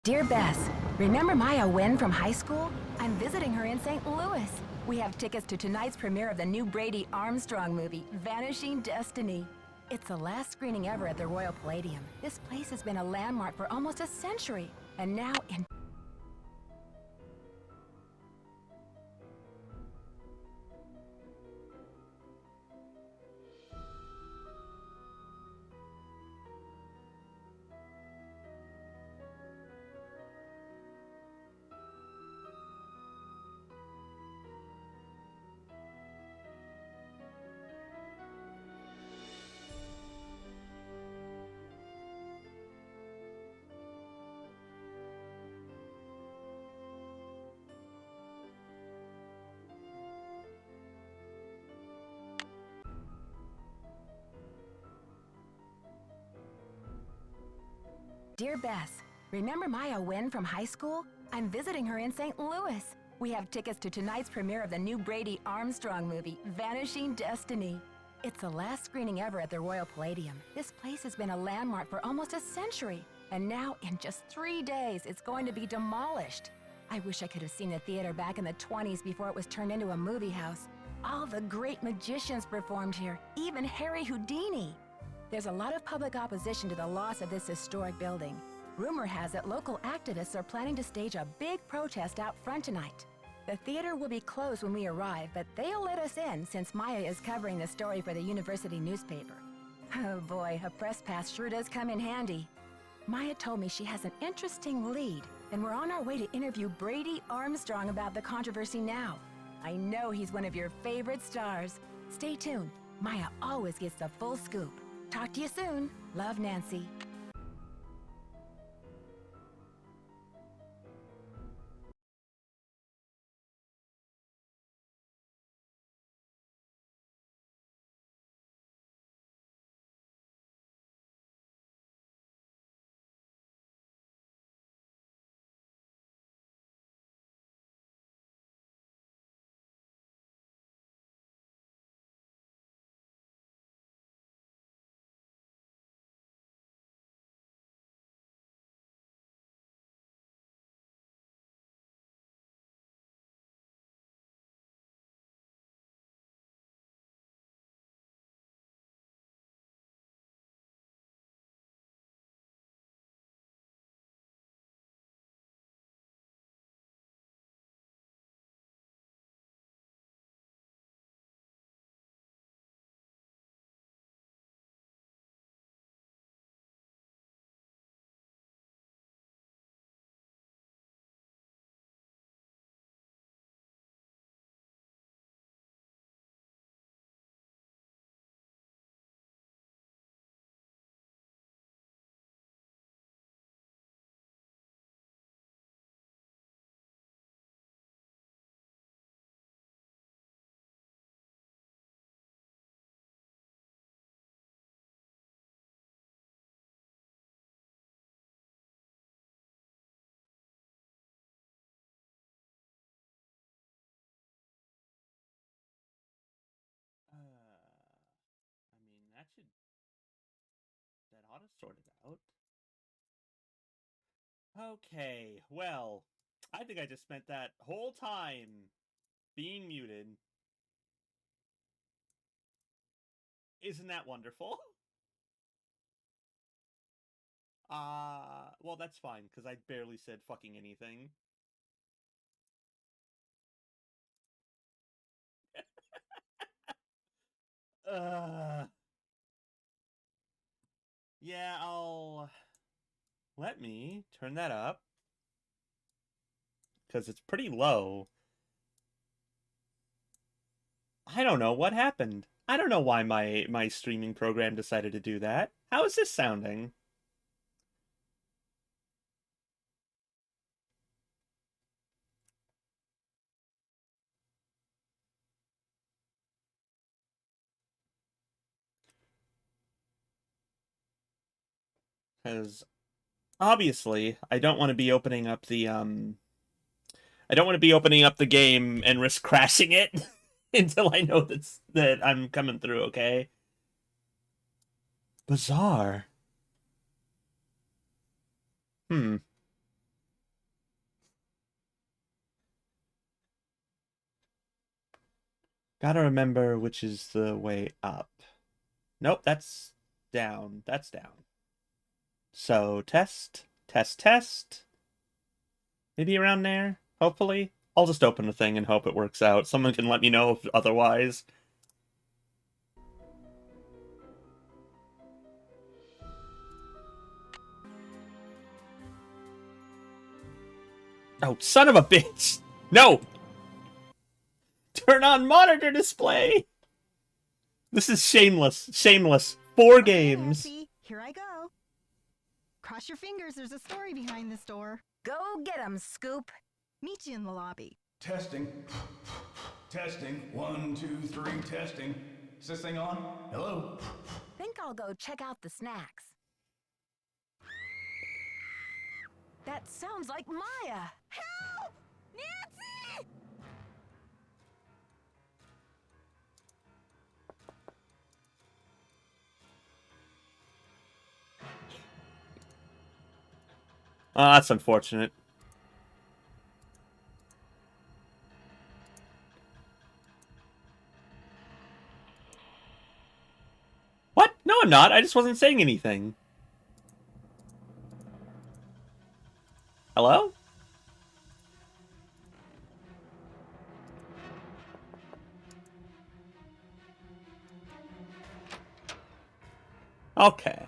Dear Bess, remember Maya Wynn from high school? I'm visiting her in St. Louis. We have tickets to tonight's premiere of the new Brady Armstrong movie, Vanishing Destiny. It's the last screening ever at the Royal Palladium. This place has been a landmark for almost a century, and now in... Dear Bess, remember Maya Wynn from high school? I'm visiting her in St. Louis. We have tickets to tonight's premiere of the new Brady Armstrong movie, Vanishing Destiny. It's the last screening ever at the Royal Palladium. This place has been a landmark for almost a century, and now in just 3 days, it's going to be demolished. I wish I could have seen the theater back in the 20s before it was turned into a movie house. All the great magicians performed here, even Harry Houdini. There's a lot of public opposition to the loss of this historic building. Rumor has it local activists are planning to stage a big protest out front tonight. The theater will be closed when we arrive, but they'll let us in since Maya is covering the story for the university newspaper. Oh boy, a press pass sure does come in handy. Maya told me she has an interesting lead, and we're on our way to interview Brady Armstrong about the controversy now. I know he's one of your favorite stars. Stay tuned. Maya always gets the full scoop. Talk to you soon. Love, Nancy. That ought to sort it out. Okay, well, I think I just spent that whole time being muted. Isn't that wonderful? Well, that's fine, because I barely said fucking anything. uh, yeah, let me turn that up, because it's pretty low. I don't know what happened. I don't know why my streaming program decided to do that. How is this sounding? Because obviously, I don't want to be opening up the I don't want to be opening up the game and risk crashing it until I know that I'm coming through, okay? Bizarre. Hmm. Gotta remember which is the way up. Nope, that's down. That's down. So, test, test, test. Maybe around there, hopefully. I'll just open the thing and hope it works out. Someone can let me know if otherwise. Oh, son of a bitch! No! Turn on monitor display! This is shameless. Shameless. 4 games. Nancy, here I go. Cross your fingers, there's a story behind this door. Go get 'em, Scoop. Meet you in the lobby. Testing. Testing. 1, 2, 3, testing. Is this thing on? Hello? Think I'll go check out the snacks. That sounds like Maya. Help! Nancy! Oh, that's unfortunate. What? No, I'm not. I just wasn't saying anything. Hello? Okay.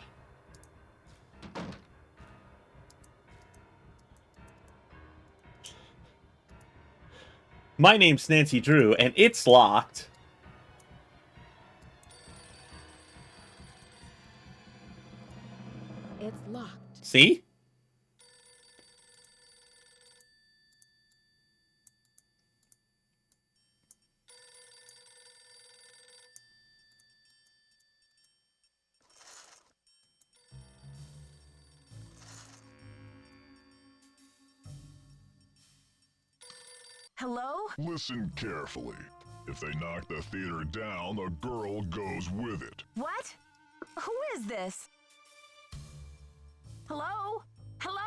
My name's Nancy Drew, and it's locked. It's locked. See? Hello? Listen carefully. If they knock the theater down, the girl goes with it. What? Who is this? Hello? Hello?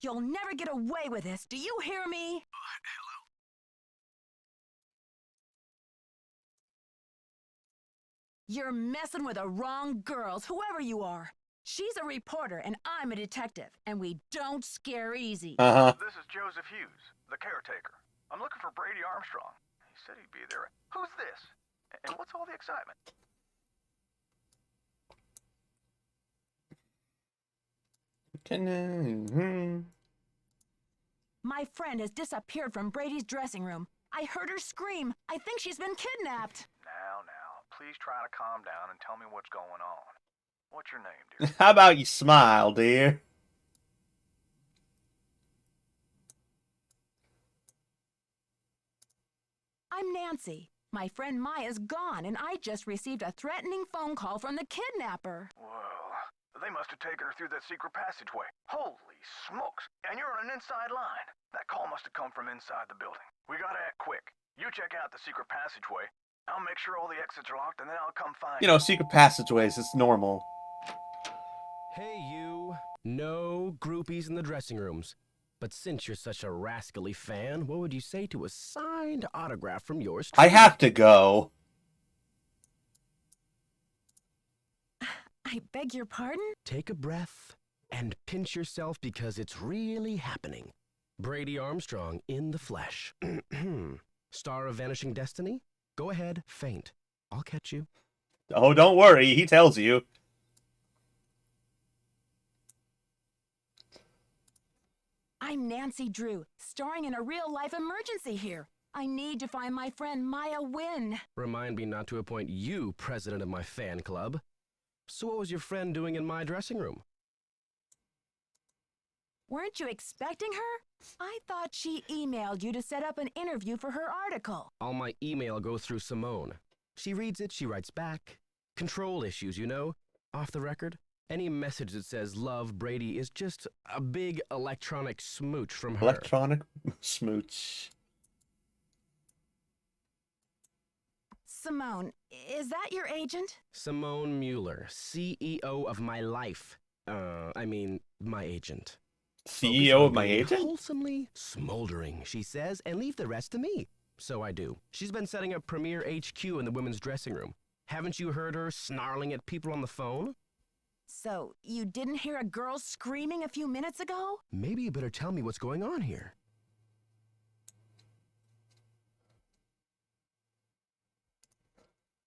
You'll never get away with this. Do you hear me? You're messing with the wrong girls, whoever you are. She's a reporter and I'm a detective, and we don't scare easy. Uh-huh. This is Joseph Hughes, the caretaker. I'm looking for Brady Armstrong. He said he'd be there. Who's this? And what's all the excitement? My friend has disappeared from Brady's dressing room. I heard her scream. I think she's been kidnapped. Now, please try to calm down and tell me what's going on. What's your name, dear? How about you smile, dear? I'm Nancy. My friend Maya's gone, and I just received a threatening phone call from the kidnapper. Well, they must have taken her through that secret passageway. Holy smokes! And you're on an inside line. That call must have come from inside the building. We gotta act quick. You check out the secret passageway. I'll make sure all the exits are locked, and then I'll come find You know, secret passageways, it's normal. Hey, you. No groupies in the dressing rooms. But since you're such a rascally fan, what would you say to a signed autograph from yours I truly? have to go. I beg your pardon? Take a breath and pinch yourself because it's really happening. Brady Armstrong in the flesh. Star of Vanishing Destiny? Go ahead, faint. I'll catch you. Oh, don't worry, he tells you. I'm Nancy Drew, starring in a real-life emergency here. I need to find my friend Maya Wynn. Remind me not to appoint you president of my fan club. So what was your friend doing in my dressing room? Weren't you expecting her? I thought she emailed you to set up an interview for her article. All my email goes through Simone. She reads it, she writes back. Control issues, you know? Off the record. Any message that says love Brady is just a big electronic smooch from her. Electronic smooch. Simone, is that your agent? Simone Mueller, CEO of my life. I mean, my agent. CEO of my Focus on being agent? Wholesomely smoldering, she says, and leave the rest to me. So I do. She's been setting up Premier HQ in the women's dressing room. Haven't you heard her snarling at people on the phone? So, you didn't hear a girl screaming a few minutes ago? Maybe you better tell me what's going on here.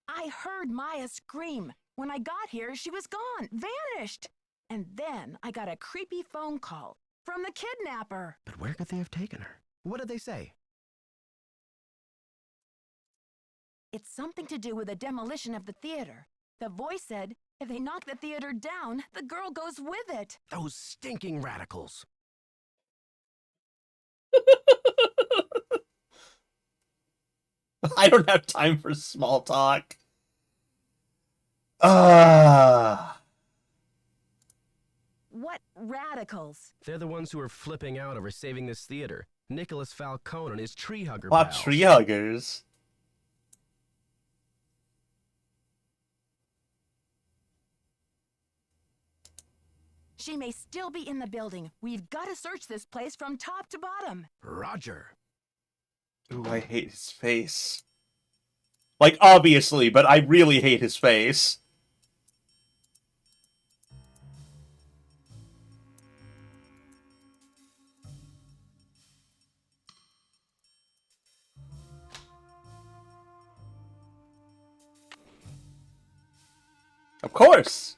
I heard Maya scream. When I got here, she was gone, vanished. And then I got a creepy phone call from the kidnapper. But where could they have taken her? What did they say? It's something to do with the demolition of the theater. The voice said, if they knock the theater down, the girl goes with it. Those stinking radicals. I don't have time for small talk. Ah. What radicals? They're the ones who are flipping out over saving this theater. Nicholas Falcone and his tree hugger What pals. tree huggers? She may still be in the building. We've got to search this place from top to bottom. Roger. Ooh, I hate his face. Like, obviously, but I really hate his face. Of course!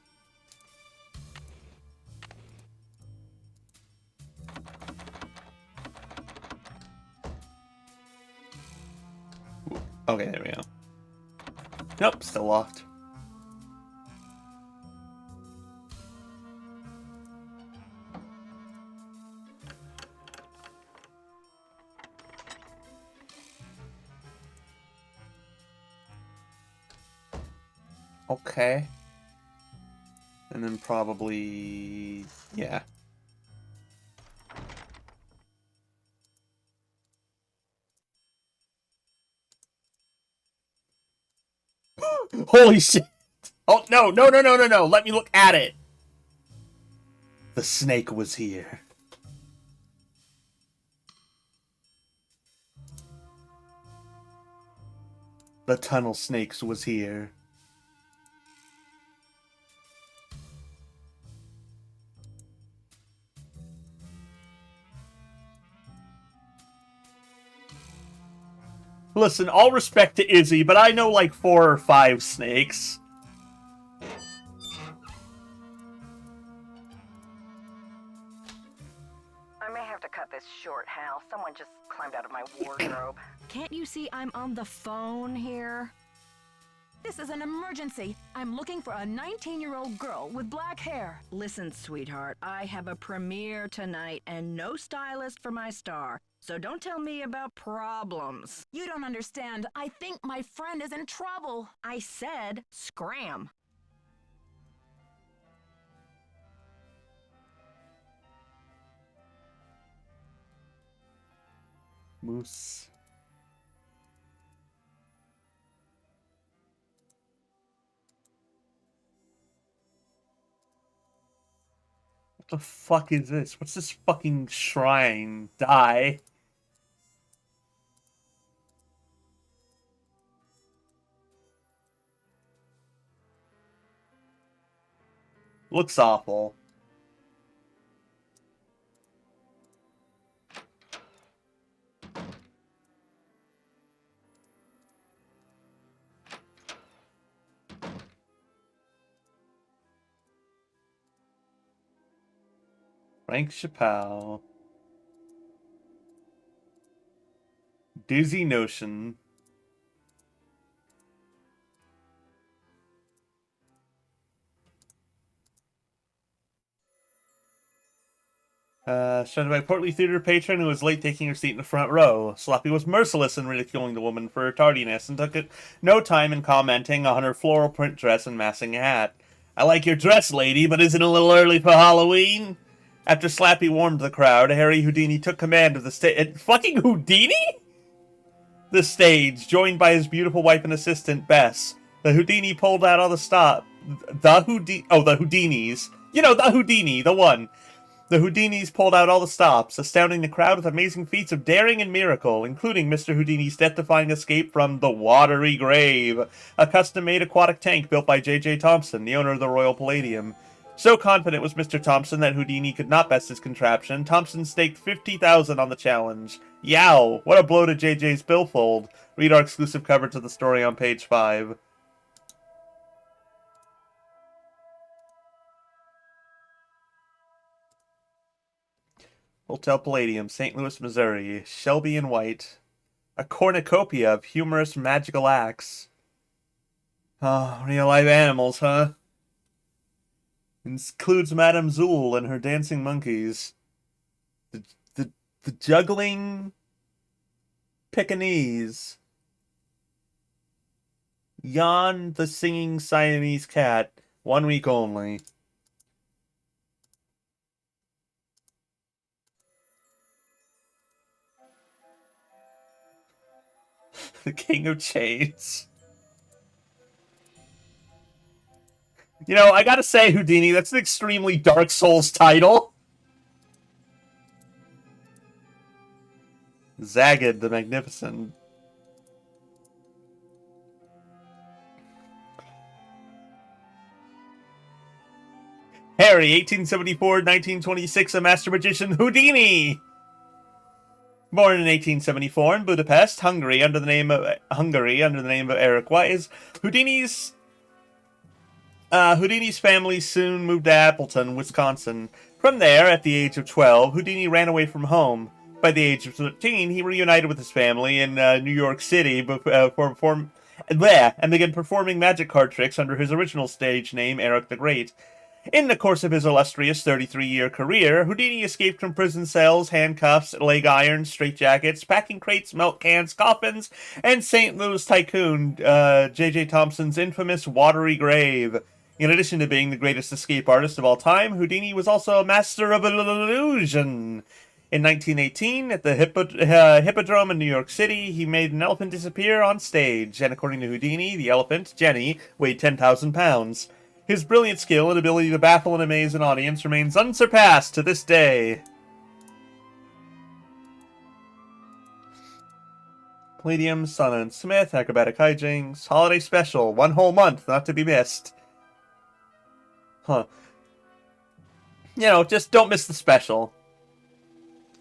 Okay, there we go. Nope, still locked. Okay. And then probably... yeah. Holy shit! Oh, no, no, no, no, no, no! Let me look at it! The snake was here. The tunnel snakes was here. Listen, all respect to Izzy, but I know like 4 or 5 snakes. I may have to cut this short, Hal. Someone just climbed out of my wardrobe. Can't you see I'm on the phone here? This is an emergency. I'm looking for a 19-year-old girl with black hair. Listen, sweetheart, I have a premiere tonight and no stylist for my star. So don't tell me about problems. You don't understand. I think my friend is in trouble. I said scram. Moose. What the fuck is this? What's this fucking shrine? Die. Looks awful. Frank Chappelle. Dizzy Notion. Shown by a Portly Theater patron who was late taking her seat in the front row. Sloppy was merciless in ridiculing the woman for her tardiness and took it no time in commenting on her floral print dress and massing hat. I like your dress, lady, but isn't it a little early for Halloween? After Slappy warmed the crowd, Harry Houdini took command of the stage. Fucking Houdini? The stage, joined by his beautiful wife and assistant, Bess. The Houdini pulled out all the stop. The Houdinis You know, the Houdini, the one. The Houdinis pulled out all the stops, astounding the crowd with amazing feats of daring and miracle, including Mr. Houdini's death-defying escape from the Watery Grave, a custom-made aquatic tank built by J.J. Thompson, the owner of the Royal Palladium. So confident was Mr. Thompson that Houdini could not best his contraption, Thompson staked $50,000 on the challenge. Yow! What a blow to J.J.'s billfold. Read our exclusive coverage of the story on page 5. Hotel Palladium, St. Louis, Missouri. Shelby and White. A cornucopia of humorous magical acts. Oh, real-life animals, huh? Includes Madame Zool and her dancing monkeys. The juggling Pekingese. Jan the singing Siamese cat. 1 week only. The King of Chains. You know, I gotta say, Houdini, that's an extremely Dark Souls title. Zagid the Magnificent. Harry, 1874-1926, a master magician, Houdini! Born in 1874 in Budapest, Hungary, under the name of Eric Wise, Houdini's family soon moved to Appleton, Wisconsin. From there, at the age of 12, Houdini ran away from home. By the age of 13, he reunited with his family in New York City and began performing magic card tricks under his original stage name, Eric the Great. In the course of his illustrious 33-year career, Houdini escaped from prison cells, handcuffs, leg irons, straitjackets, packing crates, milk cans, coffins, and St. Louis tycoon J.J. Thompson's infamous Watery Grave. In addition to being the greatest escape artist of all time, Houdini was also a master of illusion. In 1918, at the Hippodrome in New York City, he made an elephant disappear on stage, and according to Houdini, the elephant, Jenny, weighed 10,000 pounds. His brilliant skill and ability to baffle and amaze an audience remains unsurpassed to this day. Palladium, Sun & Smith, Acrobatic Hijinks, Holiday Special, 1 whole month, not to be missed. Huh. You know, just don't miss the special.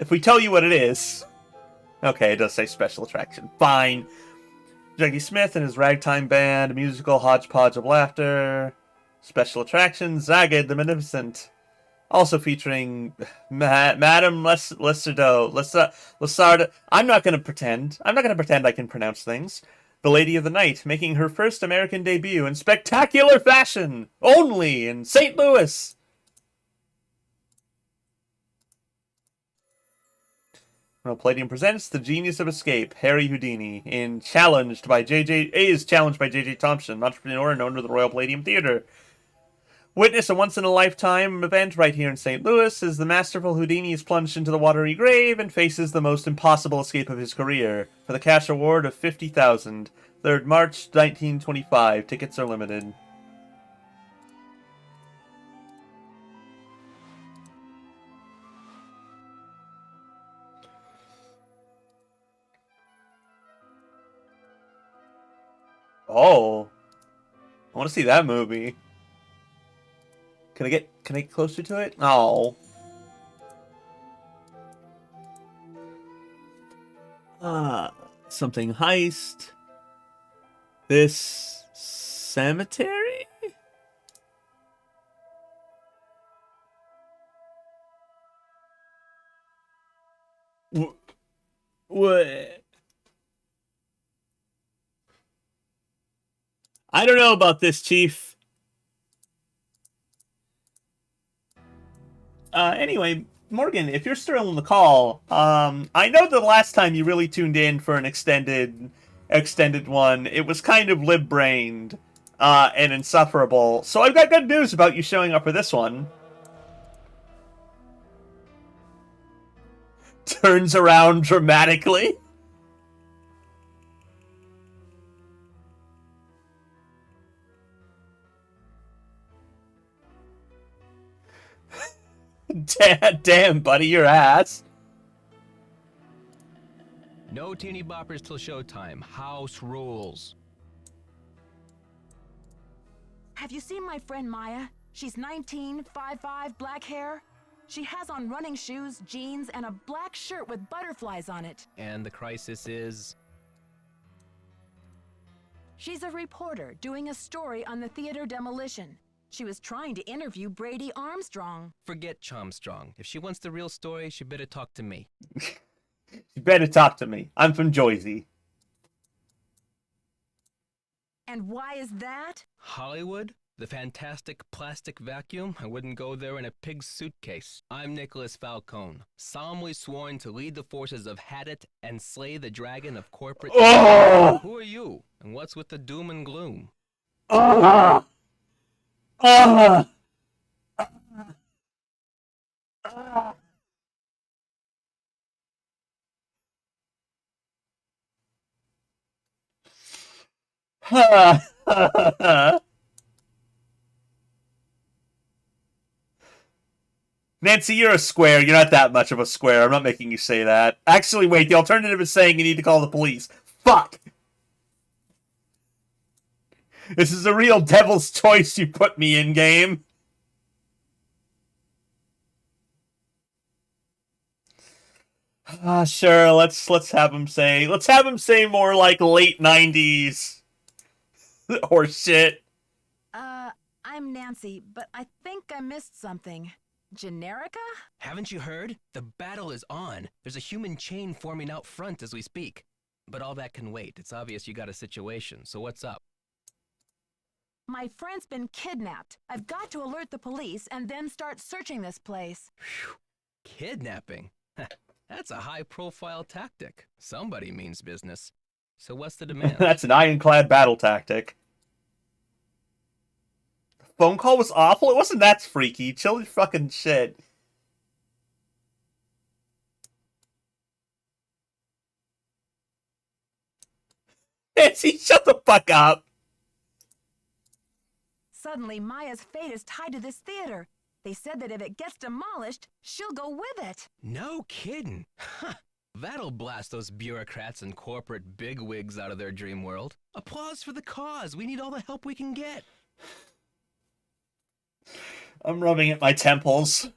If we tell you what it is... Okay, it does say special attraction. Fine. Jackie Smith and his ragtime band, a musical hodgepodge of laughter... Special attraction, Zagid the Magnificent. Also featuring Madame Lessardo. I'm not going to pretend I can pronounce things. The Lady of the Night, making her first American debut in spectacular fashion, only in St. Louis. Well, Palladium presents The Genius of Escape, Harry Houdini, challenged by J.J. Thompson, entrepreneur and owner of the Royal Palladium Theater. Witness a once-in-a-lifetime event right here in St. Louis as the masterful Houdini is plunged into the Watery Grave and faces the most impossible escape of his career, for the cash award of $50,000. 3rd March, 1925. Tickets are limited. Oh. I want to see that movie. Can I get closer to it? Oh. Something heist. This cemetery? What? I don't know about this, Chief. Anyway, Morgan, if you're still on the call, I know the last time you really tuned in for an extended one, it was kind of lib-brained and insufferable. So I've got good news about you showing up for this one. Turns around dramatically. Damn, buddy, your ass. No teeny boppers till showtime. House rules. Have you seen my friend Maya? She's 19, 5'5", black hair. She has on running shoes, jeans, and a black shirt with butterflies on it. And the crisis is... She's a reporter doing a story on the theater demolition. She was trying to interview Brady Armstrong. Forget Chomstrong. If she wants the real story, she better talk to me. You better talk to me. I'm from Jersey. And why is that? Hollywood? The fantastic plastic vacuum? I wouldn't go there in a pig's suitcase. I'm Nicholas Falcone, solemnly sworn to lead the forces of Hadit and slay the dragon of corporate... Oh! Who are you? And what's with the doom and gloom? Ah! Ah! Ah! Nancy, you're a square. You're not that much of a square. I'm not making you say that. Actually, wait. The alternative is saying you need to call the police. Fuck! This is a real devil's choice you put me in, game. Sure. Let's have him say. Let's have him say more like late 90s or shit. I'm Nancy, but I think I missed something. Generica? Haven't you heard? The battle is on. There's a human chain forming out front as we speak. But all that can wait. It's obvious you got a situation, so what's up? My friend's been kidnapped. I've got to alert the police and then start searching this place. Whew. Kidnapping? That's a high-profile tactic. Somebody means business. So what's the demand? That's an ironclad battle tactic. The phone call was awful? It wasn't that freaky. Chill your fucking shit. Nancy, shut the fuck up. Suddenly, Maya's fate is tied to this theater. They said that if it gets demolished, she'll go with it. No kidding. That'll blast those bureaucrats and corporate bigwigs out of their dream world. Applause for the cause. We need all the help we can get. I'm rubbing at my temples.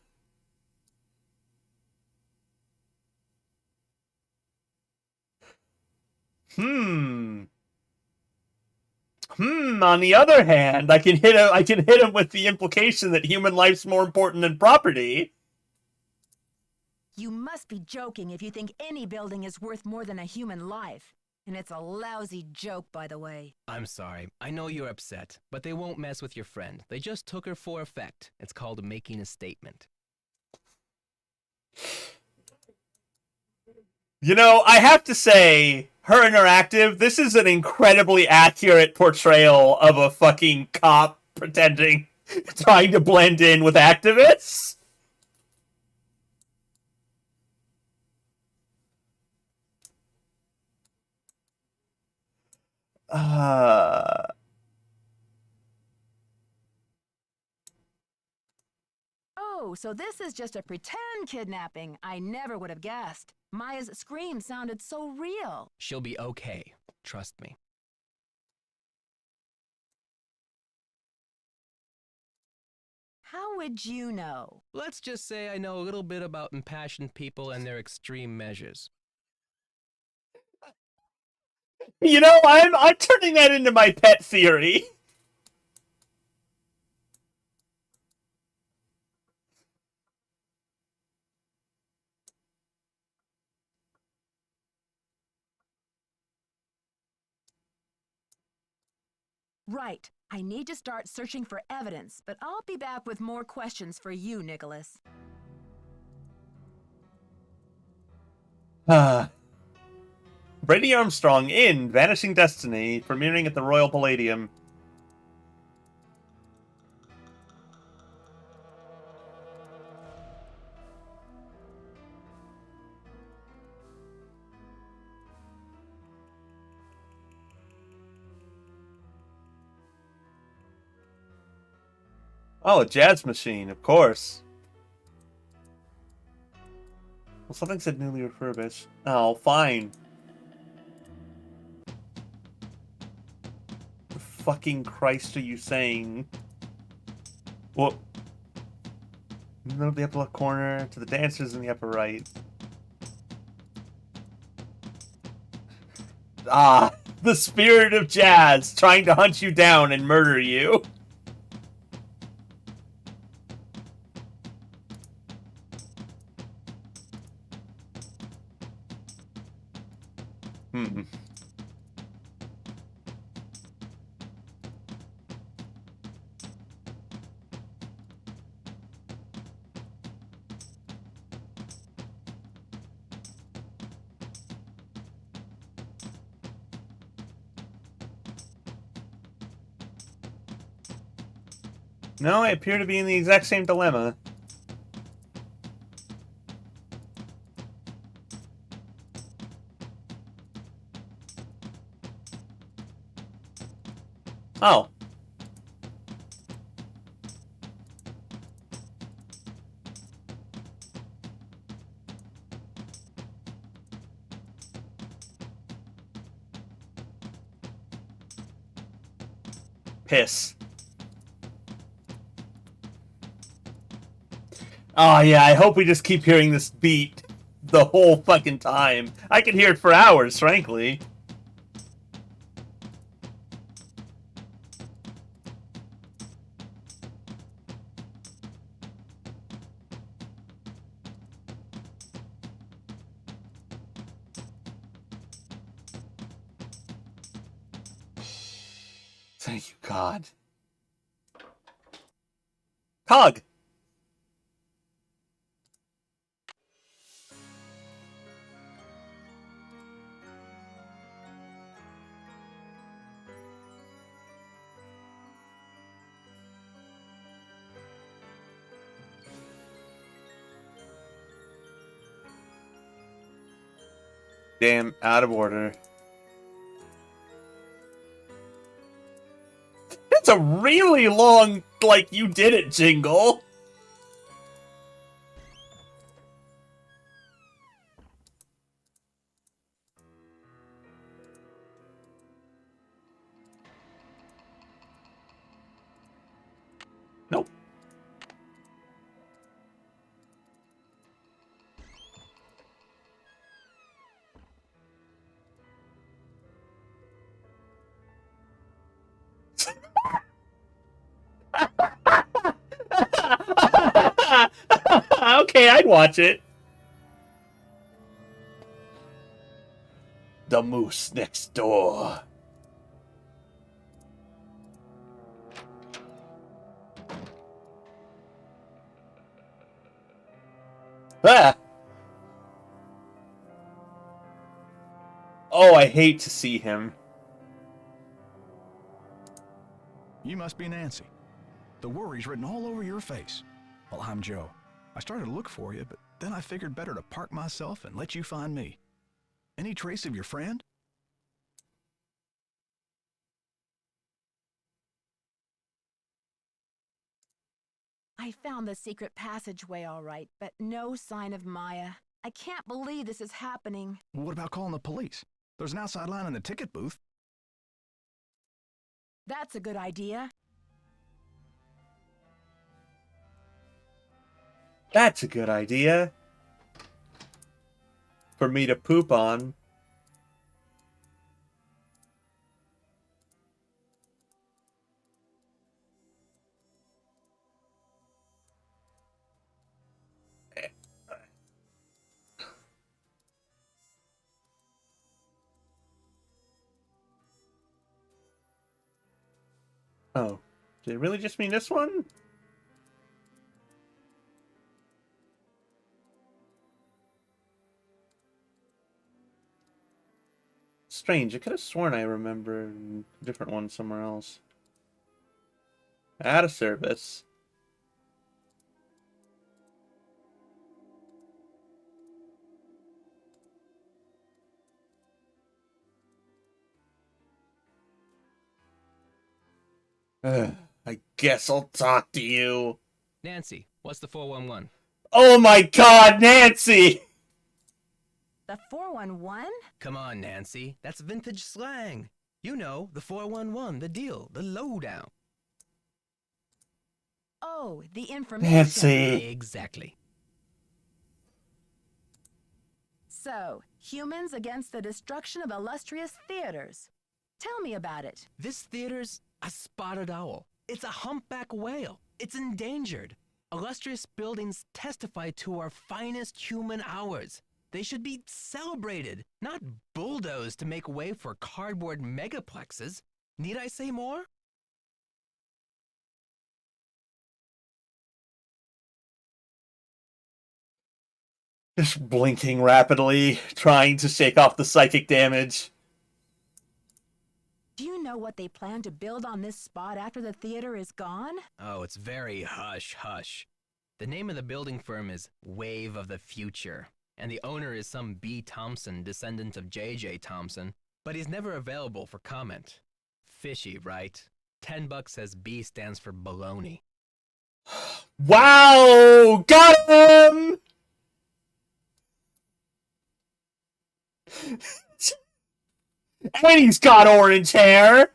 On the other hand, I can hit him with the implication that human life's more important than property. You must be joking if you think any building is worth more than a human life. And it's a lousy joke, by the way. I'm sorry. I know you're upset, but they won't mess with your friend. They just took her for effect. It's called making a statement. You know, I have to say, Her Interactive, this is an incredibly accurate portrayal of a fucking cop pretending, trying to blend in with activists. Oh, so this is just a pretend kidnapping. I never would have guessed. Maya's scream sounded so real. She'll be okay. Trust me. How would you know? Let's just say I know a little bit about impassioned people and their extreme measures. You know, I'm turning that into my pet theory. Right. I need to start searching for evidence, but I'll be back with more questions for you, Nicholas. Brady Armstrong in Vanishing Destiny, premiering at the Royal Palladium. Oh, a jazz machine, of course. Well, something said newly refurbished. Oh, fine. The fucking Christ are you saying? What? Middle of the upper left corner to the dancers in the upper right. Ah, the spirit of jazz trying to hunt you down and murder you. Hmm. No, I appear to be in the exact same dilemma. Oh. Piss. Oh yeah, I hope we just keep hearing this beat the whole fucking time. I could hear it for hours, frankly. Thank you, God. Cog! Damn, out of order. It's a really long, like, you did it jingle. Nope. Okay, I'd watch it. The moose next door. Ah! Oh, I hate to see him. You must be Nancy. The worry's written all over your face. Well, I'm Joe. I started to look for you, but then I figured better to park myself and let you find me. Any trace of your friend? I found the secret passageway all right, but no sign of Maya. I can't believe this is happening. What about calling the police? There's an outside line in the ticket booth. That's a good idea. That's a good idea. For me to poop on. Oh, did it really just mean this one? Strange, I could have sworn I remember a different one somewhere else. Out of service. I guess I'll talk to you. Nancy, what's the 411? Oh my God, Nancy! The 411? Come on, Nancy. That's vintage slang. You know, the 411, the deal, the lowdown. Oh, the information. Nancy. Exactly. So, humans against the destruction of illustrious theaters. Tell me about it. This theater's a spotted owl. It's a humpback whale. It's endangered. Illustrious buildings testify to our finest human hours. They should be celebrated, not bulldozed to make way for cardboard megaplexes. Need I say more? Just blinking rapidly, trying to shake off the psychic damage. Do you know what they plan to build on this spot after the theater is gone? Oh, it's very hush-hush. The name of the building firm is Wave of the Future, and the owner is some B. Thompson, descendant of J.J. Thompson, but he's never available for comment. Fishy, right? $10 says B stands for baloney. Wow! Got him! And he's got orange hair!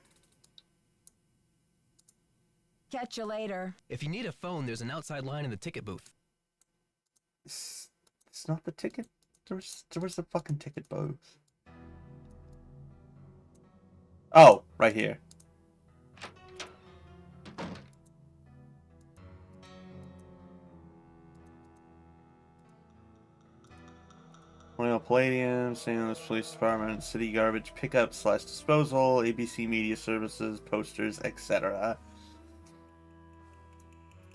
Catch you later. If you need a phone, there's an outside line in the ticket booth. It's not the ticket. There was the fucking ticket booth. Oh, right here. Royal Palladium, St. Louis Police Department, City Garbage Pickup / Disposal, ABC Media Services, posters, etc.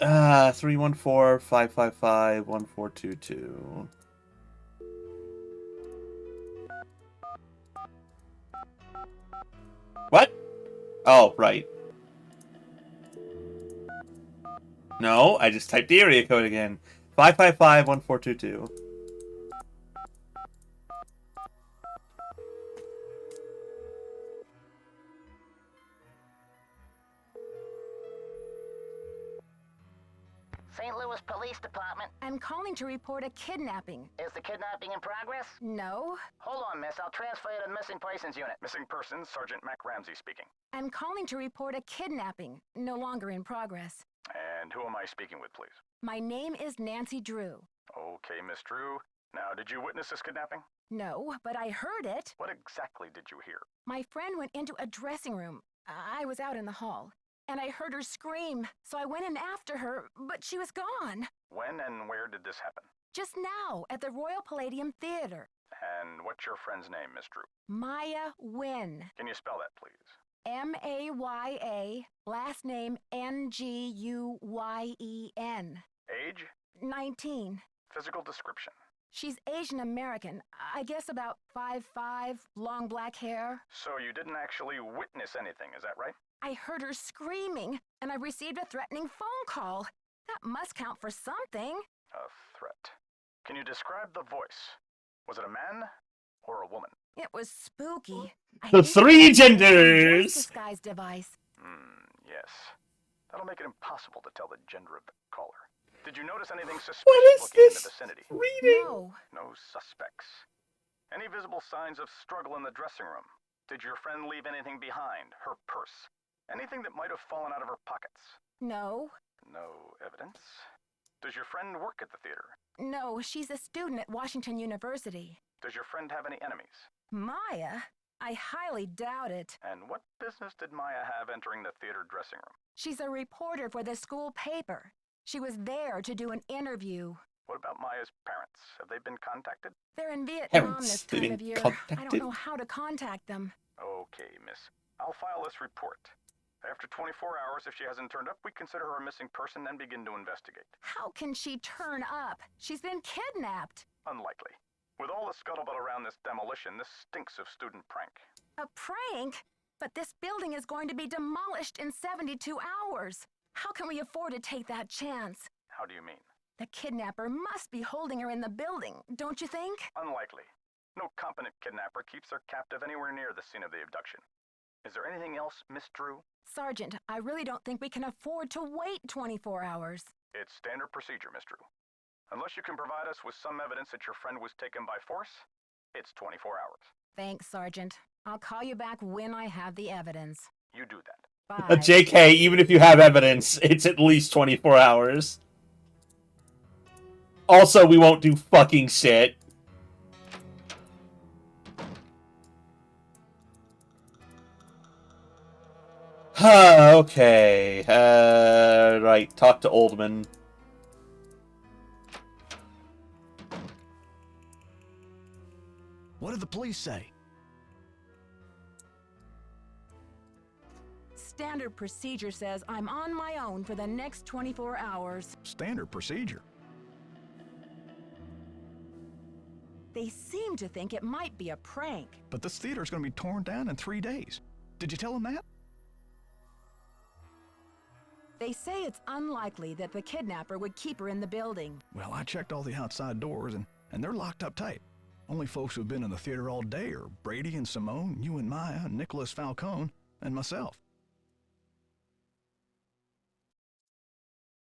314-555-1422. What? Oh, right. No, I just typed the area code again. 555-1422. St. Louis Police Department. I'm calling to report a kidnapping. Is the kidnapping in progress? No. Hold on, miss. I'll transfer you to the Missing Persons Unit. Missing persons, Sergeant Mac Ramsey speaking. I'm calling to report a kidnapping. No longer in progress. And who am I speaking with, please? My name is Nancy Drew. Okay, Miss Drew. Now, did you witness this kidnapping? No, but I heard it. What exactly did you hear? My friend went into a dressing room. I was out in the hall. And I heard her scream, so I went in after her, but she was gone. When and where did this happen? Just now, at the Royal Palladium Theater. And what's your friend's name, Miss Drew? Maya Wynn. Can you spell that, please? M-A-Y-A, last name N-G-U-Y-E-N. Age? 19. Physical description? She's Asian American. I guess about 5'5", long black hair. So you didn't actually witness anything, is that right? I heard her screaming, and I received a threatening phone call. That must count for something. A threat. Can you describe the voice? Was it a man or a woman? It was spooky. The three genders! Disguise device. Yes. That'll make it impossible to tell the gender of the caller. Did you notice anything suspicious What is looking in this the vicinity? reading? No. No suspects. Any visible signs of struggle in the dressing room? Did your friend leave anything behind? Her purse? Anything that might have fallen out of her pockets? No. No evidence. Does your friend work at the theater? No, she's a student at Washington University. Does your friend have any enemies? Maya? I highly doubt it. And what business did Maya have entering the theater dressing room? She's a reporter for the school paper. She was there to do an interview. What about Maya's parents? Have they been contacted? They're in Vietnam Parents, this they've time been of year. I contacted? don't know how to contact them. Okay, miss. I'll file this report. After 24 hours, if she hasn't turned up, we consider her a missing person and begin to investigate. How can she turn up? She's been kidnapped. Unlikely. With all the scuttlebutt around this demolition, this stinks of student prank. A prank? But this building is going to be demolished in 72 hours. How can we afford to take that chance? How do you mean? The kidnapper must be holding her in the building, don't you think? Unlikely. No competent kidnapper keeps their captive anywhere near the scene of the abduction. Is there anything else, Miss Drew? Sergeant, I really don't think we can afford to wait 24 hours. It's standard procedure, Miss Drew. Unless you can provide us with some evidence that your friend was taken by force, It's 24 hours. Thanks, Sergeant. I'll call you back when I have the evidence. You do that. Bye. JK, even if you have evidence, it's at least 24 hours. Also, we won't do fucking shit. Okay. Right. Talk to Oldman. What did the police say? Standard procedure says I'm on my own for the next 24 hours. Standard procedure. They seem to think it might be a prank. But this theater's gonna be torn down in 3 days. Did you tell them that? They say it's unlikely that the kidnapper would keep her in the building. Well, I checked all the outside doors, and they're locked up tight. Only folks who've been in the theater all day are Brady and Simone, you and Maya, Nicholas Falcone, and myself.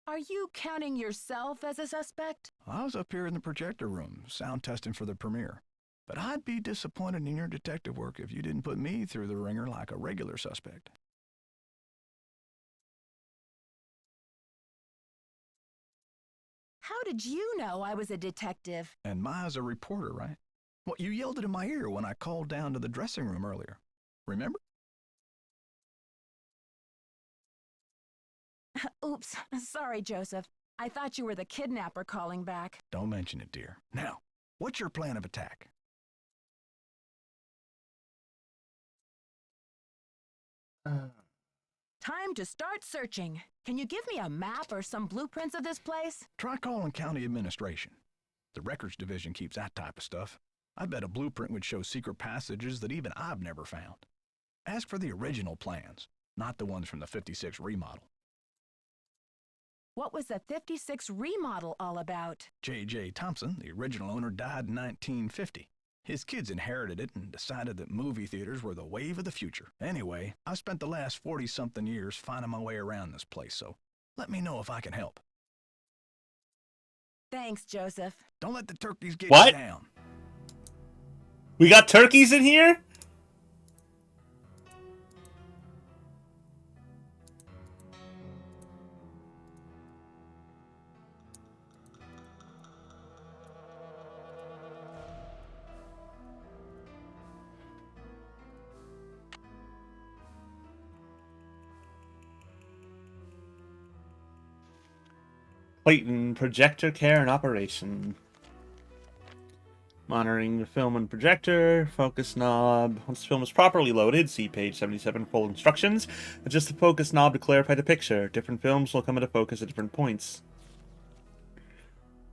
Are you counting yourself as a suspect? I was up here in the projector room, sound testing for the premiere. But I'd be disappointed in your detective work if you didn't put me through the ringer like a regular suspect. How did you know I was a detective? And Maya's a reporter, right? Well, you yelled it in my ear when I called down to the dressing room earlier. Remember? Oops, sorry, Joseph. I thought you were the kidnapper calling back. Don't mention it, dear. Now, what's your plan of attack? Time to start searching. Can you give me a map or some blueprints of this place? Try calling county administration. The records division keeps that type of stuff. I bet a blueprint would show secret passages that even I've never found. Ask for the original plans, not the ones from the 56 remodel. What was the 56 remodel all about? J.J. Thompson, the original owner, died in 1950. His kids inherited it and decided that movie theaters were the wave of the future. Anyway, I've spent the last 40-something years finding my way around this place, so let me know if I can help. Thanks, Joseph. Don't let the turkeys get What? you down. We got turkeys in here? Clayton, projector care and operation. Monitoring the film and projector, focus knob. Once the film is properly loaded, see page 77 full instructions. Adjust the focus knob to clarify the picture. Different films will come into focus at different points.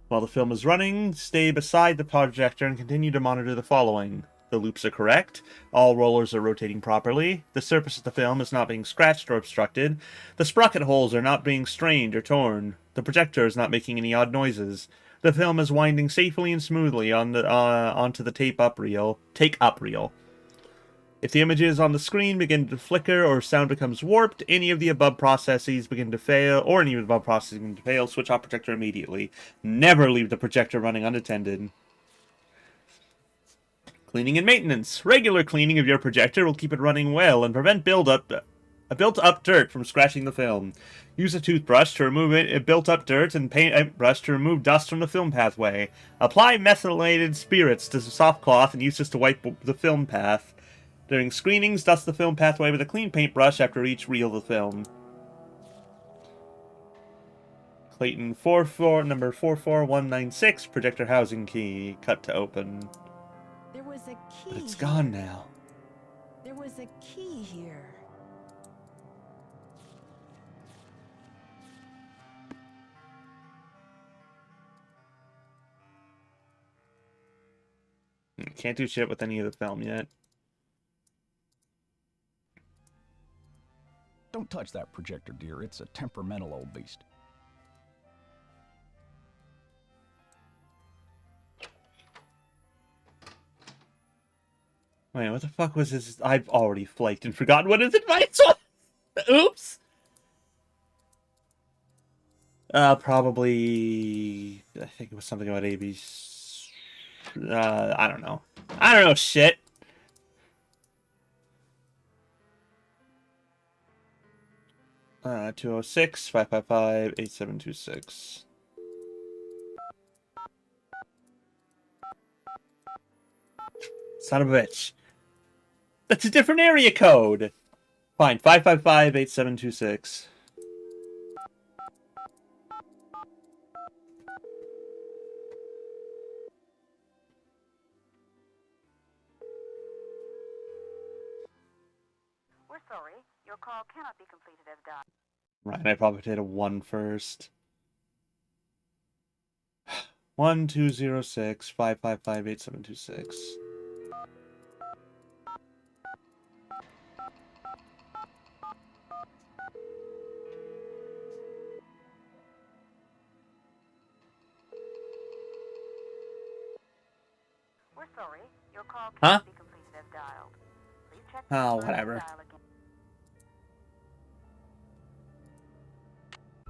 While the film is running, stay beside the projector and continue to monitor the following. The loops are correct. All rollers are rotating properly. The surface of the film is not being scratched or obstructed. The sprocket holes are not being strained or torn. The projector is not making any odd noises. The film is winding safely and smoothly onto the take-up reel. If the images on the screen begin to flicker or sound becomes warped, any of the above processes begin to fail, switch off projector immediately. Never leave the projector running unattended. Cleaning and maintenance. Regular cleaning of your projector will keep it running well and prevent built-up dirt from scratching the film. Use a toothbrush to remove built-up dirt and paintbrush to remove dust from the film pathway. Apply methylated spirits to the soft cloth and use this to wipe the film path. During screenings, dust the film pathway with a clean paintbrush after each reel of the film. Clayton number 44196, projector housing key. Cut to open. There was a key. But it's gone now. There was a key here. Can't do shit with any of the film yet. Don't touch that projector, dear. It's a temperamental old beast. Wait, what the fuck was his... I've already flaked and forgotten what his advice was. Oops. Probably... I think it was something about AB's... I don't know. I don't know shit. Uh, 206-555-8726. Son of a bitch. That's a different area code. Fine, 555-8726. We're sorry. Your call cannot be completed as dialed. Right, I probably did a 1 first. 1206-555-8726. We're sorry. Your call Huh? cannot be completed as dialed. Please check Oh, the whatever. dial again.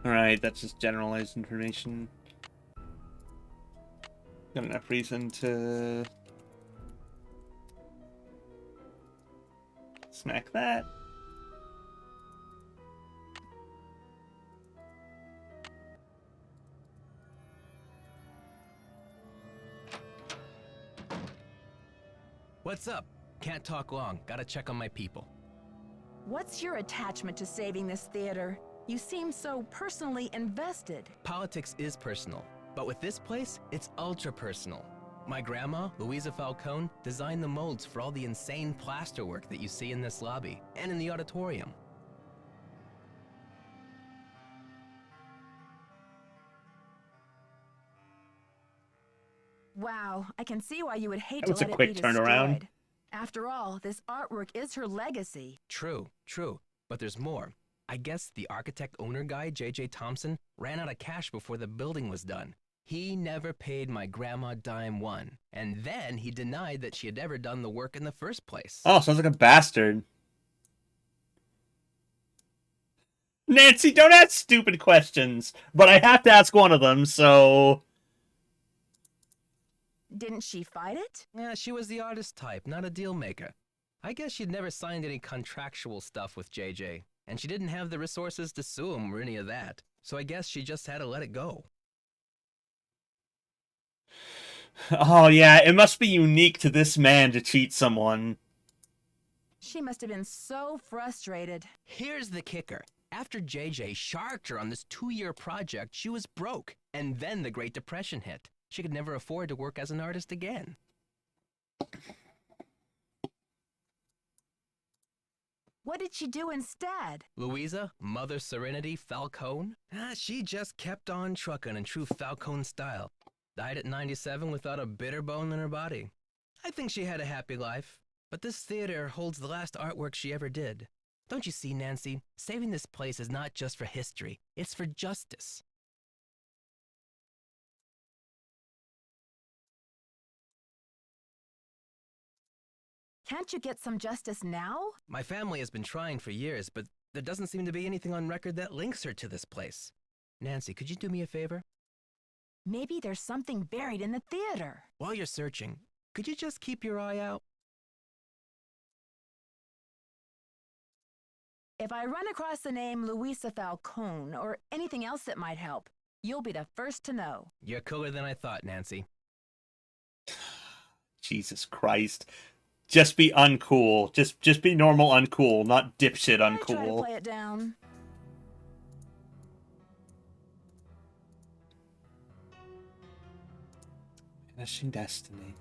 Alright, that's just generalized information. Got enough reason to smack that. What's up? Can't talk long. Gotta check on my people. What's your attachment to saving this theater? You seem so personally invested. Politics is personal, but with this place, it's ultra personal. My grandma, Louisa Falcone, designed the molds for all the insane plasterwork that you see in this lobby and in the auditorium. Wow, I can see why you would hate That to was a let it quick be turnaround. destroyed. After all, this artwork is her legacy. True, but there's more. I guess the architect-owner guy, J.J. Thompson, ran out of cash before the building was done. He never paid my grandma dime one, and then he denied that she had ever done the work in the first place. Oh, sounds like a bastard. Nancy, don't ask stupid questions, but I have to ask one of them, so... Didn't she fight it? Yeah, she was the artist type, not a deal maker. I guess she'd never signed any contractual stuff with JJ, and she didn't have the resources to sue him or any of that. So I guess she just had to let it go. Oh yeah, it must be unique to this man to cheat someone. She must have been so frustrated. Here's the kicker. After JJ sharked her on this 2-year project, she was broke, and then the Great Depression hit. She could never afford to work as an artist again. What did she do instead? Louisa, Mother Serenity Falcone? She just kept on trucking in true Falcone style. Died at 97 without a bitter bone in her body. I think she had a happy life, but this theater holds the last artwork she ever did. Don't you see, Nancy? Saving this place is not just for history, it's for justice. Can't you get some justice now? My family has been trying for years, but there doesn't seem to be anything on record that links her to this place. Nancy, could you do me a favor? Maybe there's something buried in the theater. While you're searching, could you just keep your eye out? If I run across the name Louisa Falcone or anything else that might help, you'll be the first to know. You're cooler than I thought, Nancy. Jesus Christ. Just be uncool. Just be normal uncool, not dipshit I try to uncool. play it down. Vanishing Destiny.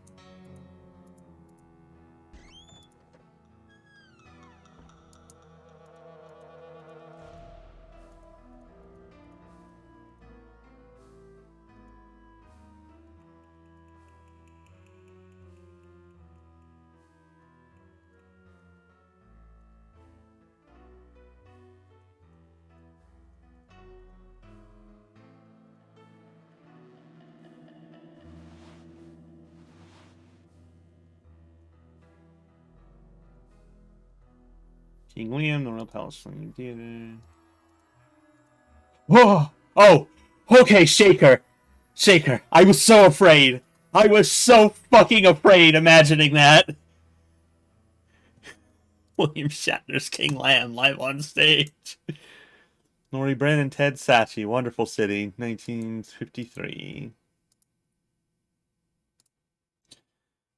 King William, the Royal Palestinian Theater. Whoa! Oh! Okay, Shaker! Shaker, I was so afraid! I was so fucking afraid imagining that. William Shatner's King Lamb live on stage. Laurie Brennan and Ted Sachi, Wonderful City, 1953.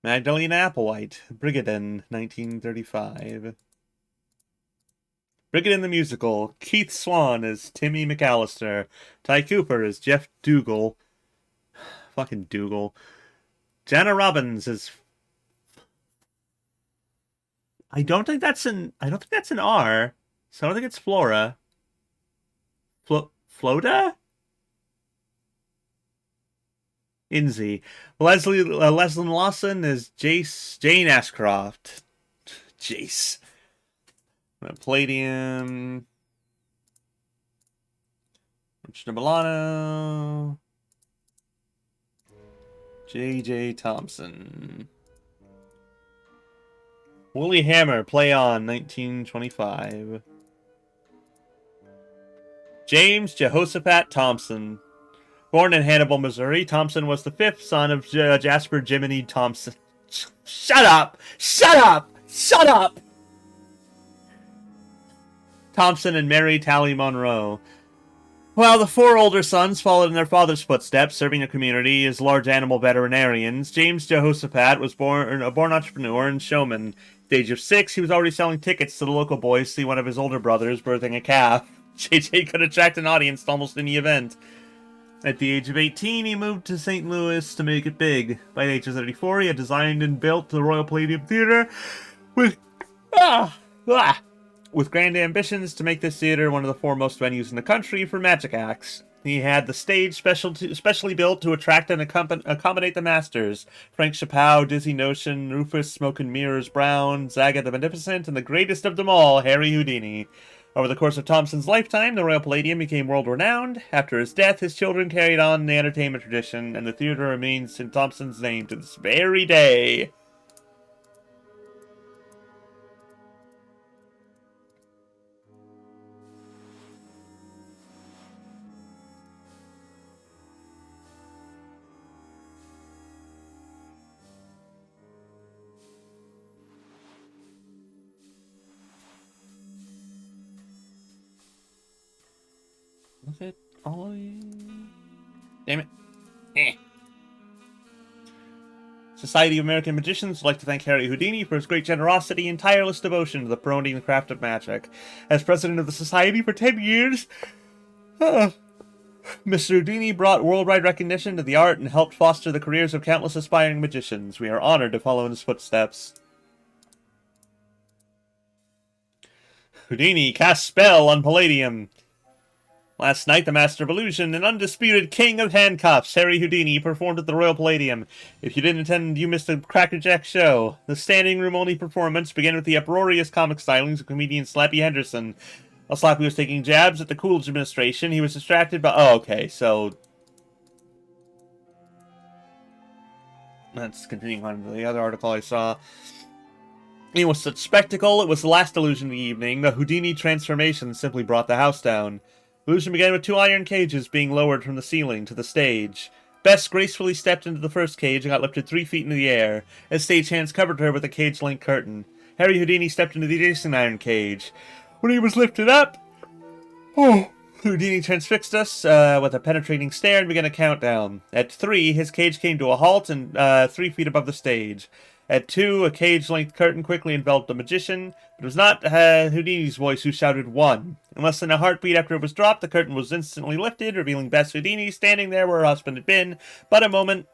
Magdalene Applewhite, Brigaden, 1935. Brigaden the Musical, Keith Swan as Timmy McAllister, Ty Cooper as Jeff Dougal, fucking Dougal, Jana Robbins as... I don't think that's an R, so I don't think it's Flora. Floda? Inzi. Leslie Lawson is Jane Ashcroft. Jace. Palladium. Richard Milano. J.J. Thompson. Woolly Hammer, Play On, 1925. James Jehoshaphat Thompson. Born in Hannibal, Missouri, Thompson was the fifth son of Jasper Jiminy Thompson. Shut up! Shut up! Shut up! Thompson and Mary Tally Monroe. While the four older sons followed in their father's footsteps, serving a community as large animal veterinarians, James Jehoshaphat was a born entrepreneur and showman. At the age of 6, he was already selling tickets to the local boys to see one of his older brothers birthing a calf. JJ could attract an audience to almost any event. At the age of 18, he moved to St. Louis to make it big. By the age of 34, he had designed and built the Royal Palladium Theater with grand ambitions to make this theater one of the foremost venues in the country for magic acts. He had the stage specially built to attract and accommodate the masters. Frank Chappell, Dizzy Notion, Rufus Smoke and Mirrors Brown, Zaga the Magnificent, and the greatest of them all, Harry Houdini. Over the course of Thompson's lifetime, the Royal Palladium became world-renowned. After his death, his children carried on the entertainment tradition, and the theater remains in Thompson's name to this very day. Look at all of you. Damn it. Society of American Magicians would like to thank Harry Houdini for his great generosity and tireless devotion to the promoting the craft of magic. As president of the society for 10 years, Mr. Houdini brought worldwide recognition to the art and helped foster the careers of countless aspiring magicians. We are honored to follow in his footsteps. Houdini casts spell on Palladium. Last night, the Master of Illusion and undisputed King of Handcuffs, Harry Houdini, performed at the Royal Palladium. If you didn't attend, you missed a crackerjack show. The standing-room-only performance began with the uproarious comic stylings of comedian Slappy Henderson. While Slappy was taking jabs at the Coolidge administration, he was distracted by... Oh, okay, so... Let's continue on to the other article I saw. It was such spectacle, it was the last illusion of the evening. The Houdini transformation simply brought the house down. Illusion began with 2 iron cages being lowered from the ceiling to the stage. Bess gracefully stepped into the first cage and got lifted 3 feet into the air, as stagehands covered her with a cage-link curtain. Harry Houdini stepped into the adjacent iron cage. When he was lifted up... Houdini transfixed us with a penetrating stare and began a countdown. At 3, his cage came to a halt and 3 feet above the stage. At 2, a cage-length curtain quickly enveloped the magician, but it was not Houdini's voice who shouted 1. In less than a heartbeat after it was dropped, the curtain was instantly lifted, revealing Bess Houdini standing there where her husband had been. But a moment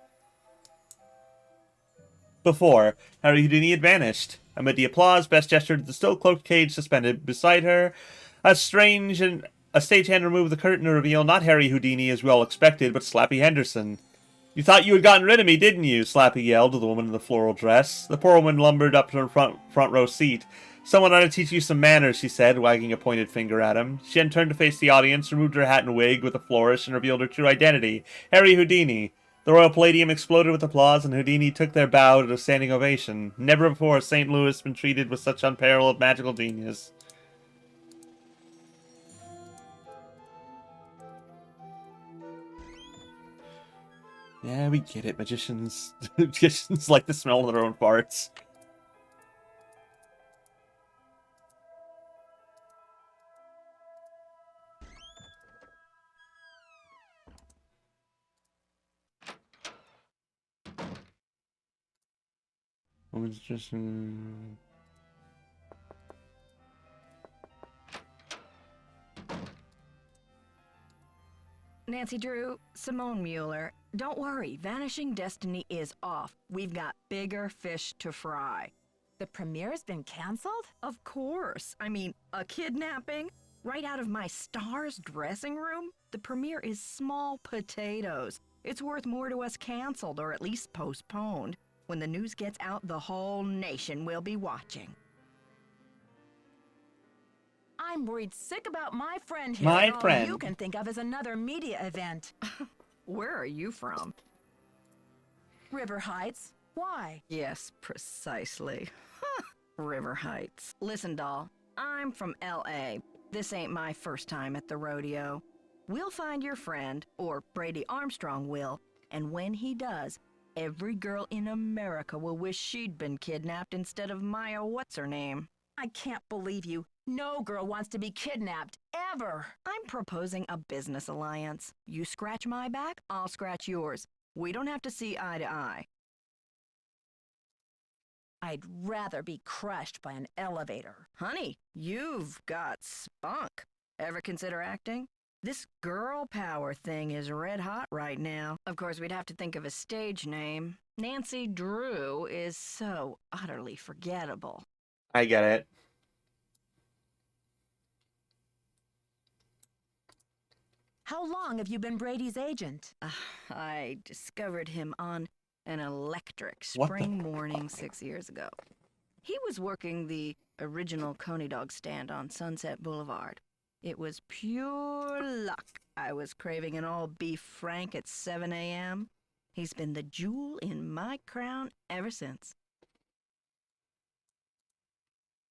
before, Harry Houdini had vanished. Amid the applause, Bess gestured at the still-cloaked cage suspended beside her. A stagehand removed the curtain to reveal not Harry Houdini as we all expected, but Slappy Henderson. "You thought you had gotten rid of me, didn't you?" Slappy yelled to the woman in the floral dress. The poor woman lumbered up to her front row seat. "Someone ought to teach you some manners," she said, wagging a pointed finger at him. She then turned to face the audience, removed her hat and wig with a flourish, and revealed her true identity, Harry Houdini. The Royal Palladium exploded with applause, and Houdini took their bow to a standing ovation. Never before has St. Louis been treated with such unparalleled magical genius. Yeah, we get it. Magicians like the smell of their own farts. Magician. Nancy Drew, Simone Mueller, don't worry, Vanishing Destiny is off. We've got bigger fish to fry. The premiere's been canceled? Of course. I mean, a kidnapping? Right out of my star's dressing room? The premiere is small potatoes. It's worth more to us canceled, or at least postponed. When the news gets out, the whole nation will be watching. I'm worried sick about my friend here. My and all friend. you can think of as another media event. Where are you from? River Heights. Why? Yes, precisely. River Heights. Listen, doll, I'm from L.A. This ain't my first time at the rodeo. We'll find your friend, or Brady Armstrong will, and when he does, every girl in America will wish she'd been kidnapped instead of Maya what's-her-name. I can't believe you. No girl wants to be kidnapped, ever. I'm proposing a business alliance. You scratch my back, I'll scratch yours. We don't have to see eye to eye. I'd rather be crushed by an elevator. Honey, you've got spunk. Ever consider acting? This girl power thing is red hot right now. Of course, we'd have to think of a stage name. Nancy Drew is so utterly forgettable. I get it. How long have you been Brady's agent? I discovered him on an electric What spring the morning 6 years ago. He was working the original Coney Dog stand on Sunset Boulevard. It was pure luck. I was craving an all-beef Frank at 7 a.m. He's been the jewel in my crown ever since.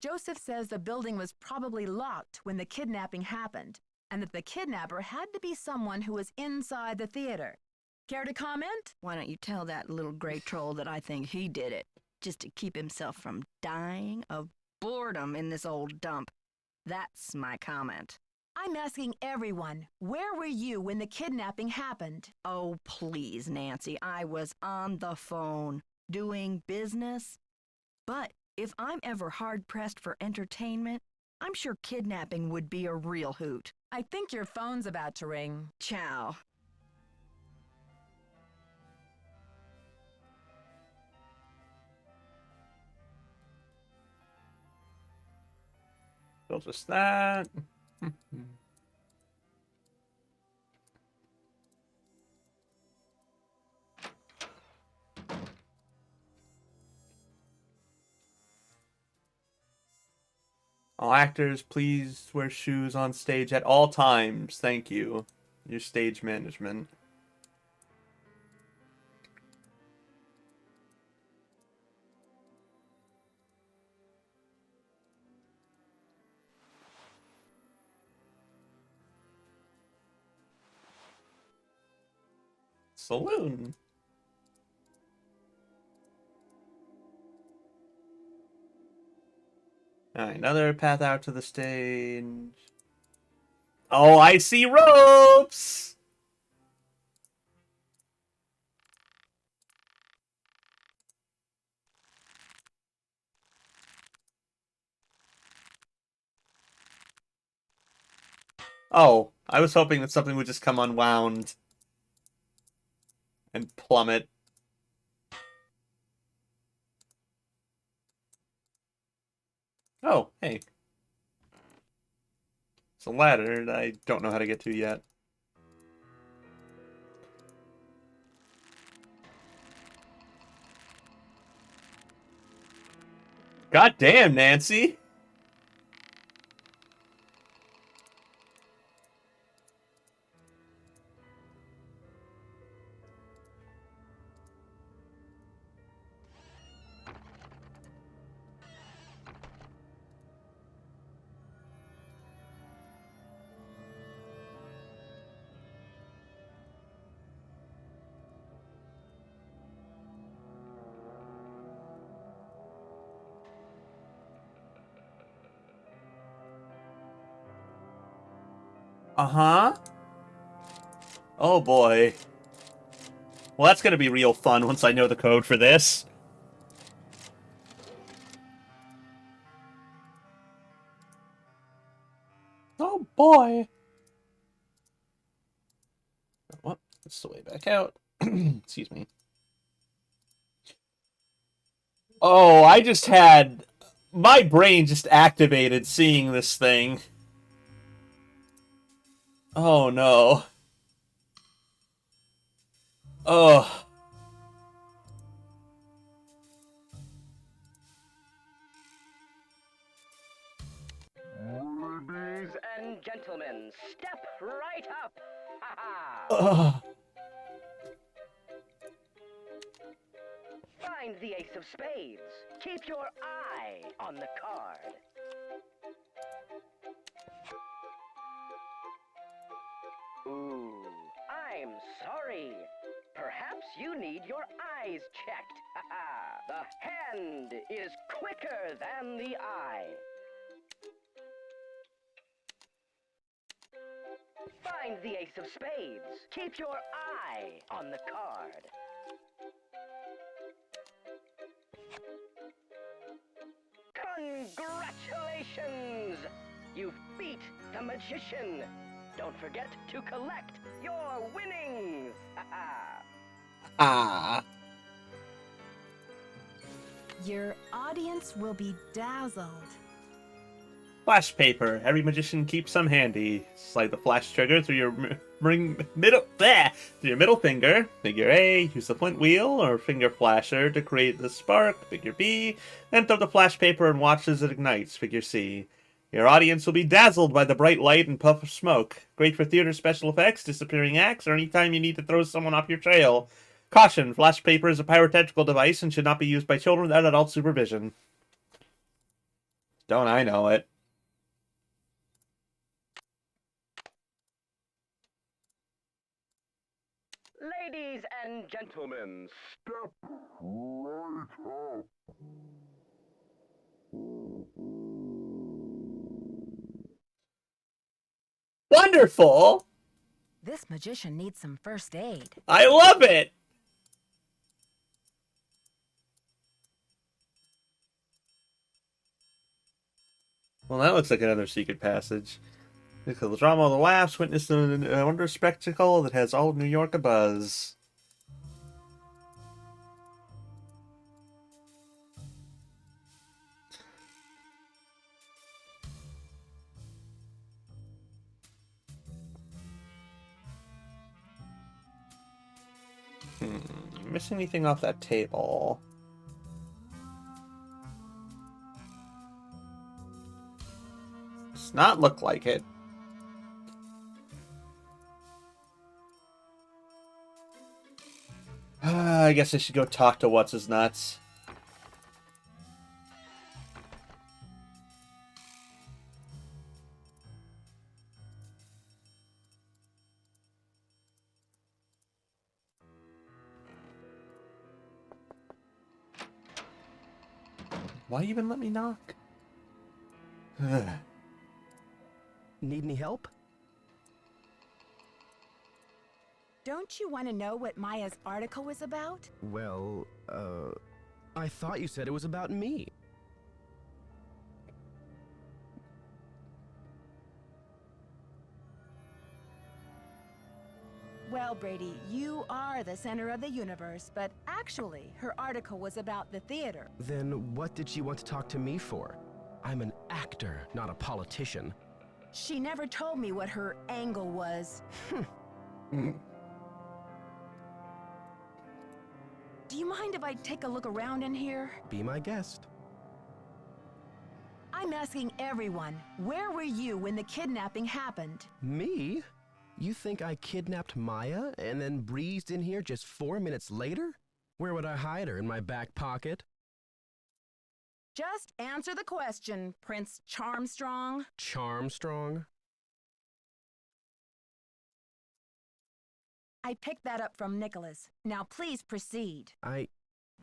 Joseph says the building was probably locked when the kidnapping happened, and that the kidnapper had to be someone who was inside the theater. Care to comment? Why don't you tell that little gray troll that I think he did it, just to keep himself from dying of boredom in this old dump. That's my comment. I'm asking everyone, where were you when the kidnapping happened? Oh, please, Nancy, I was on the phone, doing business. But if I'm ever hard-pressed for entertainment, I'm sure kidnapping would be a real hoot. I think your phone's about to ring. Ciao. So just that. All actors, please wear shoes on stage at all times. Thank you. Your stage management. Saloon. Alright, another path out to the stage. Oh, I see ropes! Oh, I was hoping that something would just come unwound and plummet. Oh, hey. It's a ladder that I don't know how to get to yet. God damn, Nancy! Uh-huh. Oh, boy. Well, that's gonna be real fun once I know the code for this. Oh, boy. Well, that's the way back out. Excuse me. Oh, I just had... My brain just activated seeing this thing. Oh, no. Oh. Ladies and gentlemen, step right up. Ha-ha. Ugh. Find the ace of spades. Keep your eye on the card. Ooh, I'm sorry. Perhaps you need your eyes checked. Ha-ha. The hand is quicker than the eye. Find the ace of spades. Keep your eye on the card. Congratulations! You've beat the magician. Don't forget to collect your winnings. Ah. Your audience will be dazzled. Flash paper. Every magician keeps some handy. Slide the flash trigger through your middle finger. Figure A. Use the flint wheel or finger flasher to create the spark. Figure B. Then throw the flash paper and watch as it ignites. Figure C. Your audience will be dazzled by the bright light and puff of smoke. Great for theater special effects, disappearing acts, or any time you need to throw someone off your trail. Caution: flash paper is a pyrotechnical device and should not be used by children without adult supervision. Don't I know it? Ladies and gentlemen, step right up. Wonderful! This magician needs some first aid. I love it! Well, that looks like another secret passage. The drama of the laughs, witness a wondrous spectacle that has all of New York abuzz. Missing anything off that table? Does not look like it. I guess I should go talk to What's-His-Nuts. Why even let me knock? Need any help? Don't you want to know what Maya's article was about? Well, I thought you said it was about me. Well, Brady, you are the center of the universe, but actually, her article was about the theater. Then what did she want to talk to me for? I'm an actor, not a politician. She never told me what her angle was. Do you mind if I take a look around in here? Be my guest. I'm asking everyone, where were you when the kidnapping happened? Me? You think I kidnapped Maya and then breezed in here just 4 minutes later? Where would I hide her? In my back pocket? Just answer the question, Prince Charmstrong. Charmstrong? I picked that up from Nicholas. Now please proceed.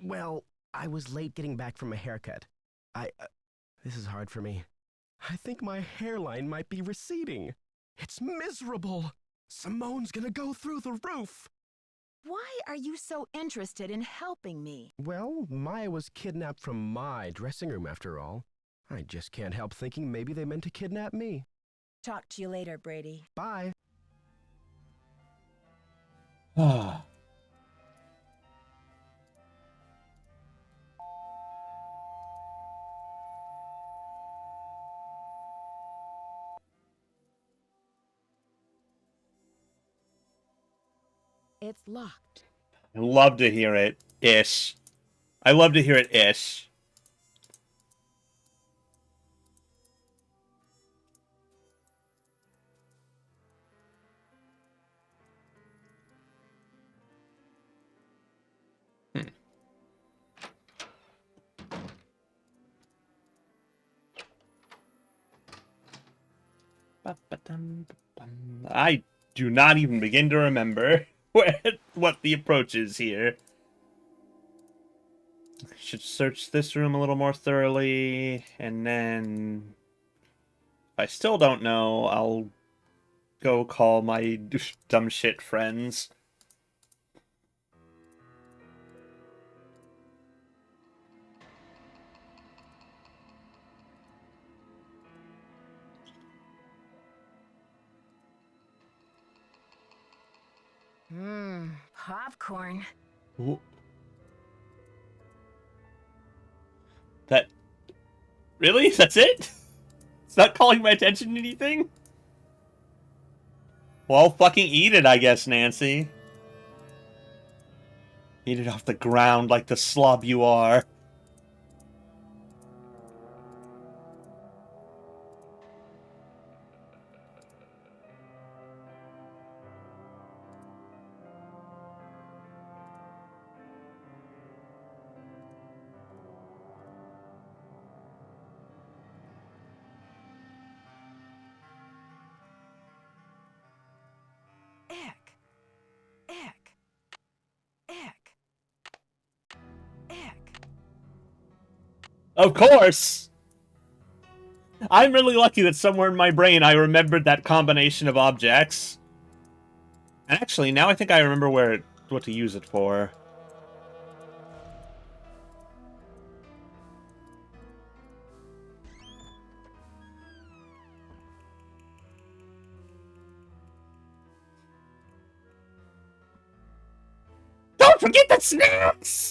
Well, I was late getting back from a haircut. This is hard for me. I think my hairline might be receding. It's miserable. Simone's gonna go through the roof. Why are you so interested in helping me? Well, Maya was kidnapped from my dressing room after all. I just can't help thinking maybe they meant to kidnap me. Talk to you later, Brady. Bye. It's locked. I love to hear it. Ish. I love to hear it. Ish. I do not even begin to remember what the approach is here. Should search this room a little more thoroughly, and then if I still don't know, I'll go call my dumb shit friends. Popcorn. Ooh. That... Really? That's it? It's not calling my attention to anything? Well, fucking eat it, I guess, Nancy. Eat it off the ground like the slob you are. Ick. Ick. Ick. Ick. Of course! I'm really lucky that somewhere in my brain I remembered that combination of objects. And actually, now I think I remember what to use it for. Don't forget the snacks!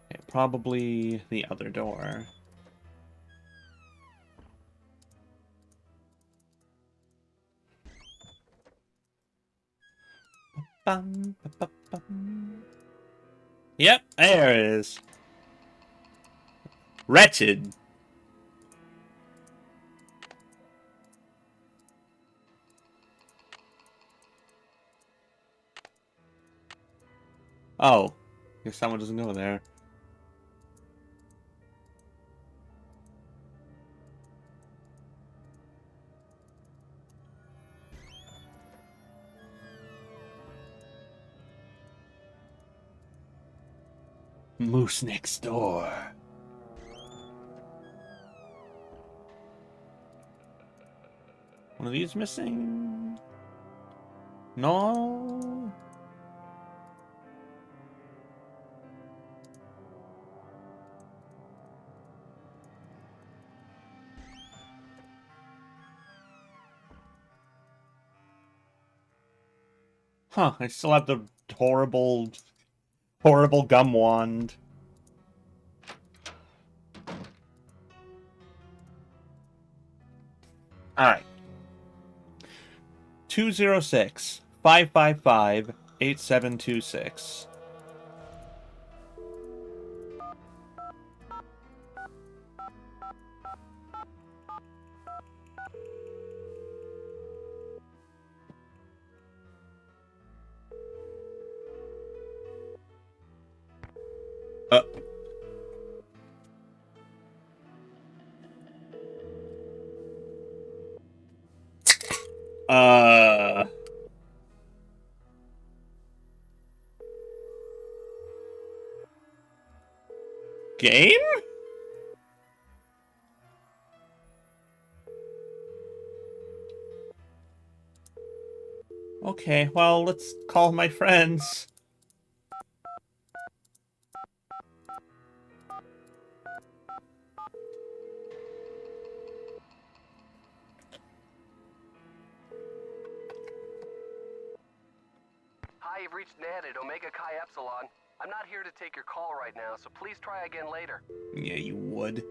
Okay, probably the other door. Bum, ba, ba, bum. Yep, there it is. Wretched. Oh, guess that one doesn't go there. Moose next door. One of these missing? No. Huh, I still have the horrible gum wand. Alright. 206-555-8726. game? Okay, well, let's call my friends. Hi, you've reached Ned at Omega Chi Epsilon. I'm not here to take your call right now, so please try again later. Yeah, you would.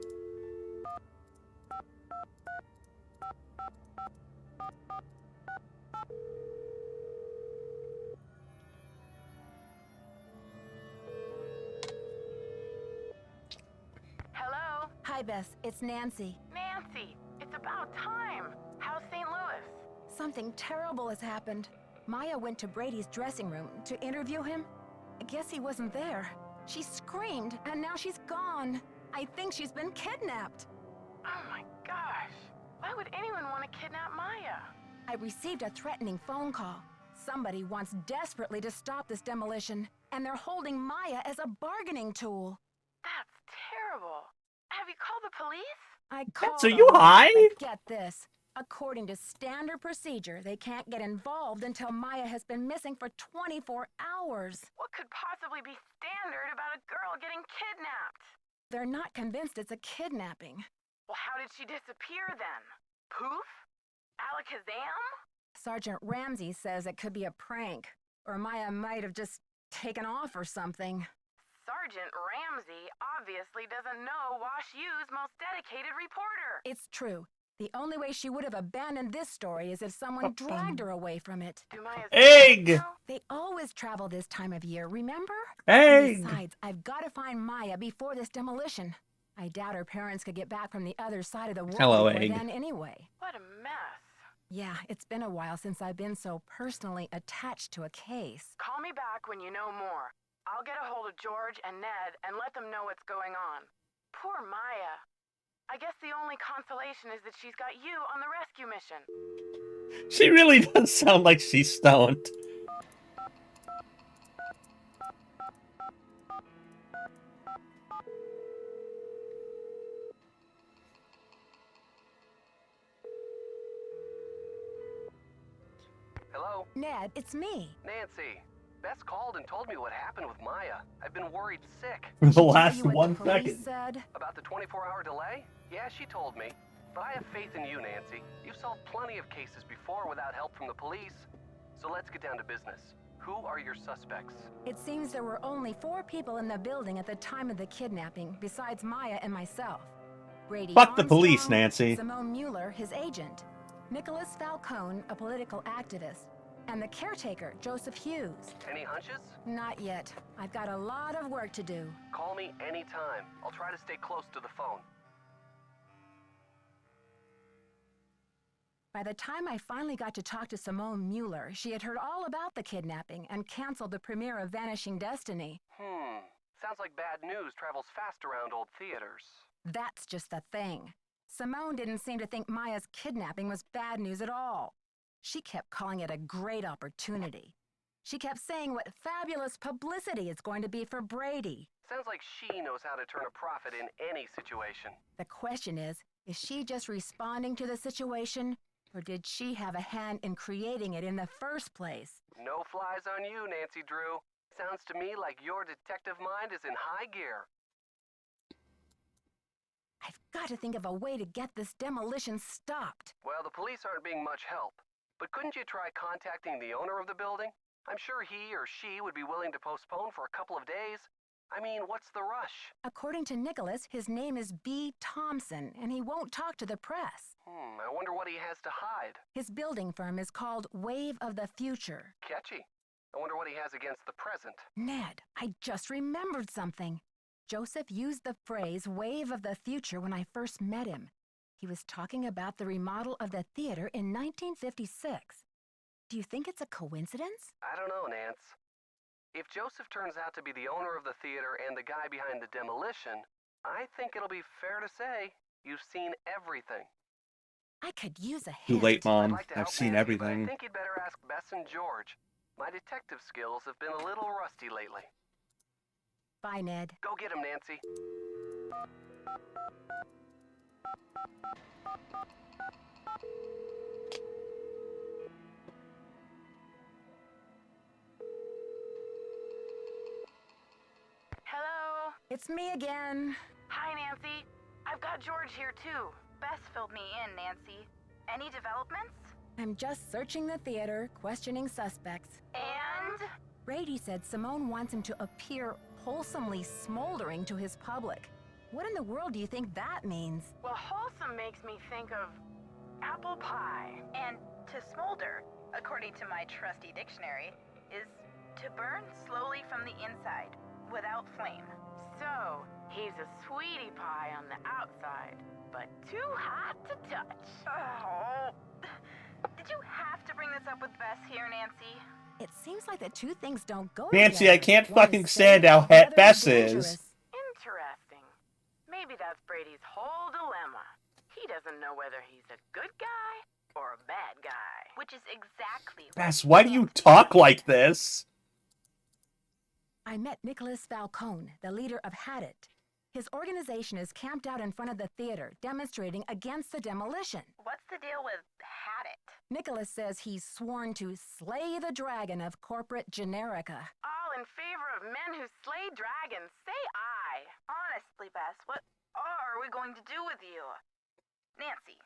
Hello? Hi, Bess. It's Nancy. Nancy, it's about time. How's St. Louis? Something terrible has happened. Maya went to Brady's dressing room to interview him. I guess he wasn't there. She screamed, and now she's gone. I think she's been kidnapped. Oh my gosh. Why would anyone want to kidnap Maya? I received a threatening phone call. Somebody wants desperately to stop this demolition, and they're holding Maya as a bargaining tool. That's terrible. Have you called the police? I called So you them, high? but get this. According to standard procedure, they can't get involved until Maya has been missing for 24 hours. What could possibly be standard about a girl getting kidnapped? They're not convinced it's a kidnapping. Well, how did she disappear then? Poof? Alakazam? Sergeant Ramsey says it could be a prank, or Maya might have just taken off or something. Sergeant Ramsey obviously doesn't know Wash U's most dedicated reporter. It's true. The only way she would have abandoned this story is if someone dragged her away from it. Do Maya's Egg! parents know? They always travel this time of year, remember? Egg! Besides, I've got to find Maya before this demolition. I doubt her parents could get back from the other side of the world Hello, before Egg. then anyway. What a mess. Yeah, it's been a while since I've been so personally attached to a case. Call me back when you know more. I'll get a hold of George and Ned and let them know what's going on. Poor Maya. I guess the only consolation is that she's got you on the rescue mission. She really does sound like she's stoned. Hello? Ned, it's me. Nancy. Bess called and told me what happened with Maya. I've been worried sick. For the Tell last you what 1 the police second. said? About the 24-hour delay? Yeah, she told me. But I have faith in you, Nancy. You've solved plenty of cases before without help from the police. So let's get down to business. Who are your suspects? It seems there were only 4 people in the building at the time of the kidnapping, besides Maya and myself. Brady Fuck the police, Armstrong, Nancy. Simone Mueller, his agent, Nicholas Falcone, a political activist, and the caretaker, Joseph Hughes. Any hunches? Not yet. I've got a lot of work to do. Call me anytime. I'll try to stay close to the phone. By the time I finally got to talk to Simone Mueller, she had heard all about the kidnapping and canceled the premiere of Vanishing Destiny. Sounds like bad news travels fast around old theaters. That's just the thing. Simone didn't seem to think Maya's kidnapping was bad news at all. She kept calling it a great opportunity. She kept saying what fabulous publicity it's going to be for Brady. Sounds like she knows how to turn a profit in any situation. The question is she just responding to the situation, or did she have a hand in creating it in the first place? No flies on you, Nancy Drew. Sounds to me like your detective mind is in high gear. I've got to think of a way to get this demolition stopped. Well, the police aren't being much help. But couldn't you try contacting the owner of the building? I'm sure he or she would be willing to postpone for a couple of days. I mean, what's the rush? According to Nicholas, his name is B. Thompson, and he won't talk to the press. I wonder what he has to hide. His building firm is called Wave of the Future. Catchy. I wonder what he has against the present. Ned, I just remembered something. Joseph used the phrase Wave of the Future when I first met him. He was talking about the remodel of the theater in 1956. Do you think it's a coincidence? I don't know, Nance. If Joseph turns out to be the owner of the theater and the guy behind the demolition, I think it'll be fair to say you've seen everything. I could use a Too hint. late, Mom. I'd like to I've help seen Nancy, everything. But I think you'd better ask Bess and George. My detective skills have been a little rusty lately. Bye, Ned. Go get him, Nancy. Hello? It's me again. Hi, Nancy. I've got George here, too. Bess filled me in, Nancy. Any developments? I'm just searching the theater, questioning suspects. And? Brady said Simone wants him to appear wholesomely smoldering to his public. What in the world do you think that means? Well, wholesome makes me think of apple pie. And to smolder, according to my trusty dictionary, is to burn slowly from the inside, without flame. So, he's a sweetie pie on the outside, but too hot to touch. Oh. Did you have to bring this up with Bess here, Nancy? It seems like the two things don't go Nancy, together. I can't One fucking is stand safe, how the other Bess dangerous. is. Interesting. Maybe that's Brady's whole dilemma. He doesn't know whether he's a good guy or a bad guy. Which is exactly Bess, why do you talk like this? I met Nicholas Falcone, the leader of Hadit. His organization is camped out in front of the theater, demonstrating against the demolition. What's the deal with Hadit? Nicholas says he's sworn to slay the dragon of corporate generica. All in favor of men who slay dragons. Say aye. Honestly, Bess, what are we going to do with you? Nancy,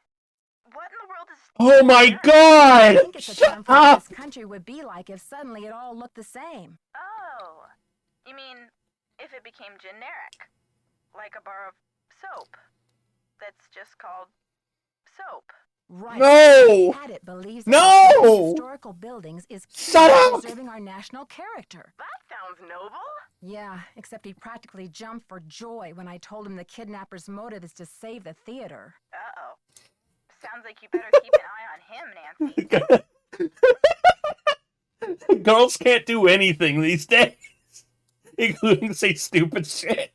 what in the world is... Oh my I god! think it's a Shut time for what up! this country would be like if suddenly it all looked the same. Oh, you mean if it became generic? Like a bar of soap that's just called soap. Right. No! Hadit believes No! that preserving historical buildings is key Shut to up! preserving our national character. That sounds noble. Yeah, except he practically jumped for joy when I told him the kidnapper's motive is to save the theater. Uh-oh. Sounds like you better keep an eye on him, Nancy. Girls can't do anything these days, including say stupid shit.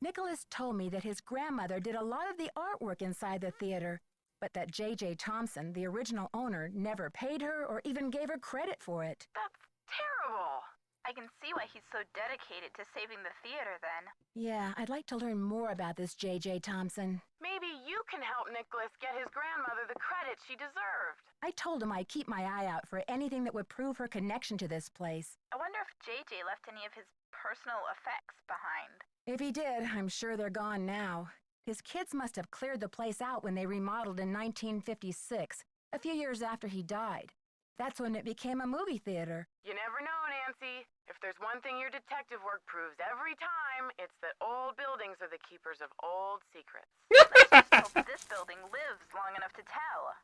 Nicholas told me that his grandmother did a lot of the artwork inside the theater, but that J.J. Thompson, the original owner, never paid her or even gave her credit for it. That's terrible. I can see why he's so dedicated to saving the theater, then. Yeah, I'd like to learn more about this J.J. Thompson. Maybe you can help Nicholas get his grandmother the credit she deserved. I told him I'd keep my eye out for anything that would prove her connection to this place. I wonder if JJ left any of his personal effects behind. If he did, I'm sure they're gone now. His kids must have cleared the place out when they remodeled in 1956, a few years after he died. That's when it became a movie theater. You never know, Nancy. If there's one thing your detective work proves every time, it's that old buildings are the keepers of old secrets. Let's just hope this building lives long enough to tell.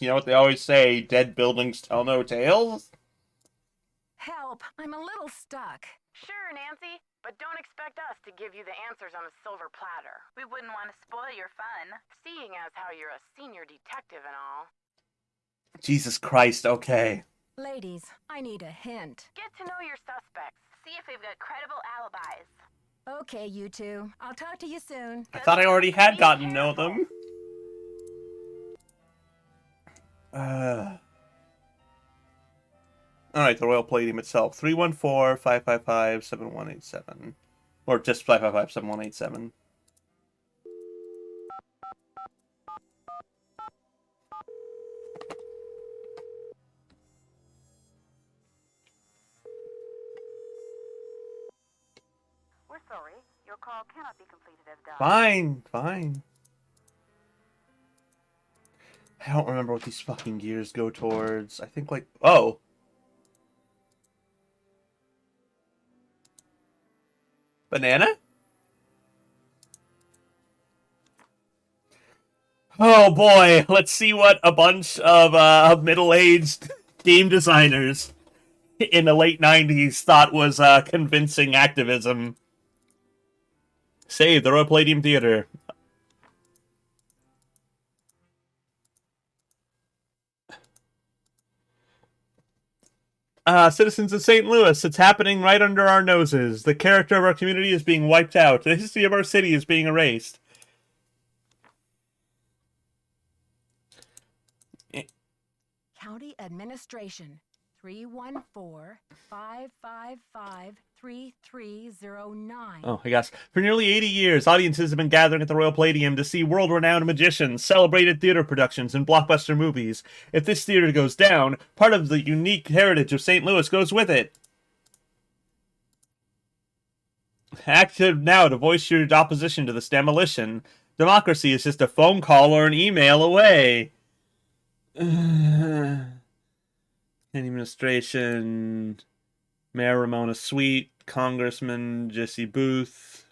You know what they always say, dead buildings tell no tales? Help! I'm a little stuck. Sure, Nancy, but don't expect us to give you the answers on a silver platter. We wouldn't want to spoil your fun. Seeing as how you're a senior detective and all. Jesus Christ, okay. Ladies, I need a hint. Get to know your suspects. See if they've got credible alibis. Okay, you two. I'll talk to you soon. I thought I already had gotten to know them. Alright, the Royal Palladium itself. 314-555-7187. Or just 555-7187. We're sorry. Your call cannot be completed as dialed. Fine, fine. I don't remember what these fucking gears go towards. I think like... Oh! Banana? Oh boy, let's see what a bunch of middle-aged game designers in the late 90s thought was convincing activism. Save the Royal Palladium Theater. Citizens of St. Louis, it's happening right under our noses. The character of our community is being wiped out. The history of our city is being erased. County Administration, 314-555-3187. 3309. Oh, I guess. For nearly 80 years, audiences have been gathering at the Royal Palladium to see world-renowned magicians, celebrated theater productions, and blockbuster movies. If this theater goes down, part of the unique heritage of St. Louis goes with it. Active now to voice your opposition to this demolition. Democracy is just a phone call or an email away. Administration... Mayor Ramona Sweet, Congressman Jesse Booth.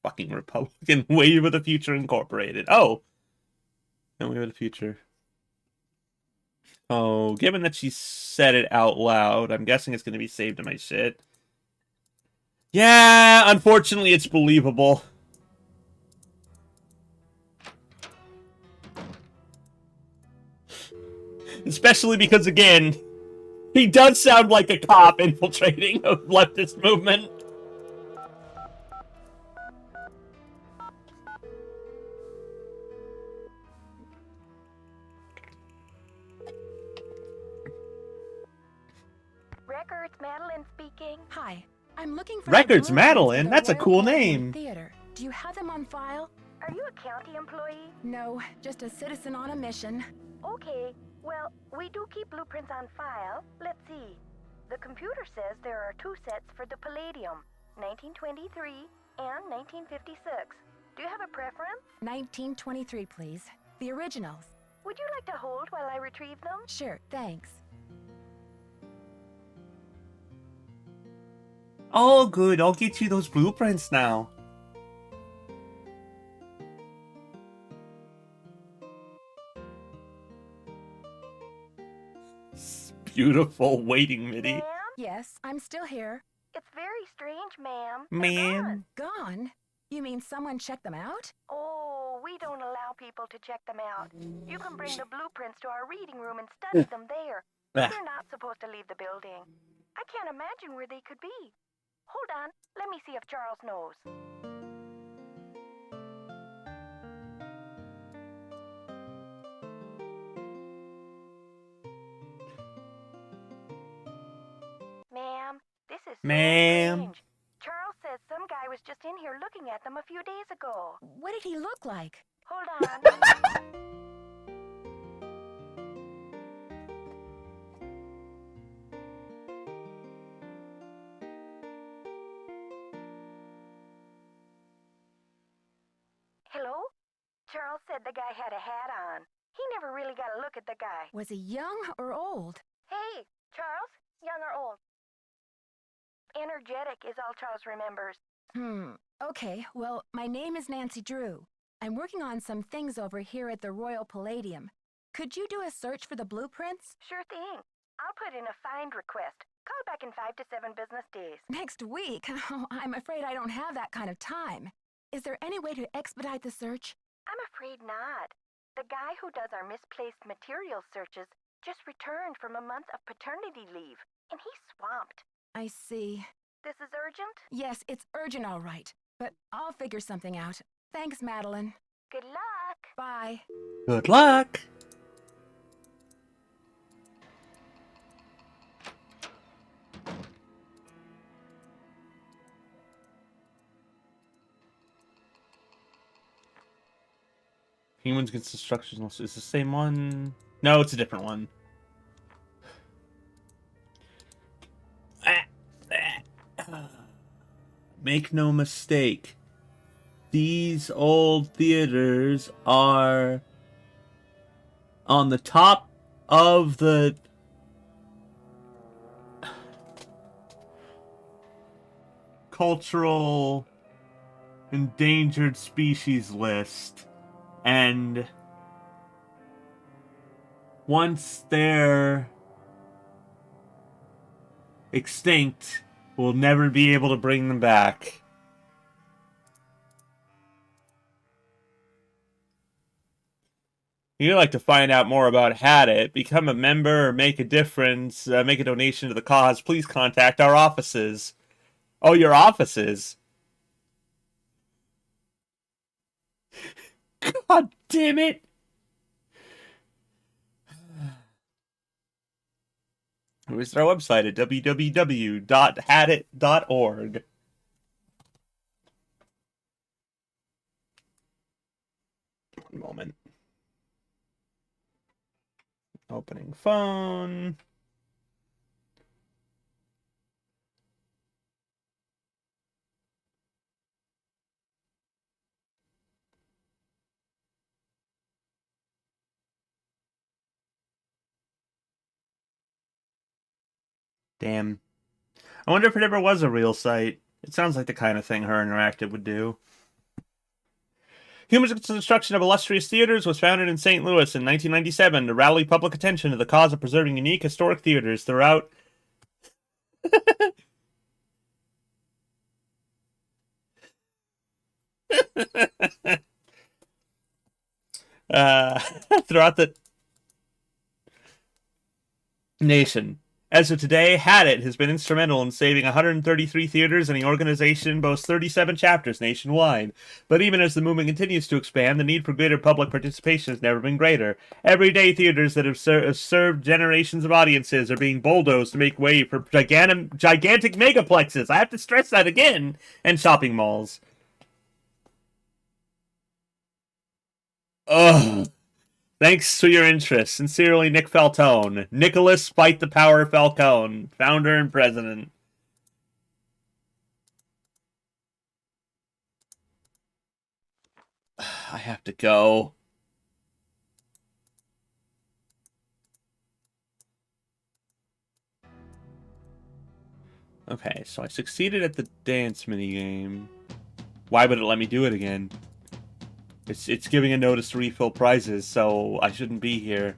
Fucking Republican. Way with the Future Incorporated. Oh! No, Way with the Future. Oh, given that she said it out loud, I'm guessing it's going to be saved in my shit. Yeah, unfortunately it's believable. Especially because, again... He does sound like a cop infiltrating a leftist movement. Records, Madeline speaking. Hi, I'm looking for Records, the blueprints for Madeline? the That's a Royal cool Palladium name. Theater. Do you have them on file? Are you a county employee? No, just a citizen on a mission. Okay, well, we do keep blueprints on file. Let's see. The computer says there are 2 sets for the Palladium, 1923 and 1956. Do you have a preference? 1923, please. The originals. Would you like to hold while I retrieve them? Sure, thanks. Oh, good. I'll get you those blueprints now. Beautiful waiting MIDI. Yes, I'm still here. It's very strange, ma'am. Ma'am. Gone? You mean someone checked them out? Oh, we don't allow people to check them out. You can bring the blueprints to our reading room and study them there. Ah. They're not supposed to leave the building. I can't imagine where they could be. Hold on, let me see if Charles knows. Ma'am, this is so Ma'am. strange. Charles says some guy was just in here looking at them a few days ago. What did he look like? Hold on. Hello? Charles said the guy had a hat on. He never really got a look at the guy. Was he young or old? Hey, Charles, young or old? Energetic is all Charles remembers. Okay, well, my name is Nancy Drew. I'm working on some things over here at the Royal Palladium. Could you do a search for the blueprints? Sure thing. I'll put in a find request. Call back in 5 to 7 business days. Next week? Oh, I'm afraid I don't have that kind of time. Is there any way to expedite the search? I'm afraid not. The guy who does our misplaced material searches just returned from a month of paternity leave, and he's swamped. I see. This is urgent? Yes, it's urgent, all right. But I'll figure something out. Thanks, Madeline. Good luck. Bye. Good luck. Humans against destruction is the same one. No, it's a different one. Make no mistake. These old theaters are on the top of the cultural endangered species list, and once they're extinct, we'll never be able to bring them back. If you'd like to find out more about Had It, become a member, or make a difference, make a donation to the cause, please contact our offices. Oh, your offices? God damn it! Visit our website at www.hadit.org. One moment. Opening phone. Damn. I wonder if it ever was a real site. It sounds like the kind of thing Her Interactive would do. Human Construction of Illustrious Theaters was founded in St. Louis in 1997 to rally public attention to the cause of preserving unique historic theaters throughout... throughout the nation. As of today, Hadit has been instrumental in saving 133 theaters, and the organization boasts 37 chapters nationwide. But even as the movement continues to expand, the need for greater public participation has never been greater. Everyday theaters that have served generations of audiences are being bulldozed to make way for gigantic megaplexes. I have to stress that again. And shopping malls. Ugh. Thanks for your interest. Sincerely, Nick Falcone. Nicholas Fight the Power Falcone, founder and president. I have to go. Okay, so I succeeded at the dance minigame. Why would it let me do it again? It's giving a notice to refill prizes, so I shouldn't be here.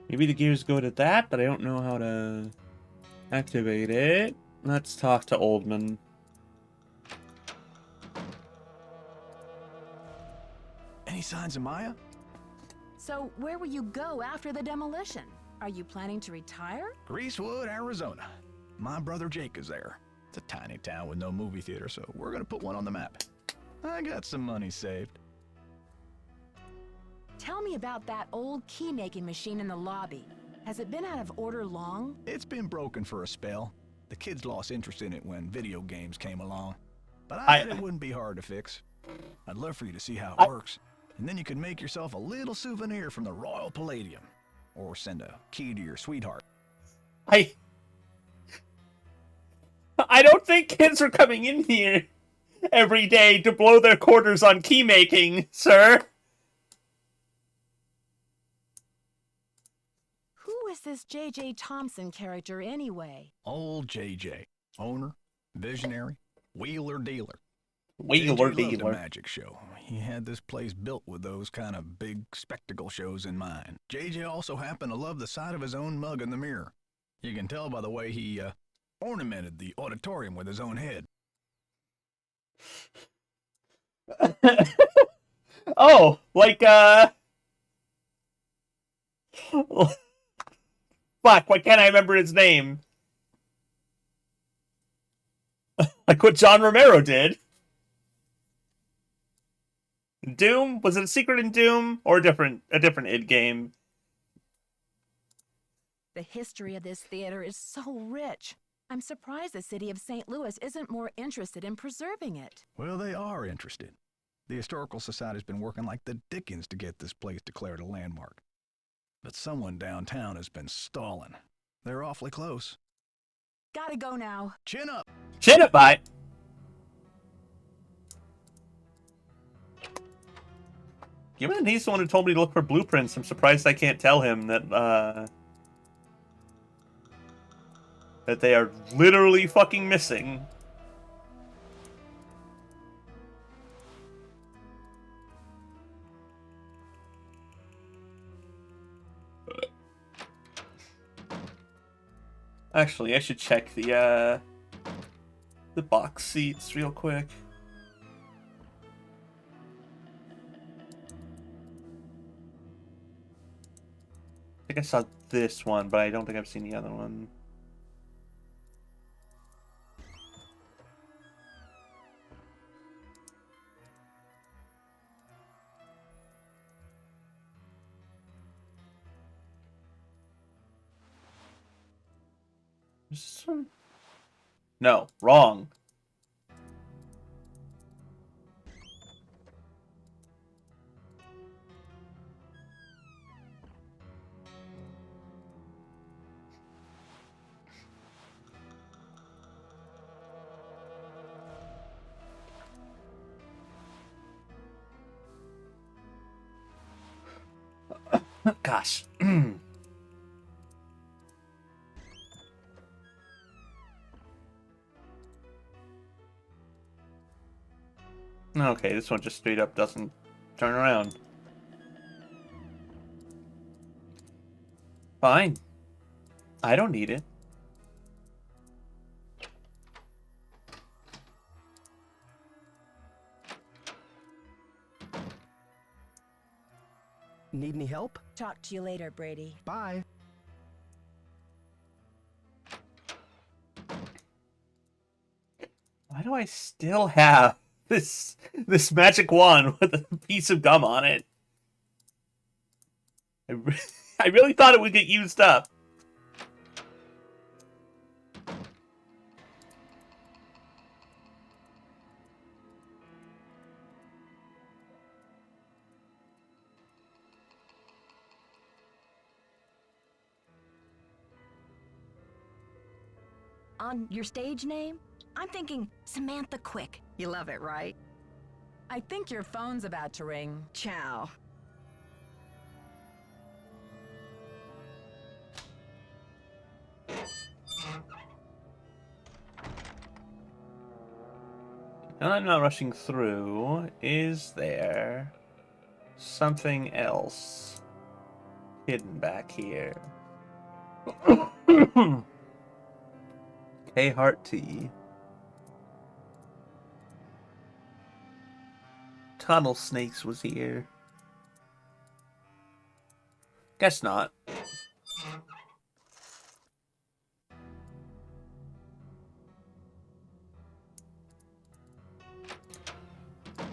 Maybe the gears go to that, but I don't know how to activate it. Let's talk to Oldman. Any signs of Maya? So, where will you go after the demolition? Are you planning to retire? Greasewood, Arizona. My brother Jake is there. It's a tiny town with no movie theater, so we're gonna put one on the map. I got some money saved. Tell me about that old key-making machine in the lobby. Has it been out of order long? It's been broken for a spell. The kids lost interest in it when video games came along. But I bet it wouldn't be hard to fix. I'd love for you to see how it works. And then you could make yourself a little souvenir from the Royal Palladium. Or send a key to your sweetheart. I don't think kids are coming in here every day to blow their quarters on key making, sir. Who is this J.J. Thompson character anyway? Old J.J. Owner, visionary, wheeler dealer. Wheeler JJ loved dealer. a magic show. He had this place built with those kind of big spectacle shows in mind. JJ also happened to love the sight of his own mug in the mirror. You can tell by the way he ornamented the auditorium with his own head. Oh, like, fuck, why can't I remember his name? Like what John Romero did. Doom? Was it a secret in Doom? Or a different id game? The history of this theater is so rich. I'm surprised the city of St. Louis isn't more interested in preserving it. Well, they are interested. The Historical Society's been working like the dickens to get this place declared a landmark. But someone downtown has been stalling. They're awfully close. Gotta go now. Chin up! Chin up, bye! Given that he's the one who told me to look for blueprints, I'm surprised I can't tell him that, that they are literally fucking missing. Actually, I should check the box seats real quick. I think I saw this one, but I don't think I've seen the other one. Is this one? No, wrong. Gosh. Okay, this one just straight up doesn't turn around. Fine. I don't need it. Need any help? Talk to you later, Brady. Bye. Why do I still have this magic wand with a piece of gum on it? I really thought it would get used up. On your stage name? I'm thinking Samantha Quick. You love it, right? I think your phone's about to ring. Ciao. And I'm not rushing through. Is there something else hidden back here? K-Heart Tea. Tunnel Snakes was here. Guess not.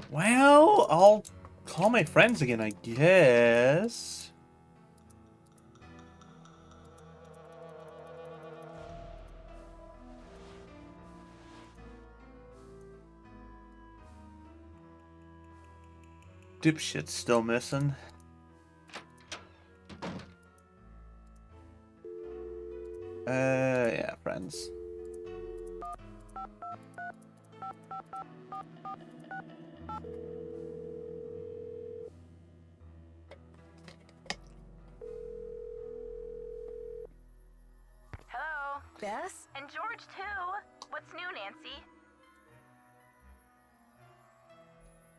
Well, I'll call my friends again, I guess. Dipshit's still missing. Yeah, friends. Hello? Bess? And George, too. What's new, Nancy?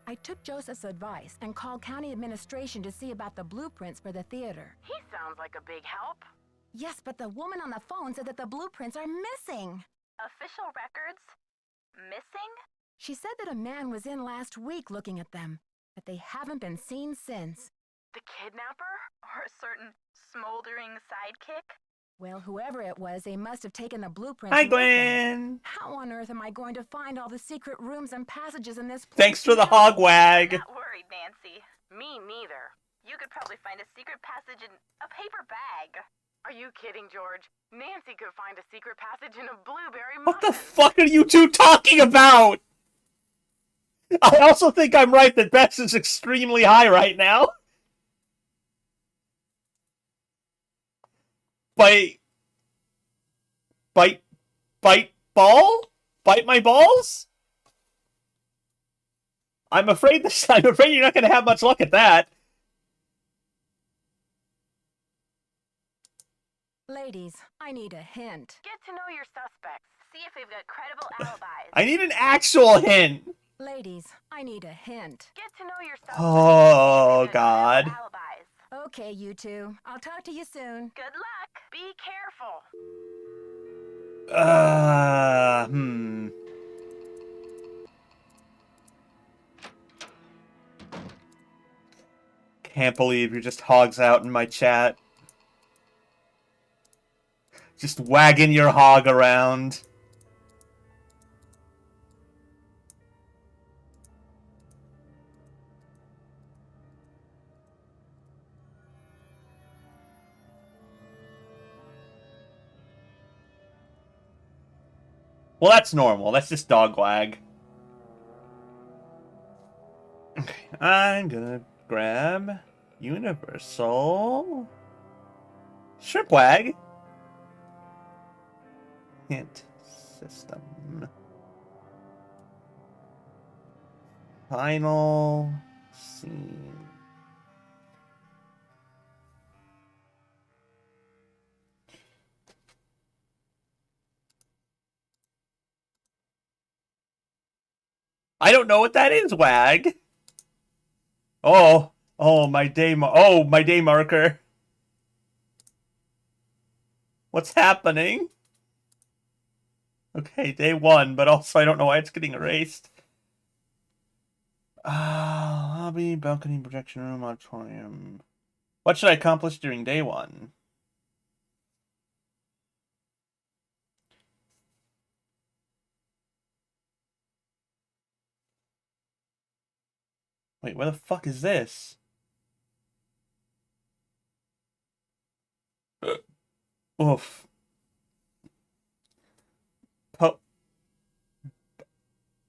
I took Joseph's advice and called county administration to see about the blueprints for the theater. He sounds like a big help. Yes, but the woman on the phone said that the blueprints are missing. Official records? Missing? She said that a man was in last week looking at them, but they haven't been seen since. The kidnapper? Or a certain smoldering sidekick? Well, whoever it was, they must have taken the blueprints. Hi, with them. Gwen! How on earth am I going to find all the secret rooms and passages in this place? Thanks for the hog wag! Not worried, Nancy. Me neither. You could probably find a secret passage in a paper bag. Are you kidding, George? Nancy could find a secret passage in a blueberry muffin. What the fuck are you two talking about? I also think I'm right that Bess is extremely high right now. Bite ball? Bite my balls? I'm afraid you're not gonna have much luck at that. Ladies, I need a hint. Get to know your suspects. See if they've got credible alibis. I need an actual hint. Ladies, I need a hint. Get to know your suspects. Oh, God. Alibis. Okay, you two. I'll talk to you soon. Good luck. Be careful. Can't believe you're just hogs out in my chat. Just wagging your hog around. Well, that's normal. That's just dog wag. Okay, I'm gonna grab universal shrimp wag. Hint system. Final scene. I don't know what that is, wag. Oh, my day marker. What's happening? Okay, day 1, but also I don't know why it's getting erased. Lobby, balcony, projection room, auditorium. What should I accomplish during day 1? Wait, where the fuck is this? Oof.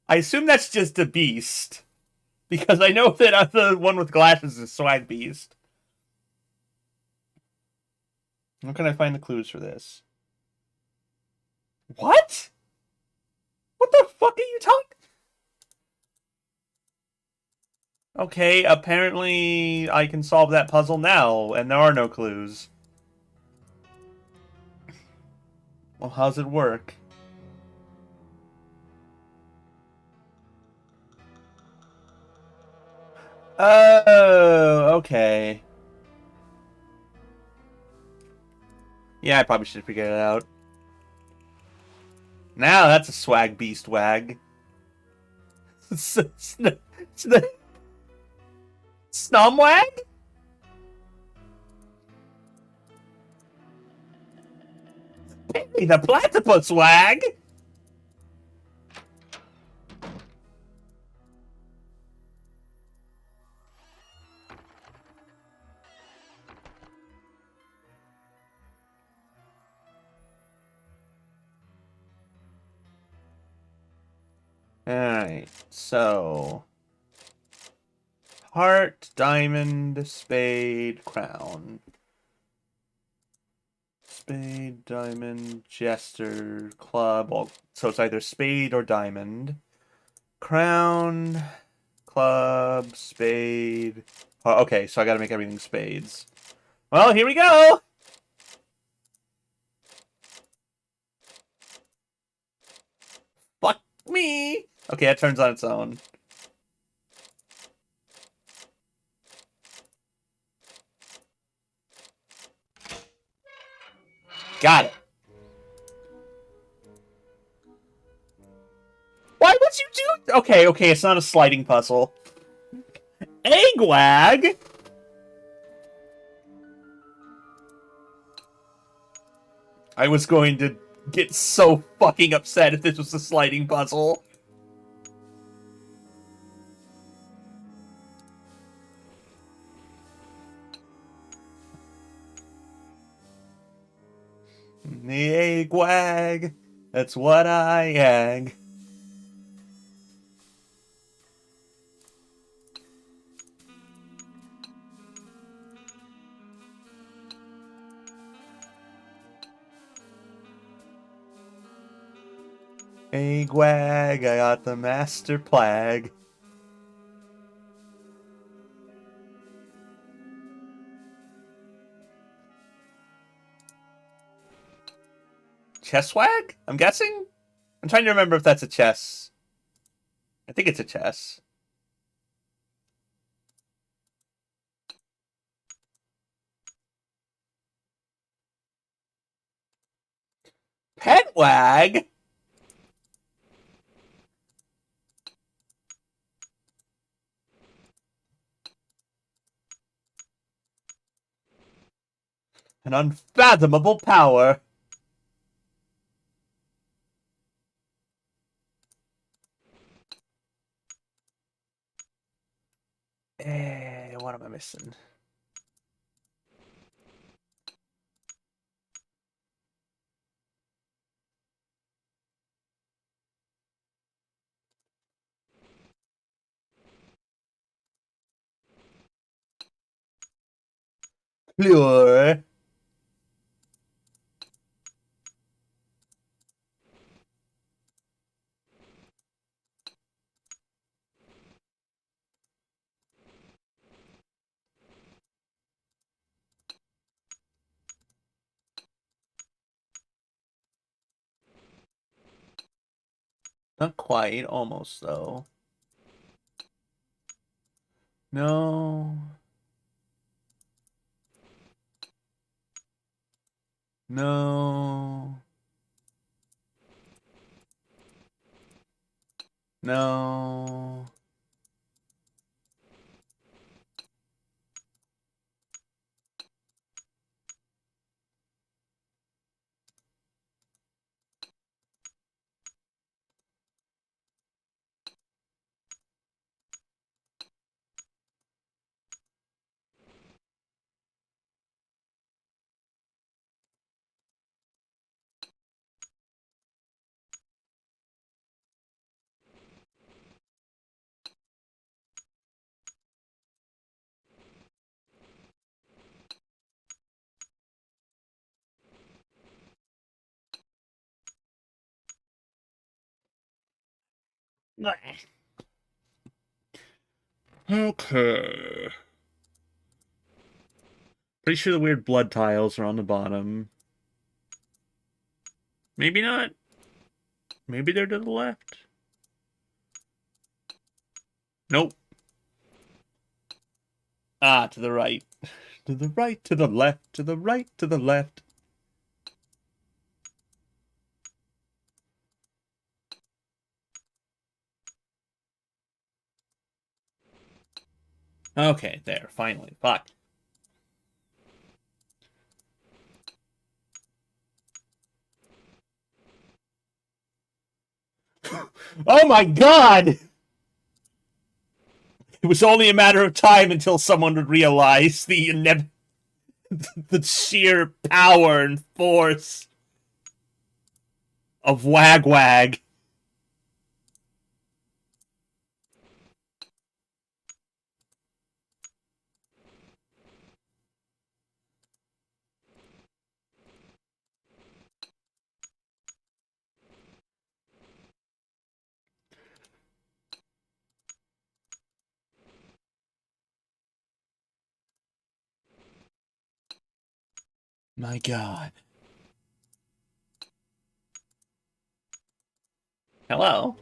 I assume that's just a beast. Because I know that the one with glasses is swag beast. Where can I find the clues for this? What? What the fuck are you talking? Okay, apparently I can solve that puzzle now, and there are no clues. Well, how's it work? Oh, okay. Yeah, I probably should figure it out. Now that's a swag beast wag. Snumwag? Hey, the platypus wag! Alright, so... Heart, diamond, spade, crown. Spade, diamond, jester, club. Well, so it's either spade or diamond. Crown, club, spade. Oh, okay, so I gotta make everything spades. Well, here we go! Fuck me! Okay, that turns on its own. Got it. Why would you do... Okay, it's not a sliding puzzle. Egg wag? I was going to get so fucking upset if this was a sliding puzzle. The egg wag. That's what I ag. Egg wag, I got the master plag. Chess wag? I'm guessing? I'm trying to remember if that's a chess. I think it's a chess. Pet wag? An unfathomable power. What am I missing? Sure. Not quite, almost though. No. No. No. Okay. Pretty sure the weird blood tiles are on the bottom. Maybe not. Maybe they're to the left. Nope. Ah, to the right. To the right, to the left, to the right, to the left. Okay, there, finally. Fuck. Oh my god! It was only a matter of time until someone would realize the sheer power and force of Wag-Wag. My god. Hello?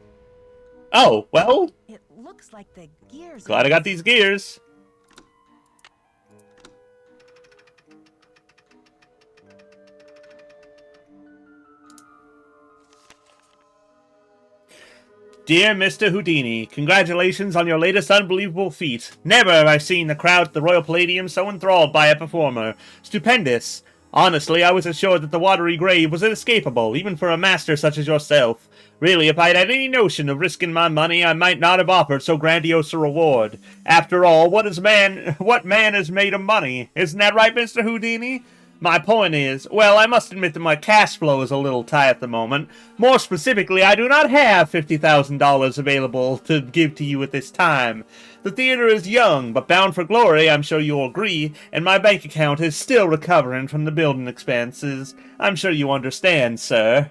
Oh, well. It looks like the gears. Glad I got these gears. Dear Mr. Houdini, congratulations on your latest unbelievable feat. Never have I seen the crowd at the Royal Palladium so enthralled by a performer. Stupendous. Honestly, I was assured that the watery grave was inescapable, even for a master such as yourself. Really, if I'd had any notion of risking my money, I might not have offered so grandiose a reward. After all, what man is made of money? Isn't that right, Mr. Houdini? My point is, well, I must admit that my cash flow is a little tight at the moment. More specifically, I do not have $50,000 available to give to you at this time. The theater is young, but bound for glory, I'm sure you'll agree, and my bank account is still recovering from the building expenses. I'm sure you understand, sir.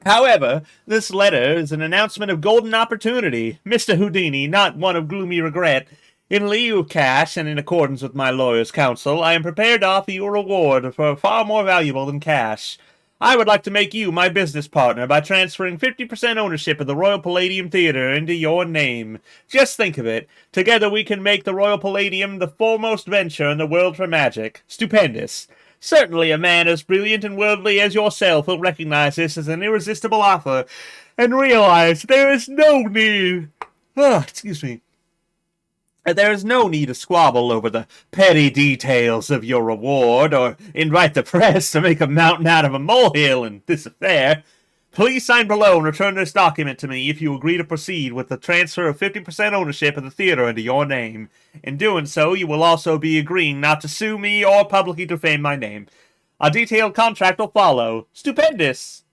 However, this letter is an announcement of golden opportunity. Mr. Houdini, not one of gloomy regret. In lieu of cash, and in accordance with my lawyer's counsel, I am prepared to offer you a reward for far more valuable than cash. I would like to make you my business partner by transferring 50% ownership of the Royal Palladium Theater into your name. Just think of it. Together we can make the Royal Palladium the foremost venture in the world for magic. Stupendous. Certainly a man as brilliant and worldly as yourself will recognize this as an irresistible offer, and realize there is no need... There is no need to squabble over the petty details of your reward, or invite the press to make a mountain out of a molehill in this affair. Please sign below and return this document to me if you agree to proceed with the transfer of 50% ownership of the theater into your name. In doing so, you will also be agreeing not to sue me or publicly defame my name. A detailed contract will follow. Stupendous!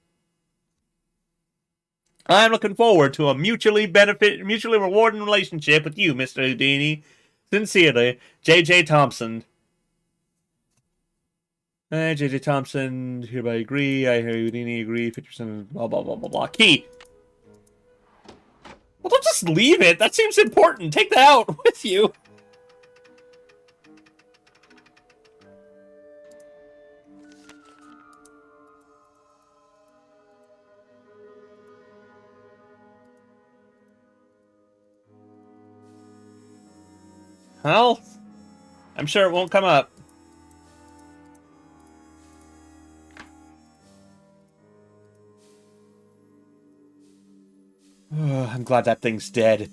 I'm looking forward to a mutually rewarding relationship with you, Mr. Houdini. Sincerely, J.J. Thompson. J.J. Thompson, hereby agree. I, Harry Houdini, agree. 50% blah, blah, blah, blah, blah. Key. Well, don't just leave it. That seems important. Take that out with you. Well, I'm sure it won't come up. I'm glad that thing's dead.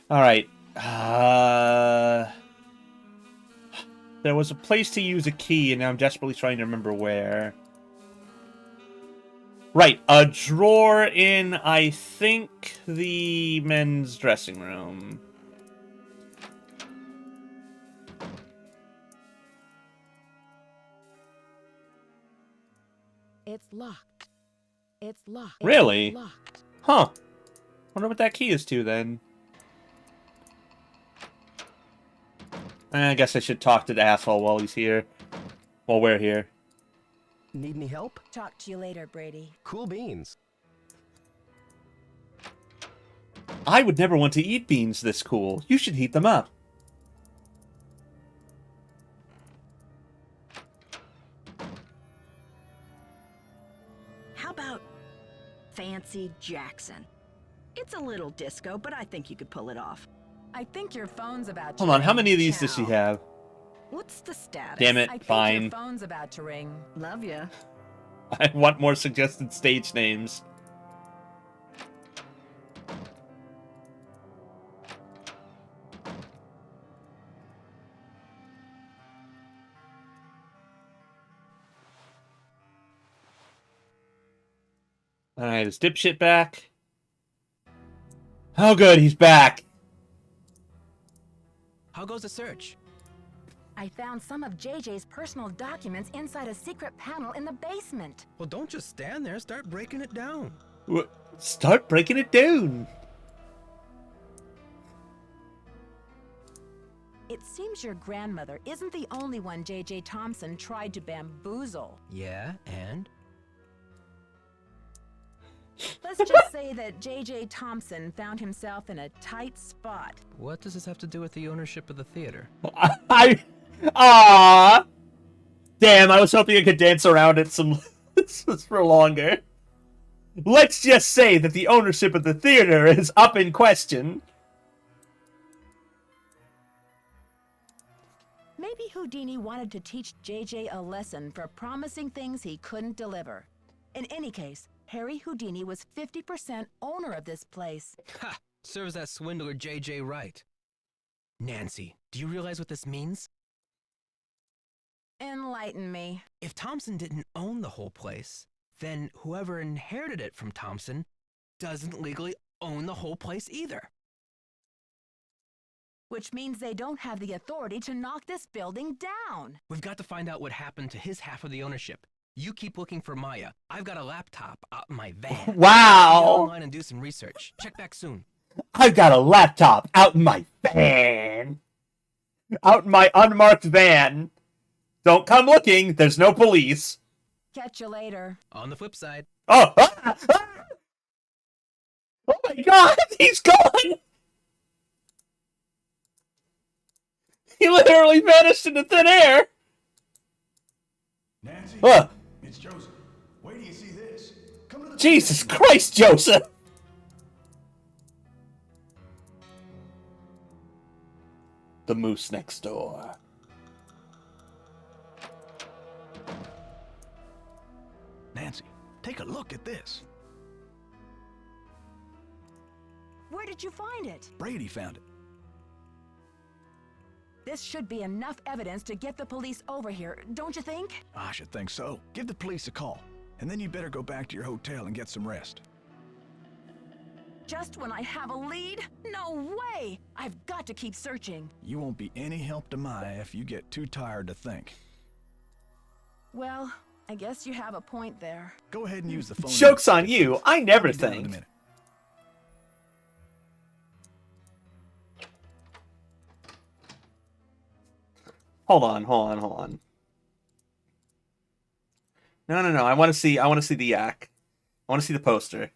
Alright. There was a place to use a key, and now I'm desperately trying to remember where. Right, a drawer in, I think, the men's dressing room. It's locked. It's locked. Really? It's locked. Huh. Wonder what that key is to, then. I guess I should talk to the asshole while he's here. While we're here. Need any help? Talk to you later, Brady. Cool beans. I would never want to eat beans this cool. You should heat them up. How about Fancy Jackson? It's a little disco, but I think you could pull it off. I think your phone's about to Hold on, how ring. many of these does she Ciao. have? What's the status? Damn it, I think fine. your phone's about to ring. Love ya. I want more suggested stage names. Alright, is dipshit back? Oh good, he's back! How goes the search? I found some of JJ's personal documents inside a secret panel in the basement. Well, don't just stand there. Start breaking it down. Start breaking it down! It seems your grandmother isn't the only one JJ Thompson tried to bamboozle. Yeah, and? Let's just say that JJ Thompson found himself in a tight spot. What does this have to do with the ownership of the theater? Aww! Damn, I was hoping I could dance around it some for longer. Let's just say that the ownership of the theater is up in question. Maybe Houdini wanted to teach JJ a lesson for promising things he couldn't deliver. In any case, Harry Houdini was 50% owner of this place. Ha! Serves that swindler JJ right. Nancy, do you realize what this means? Enlighten me. If Thompson didn't own the whole place, then whoever inherited it from Thompson doesn't legally own the whole place either. Which means they don't have the authority to knock this building down. We've got to find out what happened to his half of the ownership. You keep looking for Maya. I've got a laptop out in my van. Wow! Get online and do some research. Check back soon. I've got a laptop out in my van. Out in my unmarked van. Don't come looking. There's no police. Catch you later. On the flip side. Oh! Oh my god! He's gone! He literally vanished into thin air! Nancy, it's Joseph. Wait till you see this. Come to the Jesus Christ, Joseph! The moose next door. Nancy, take a look at this. Where did you find it? Brady found it. This should be enough evidence to get the police over here, don't you think? I should think so. Give the police a call, and then you better go back to your hotel and get some rest. Just when I have a lead? No way! I've got to keep searching. You won't be any help to Maya if you get too tired to think. Well, I guess you have a point there. Go ahead and use the phone. Joke's on you. I never I'll be down in a think. minute. Hold on. No. I want to see the yak. I want to see the poster.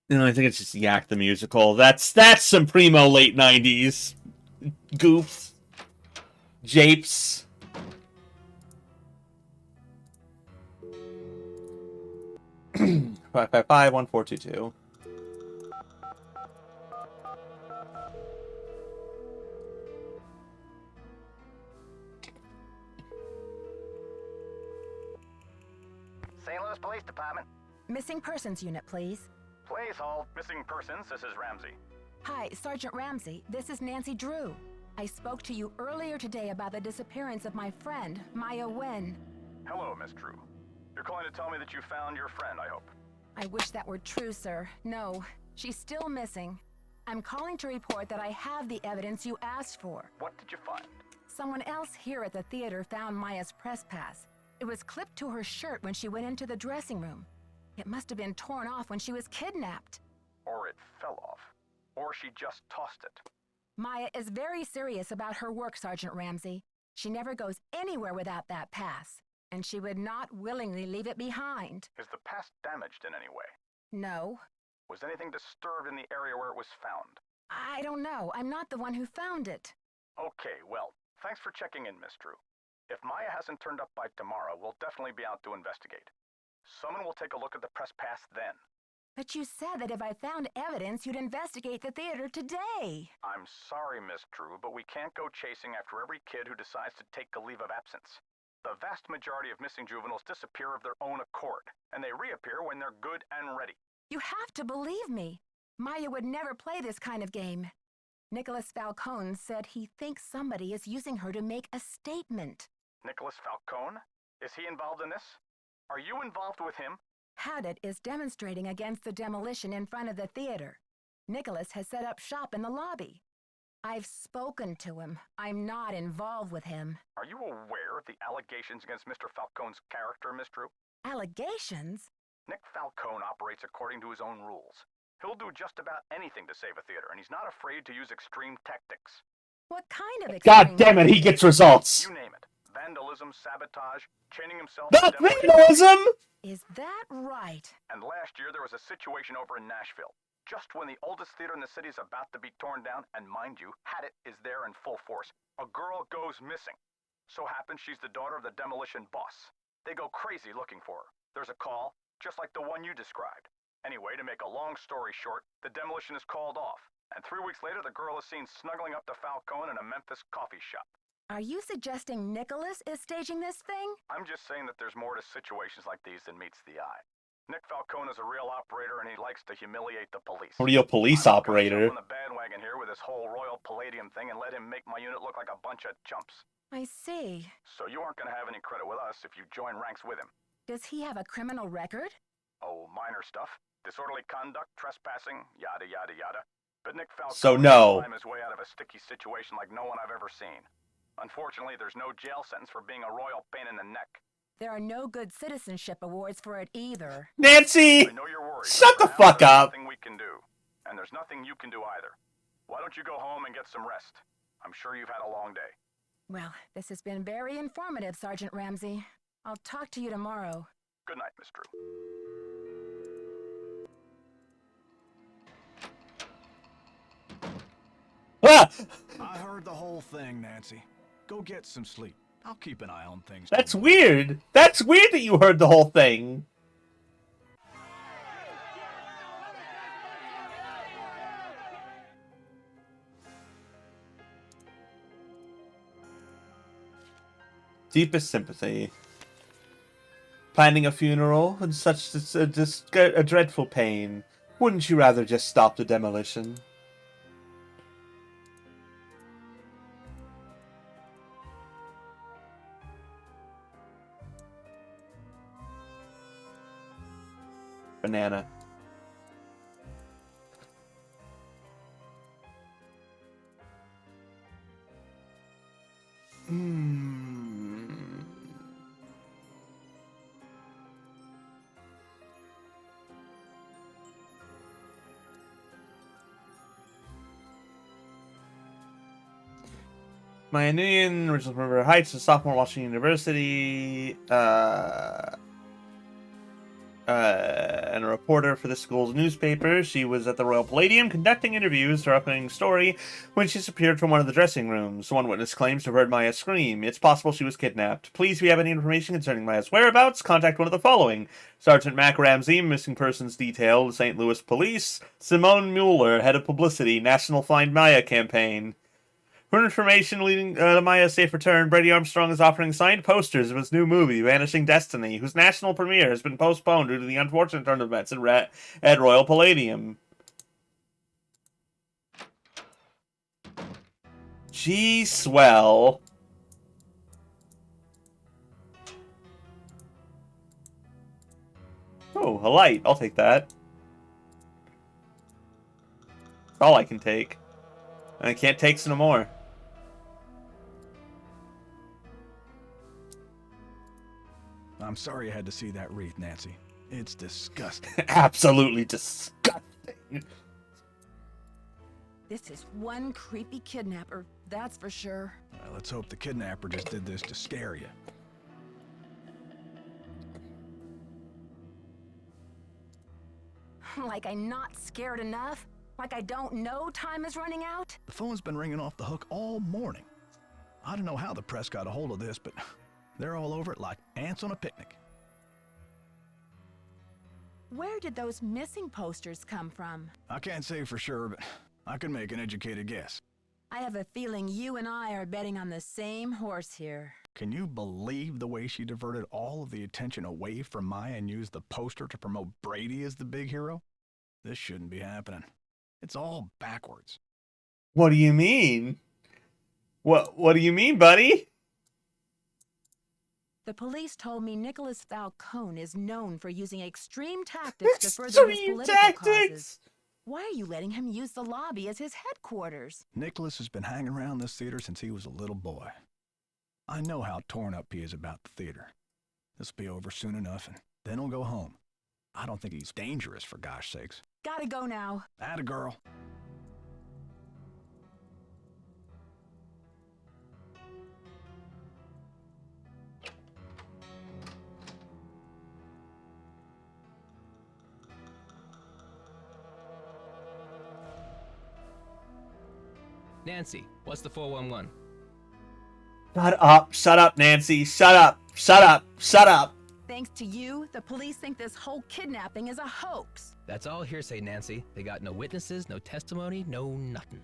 No, I think it's just Yak the Musical. That's some primo late 90s goofs. Japes. Five 1422. St. Louis Police Department. Missing persons unit, please. Please hold. Missing persons, this is Ramsey. Hi, Sergeant Ramsey. This is Nancy Drew. I spoke to you earlier today about the disappearance of my friend, Maya Wen. Hello, Miss Drew. You're calling to tell me that you found your friend, I hope. I wish that were true, sir. No, she's still missing. I'm calling to report that I have the evidence you asked for. What did you find? Someone else here at the theater found Maya's press pass. It was clipped to her shirt when she went into the dressing room. It must have been torn off when she was kidnapped. Or it fell off. Or she just tossed it. Maya is very serious about her work, Sergeant Ramsey. She never goes anywhere without that pass, and she would not willingly leave it behind. Is the pass damaged in any way? No. Was anything disturbed in the area where it was found? I don't know. I'm not the one who found it. Okay, well, thanks for checking in, Miss Drew. If Maya hasn't turned up by tomorrow, we'll definitely be out to investigate. Someone will take a look at the press pass then. But you said that if I found evidence, you'd investigate the theater today. I'm sorry, Miss Drew, but we can't go chasing after every kid who decides to take a leave of absence. The vast majority of missing juveniles disappear of their own accord, and they reappear when they're good and ready. You have to believe me. Maya would never play this kind of game. Nicholas Falcone said he thinks somebody is using her to make a statement. Nicholas Falcone? Is he involved in this? Are you involved with him? Haddett is demonstrating against the demolition in front of the theater. Nicholas has set up shop in the lobby. I've spoken to him. I'm not involved with him. Are you aware of the allegations against Mr. Falcone's character, Miss Drew? Allegations? Nick Falcone operates according to his own rules. He'll do just about anything to save a theater, and he's not afraid to use extreme tactics. What kind of extreme? God damn it, he gets results. You name it. Vandalism, sabotage, chaining himself... Not vandalism! Is that right? And last year there was a situation over in Nashville. Just when the oldest theater in the city is about to be torn down, and mind you, Haddett is there in full force, a girl goes missing. So happens she's the daughter of the demolition boss. They go crazy looking for her. There's a call, just like the one you described. Anyway, to make a long story short, the demolition is called off. And 3 weeks later, the girl is seen snuggling up to Falcone in a Memphis coffee shop. Are you suggesting Nicholas is staging this thing? I'm just saying that there's more to situations like these than meets the eye. Nick Falcone is a real operator, and he likes to humiliate the police. Real police operator. I'm on the bandwagon here with this whole Royal Palladium thing and let him make my unit look like a bunch of chumps. I see. So you aren't going to have any credit with us if you join ranks with him. Does he have a criminal record? Oh, minor stuff. Disorderly conduct, trespassing, yada, yada, yada. But Nick Falcone So no. climbed his way out of a sticky situation like no one I've ever seen. Unfortunately, there's no jail sentence for being a royal pain in the neck. There are no good citizenship awards for it either. Nancy! I know you're worried. Shut the fuck up! There's nothing we can do. And there's nothing you can do either. Why don't you go home and get some rest? I'm sure you've had a long day. Well, this has been very informative, Sergeant Ramsey. I'll talk to you tomorrow. Good night, Miss Drew. Ah! I heard the whole thing, Nancy. Go get some sleep. I'll keep an eye on things. That's weird. That's weird that you heard the whole thing. Deepest sympathy. Planning a funeral and such a dreadful pain. Wouldn't you rather just stop the demolition? Banana. Maya Nguyen, original from River Heights, a sophomore at Washington University, and a reporter for the school's newspaper. She was at the Royal Palladium conducting interviews. Her opening story when she disappeared from one of the dressing rooms. One witness claims to have heard Maya scream. It's possible she was kidnapped. Please, if you have any information concerning Maya's whereabouts, contact one of the following: Sergeant Mac Ramsey, Missing Persons Detail, St. Louis Police; Simone Mueller, Head of Publicity, National Find Maya Campaign. For information leading to Maya's safe return, Brady Armstrong is offering signed posters of his new movie, Vanishing Destiny, whose national premiere has been postponed due to the unfortunate turn of events at Royal Palladium. Gee, swell. Oh, a light. I'll take that. That's all I can take. And I can't take some more. I'm sorry I had to see that wreath, Nancy. It's disgusting. Absolutely disgusting. This is one creepy kidnapper, that's for sure. Let's hope the kidnapper just did this to scare you. Like I'm not scared enough? Like I don't know time is running out? The phone's been ringing off the hook all morning. I don't know how the press got a hold of this, but they're all over it like ants on a picnic. Where did those missing posters come from? I can't say for sure, but I can make an educated guess. I have a feeling you and I are betting on the same horse here. Can you believe the way she diverted all of the attention away from Maya and used the poster to promote Brady as the big hero? This shouldn't be happening. It's all backwards. What do you mean? What do you mean, buddy? The police told me Nicholas Falcone is known for using extreme tactics to further his political causes. Why are you letting him use the lobby as his headquarters? Nicholas has been hanging around this theater since he was a little boy. I know how torn up he is about the theater. This will be over soon enough, and then he'll go home. I don't think he's dangerous, for gosh sakes. Gotta go now. Atta girl. Nancy, what's the 411? Shut up, Nancy. Shut up. Thanks to you, the police think this whole kidnapping is a hoax. That's all hearsay, Nancy. They got no witnesses, no testimony, no nothing.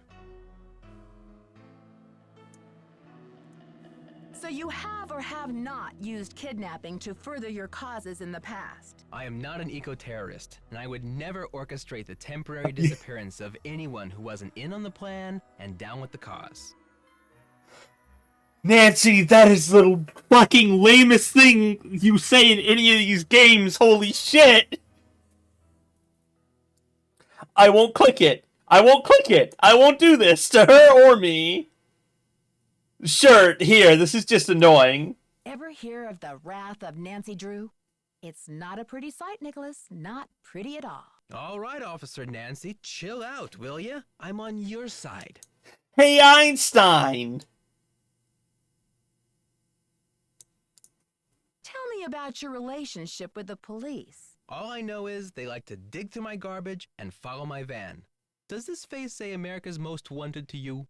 So you have or have not used kidnapping to further your causes in the past? I am not an eco-terrorist, and I would never orchestrate the temporary disappearance of anyone who wasn't in on the plan and down with the cause. Nancy, that is the fucking lamest thing you say in any of these games. Holy shit. I won't click it. I won't do this to her or me. Sure, here, this is just annoying. Ever hear of the wrath of Nancy Drew? It's not a pretty sight, Nicholas. Not pretty at all. All right, Officer Nancy, chill out, will ya? I'm on your side. Hey, Einstein! Tell me about your relationship with the police. All I know is they like to dig through my garbage and follow my van. Does this face say America's Most Wanted to you?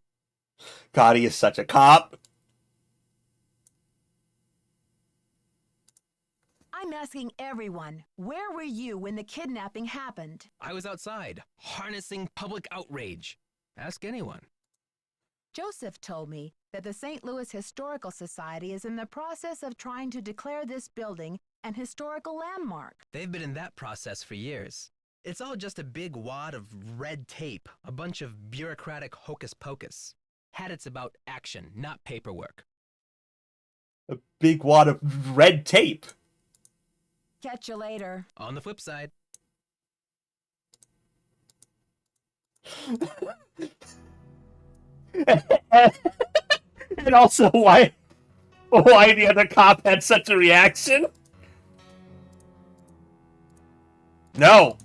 God, he is such a cop. I'm asking everyone, where were you when the kidnapping happened? I was outside, harnessing public outrage. Ask anyone. Joseph told me that the St. Louis Historical Society is in the process of trying to declare this building an historical landmark. They've been in that process for years. It's all just a big wad of red tape, a bunch of bureaucratic hocus pocus. It's about action, not paperwork. A big wad of red tape. Catch you later. On the flip side. And also, why the other cop had such a reaction? No.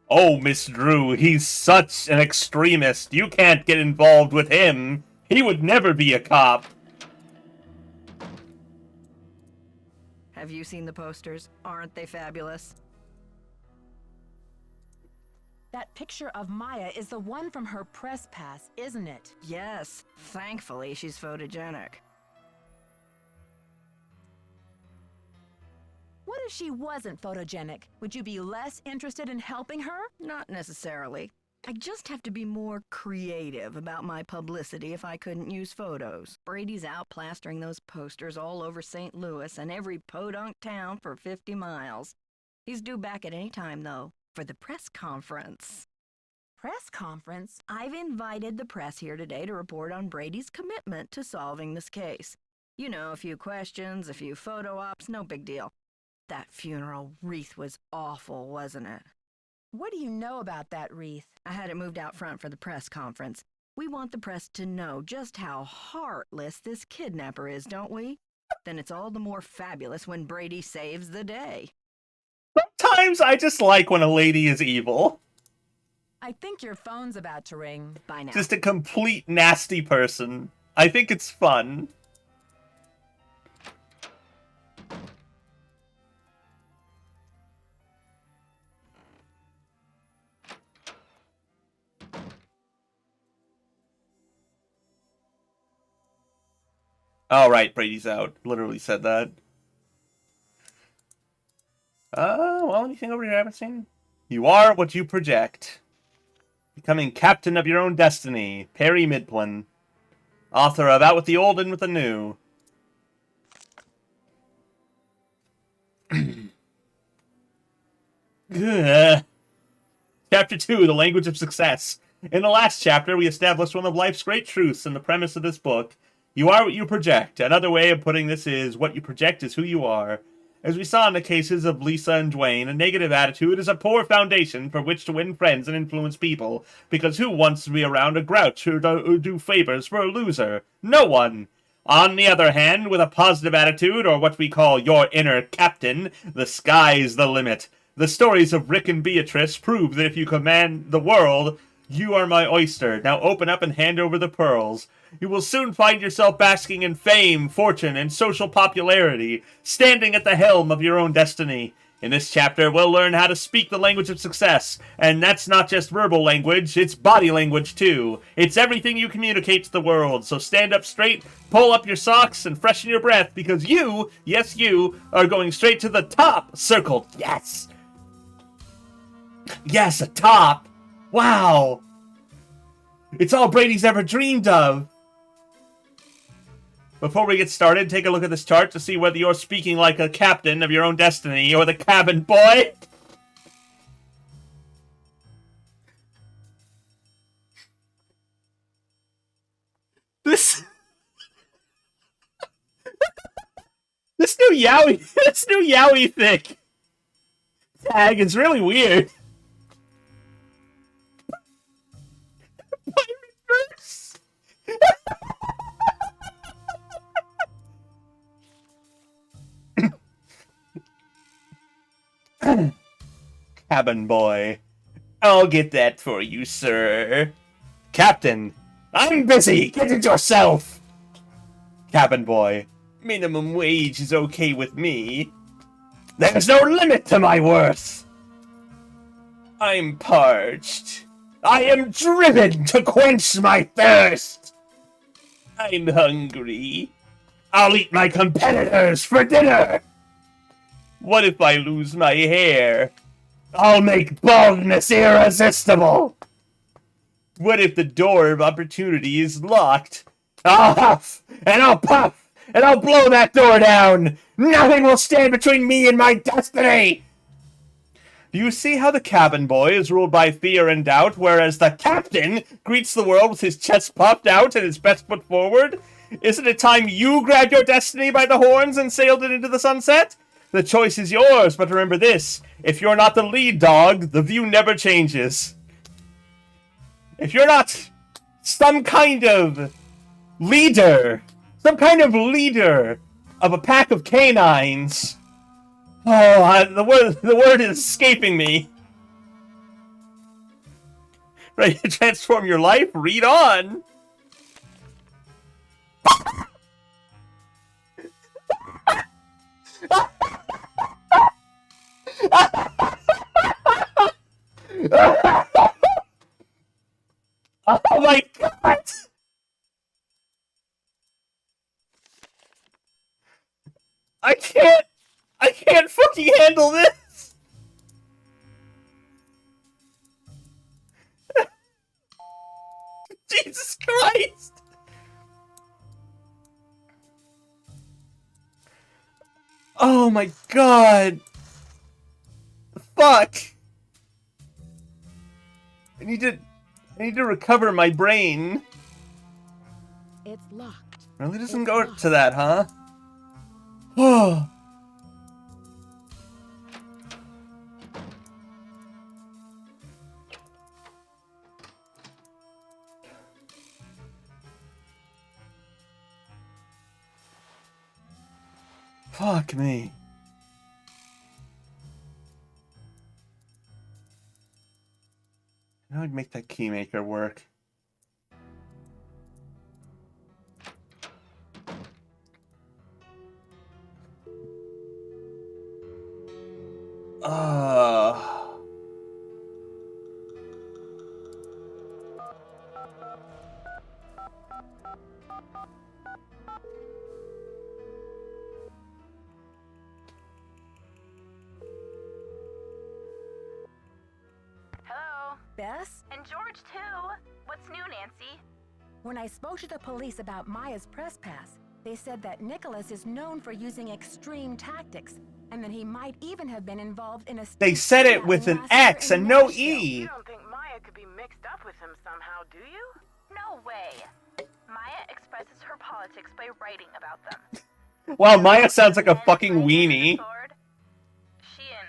Oh, Miss Drew, he's such an extremist. You can't get involved with him. He would never be a cop. Have you seen the posters? Aren't they fabulous? That picture of Maya is the one from her press pass, isn't it? Yes. Thankfully, she's photogenic. What if she wasn't photogenic? Would you be less interested in helping her? Not necessarily. I just have to be more creative about my publicity if I couldn't use photos. Brady's out plastering those posters all over St. Louis and every podunk town for 50 miles. He's due back at any time, though, for the press conference. Press conference? I've invited the press here today to report on Brady's commitment to solving this case. You know, a few questions, a few photo ops, no big deal. That funeral wreath was awful, wasn't it? What do you know about that wreath? I had it moved out front for the press conference. We want the press to know just how heartless this kidnapper is, don't we? Then it's all the more fabulous when Brady saves the day. Sometimes I just like when a lady is evil. I think your phone's about to ring. Bye now. Just a complete nasty person. I think it's fun. Oh, right, Brady's out. Literally said that. Well, anything over here I haven't seen? You are what you project. Becoming captain of your own destiny. Perry Midplin. Author of Out with the Old and with the New. Chapter 2, The Language of Success. In the last chapter, we established one of life's great truths in the premise of this book. You are what you project. Another way of putting this is, what you project is who you are. As we saw in the cases of Lisa and Dwayne, a negative attitude is a poor foundation for which to win friends and influence people, because who wants to be around a grouch who do favors for a loser? No one! On the other hand, with a positive attitude, or what we call your inner captain, the sky's the limit. The stories of Rick and Beatrice prove that if you command the world, you are my oyster. Now open up and hand over the pearls. You will soon find yourself basking in fame, fortune, and social popularity, standing at the helm of your own destiny. In this chapter, we'll learn how to speak the language of success, and that's not just verbal language, it's body language too. It's everything you communicate to the world, so stand up straight, pull up your socks, and freshen your breath, because you, yes you, are going straight to the top. Circled, yes! Yes, a top! Wow! It's all Brady's ever dreamed of! Before we get started, take a look at this chart to see whether you're speaking like a captain of your own destiny or the cabin boy. This new Yowie thick tag is really weird. Cabin boy. I'll get that for you, sir. Captain, I'm busy. Get it yourself. Cabin boy. Minimum wage is okay with me. There's no limit to my worth. I'm parched. I am driven to quench my thirst. I'm hungry. I'll eat my competitors for dinner. What if I lose my hair? I'll make baldness irresistible. What if the door of opportunity is locked? I'll huff, and I'll puff, and I'll blow that door down. Nothing will stand between me and my destiny. Do you see how the cabin boy is ruled by fear and doubt, whereas the captain greets the world with his chest puffed out and his best foot forward? Isn't it time you grabbed your destiny by the horns and sailed it into the sunset? The choice is yours, but remember this. If you're not the lead dog, the view never changes. If you're not some kind of leader of a pack of canines... Oh, the word is escaping me. Ready to transform your life? Read on! Oh my god! I can't fucking handle this! Jesus Christ! Oh my god! Fuck! I need to recover my brain. It's locked. Really doesn't go to that, huh? Oh. Fuck me. How would make that keymaker work? Hello? Bess? And George, too. What's new, Nancy? When I spoke to the police about Maya's press pass, they said that Nicholas is known for using extreme tactics, and that he might even have been involved in a... They said it with an X and no E! You don't think Maya could be mixed up with him somehow, do you? No way. Maya expresses her politics by writing about them. Wow, Maya sounds like a fucking weenie. She and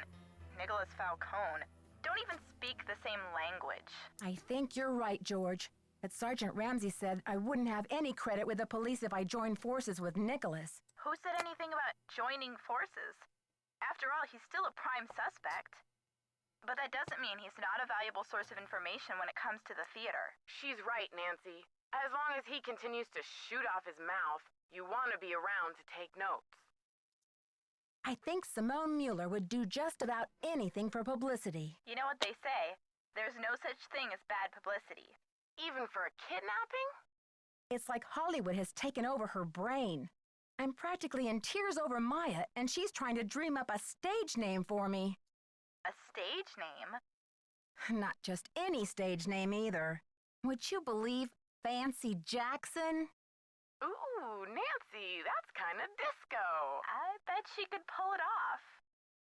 Nicholas Falcone don't even speak the same language. I think you're right, George. But Sergeant Ramsey said I wouldn't have any credit with the police if I joined forces with Nicholas. Who said anything about joining forces? After all, he's still a prime suspect. But that doesn't mean he's not a valuable source of information when it comes to the theater. She's right, Nancy. As long as he continues to shoot off his mouth, you want to be around to take notes. I think Simone Mueller would do just about anything for publicity. You know what they say? There's no such thing as bad publicity. Even for a kidnapping? It's like Hollywood has taken over her brain. I'm practically in tears over Maya, and she's trying to dream up a stage name for me. A stage name? Not just any stage name either. Would you believe Fancy Jackson? Ooh, Nancy, that's kind of disco. I bet she could pull it off.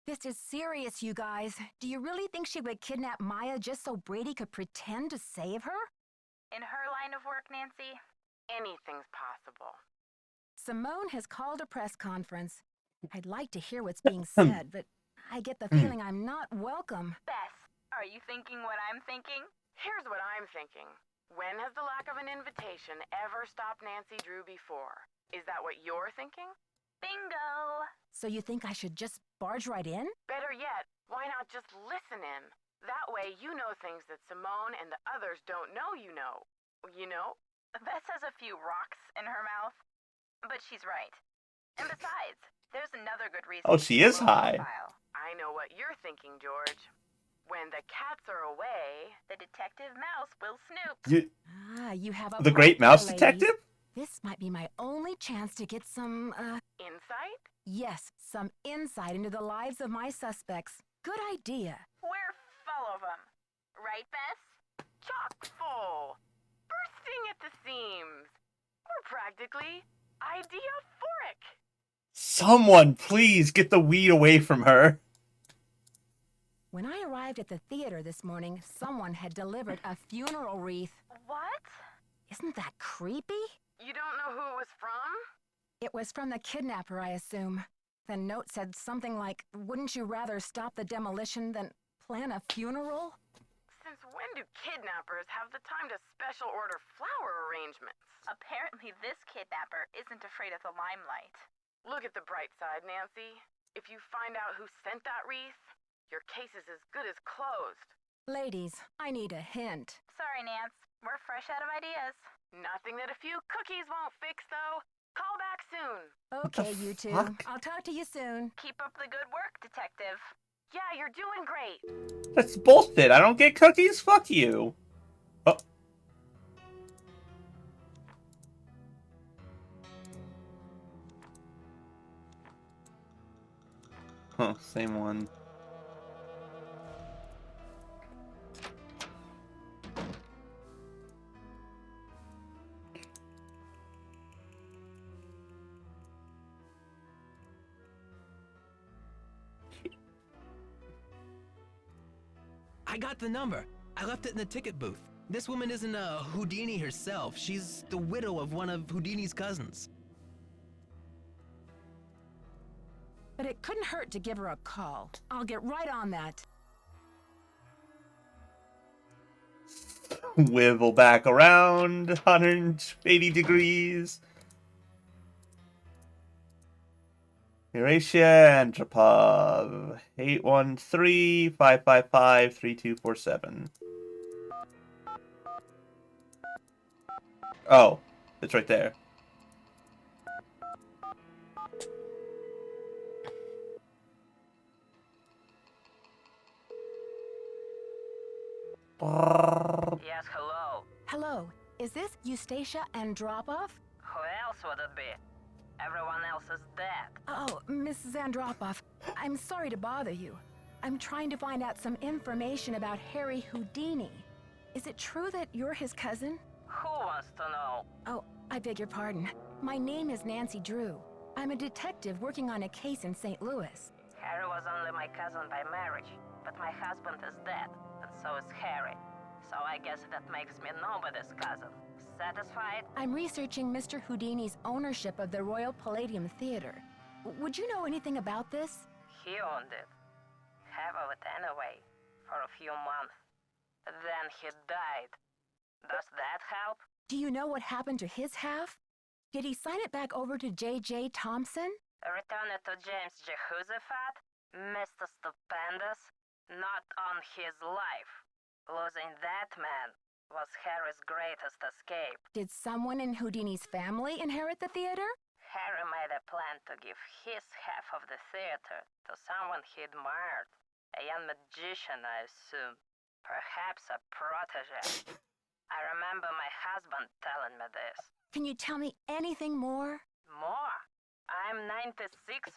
This is serious, you guys. Do you really think she would kidnap Maya just so Brady could pretend to save her? In her line of work, Nancy, anything's possible. Simone has called a press conference. I'd like to hear what's being said, but I get the feeling I'm not welcome. Bess, are you thinking what I'm thinking? Here's what I'm thinking. When has the lack of an invitation ever stopped Nancy Drew before? Is that what you're thinking? Bingo! So you think I should just barge right in? Better yet, why not just listen in? That way you know things that Simone and the others don't know you know. You know? Bess has a few rocks in her mouth. But she's right. And besides, there's another good reason. Oh, she is high. I know what you're thinking, George. When the cats are away, the detective mouse will snoop. You have a the great mouse ladies. detective? This might be my only chance to get some, insight? Yes, some insight into the lives of my suspects. Good idea. We're full of them. Right, Bess? Chock full. Bursting at the seams. We're practically idea-phoric. Someone, please, get the weed away from her. When I arrived at the theater this morning, someone had delivered a funeral wreath. What? Isn't that creepy? You don't know who it was from? It was from the kidnapper, I assume. The note said something like, wouldn't you rather stop the demolition than plan a funeral? Since when do kidnappers have the time to special order flower arrangements? Apparently this kidnapper isn't afraid of the limelight. Look at the bright side, Nancy. If you find out who sent that wreath, your case is as good as closed. Ladies, I need a hint. Sorry, sorry, Nance. We're fresh out of ideas. Nothing that a few cookies won't fix, though. Call back soon. Okay, you two. fuck? I'll talk to you soon. Keep up the good work, Detective. Yeah, you're doing great. That's bullshit. I don't get cookies. Fuck you. Oh. Huh, same one. I got the number. I left it in the ticket booth. This woman isn't Houdini herself. She's the widow of one of Houdini's cousins. But it couldn't hurt to give her a call. I'll get right on that. Wivel back around 180 degrees. Eurasia Andropov 813-555-3247. Oh, it's right there. Yes, hello. Hello, is this Eustacia Andropov? Who else would it be? Everyone else is dead. Oh, Mrs. Andropov, I'm sorry to bother you. I'm trying to find out some information about Harry Houdini. Is it true that you're his cousin? Who wants to know? Oh, I beg your pardon. My name is Nancy Drew. I'm a detective working on a case in St. Louis. Harry was only my cousin by marriage, but my husband is dead, and so is Harry. So I guess that makes me nobody's cousin. Satisfied? I'm researching Mr. Houdini's ownership of the Royal Palladium Theater. Would you know anything about this? He owned it. Half of it anyway, for a few months. Then he died. Does that help? Do you know what happened to his half? Did he sign it back over to J.J. Thompson? Return it to James Jehoshaphat? Mr. Stupendous? Not on his life. Losing that man was Harry's greatest escape. Did someone in Houdini's family inherit the theater? Harry made a plan to give his half of the theater to someone he admired. A young magician, I assume. Perhaps a protege. I remember my husband telling me this. Can you tell me anything more? More? I'm 96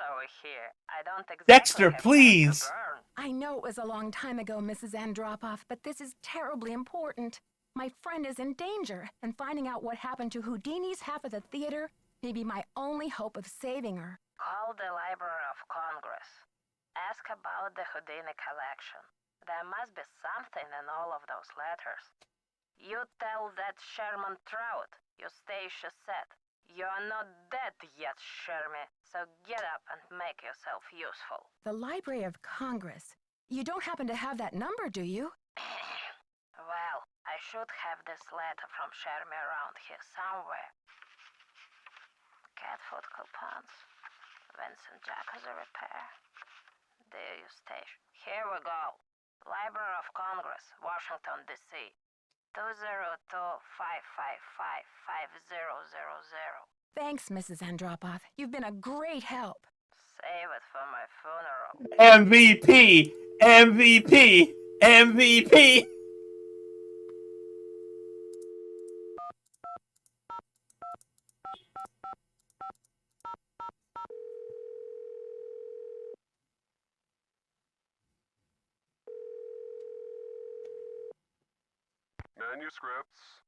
over here. I don't exactly Dexter, have please. time to burn. I know it was a long time ago, Mrs. Andropov, but this is terribly important. My friend is in danger, and finding out what happened to Houdini's half of the theater may be my only hope of saving her. Call the Library of Congress. Ask about the Houdini collection. There must be something in all of those letters. You tell that Sherman Trout, Eustacia said. You're not dead yet, Shermy, so get up and make yourself useful. The Library of Congress. You don't happen to have that number, do you? Well, I should have this letter from Shermy around here somewhere. Cat food coupons. Vincent Jack has a repair. Dear Eustacia. Here we go. Library of Congress, Washington, D.C. 202-555-5000. Thanks, Mrs. Andropov. You've been a great help. Save it for my funeral. MVP! MVP! MVP! Manuscripts.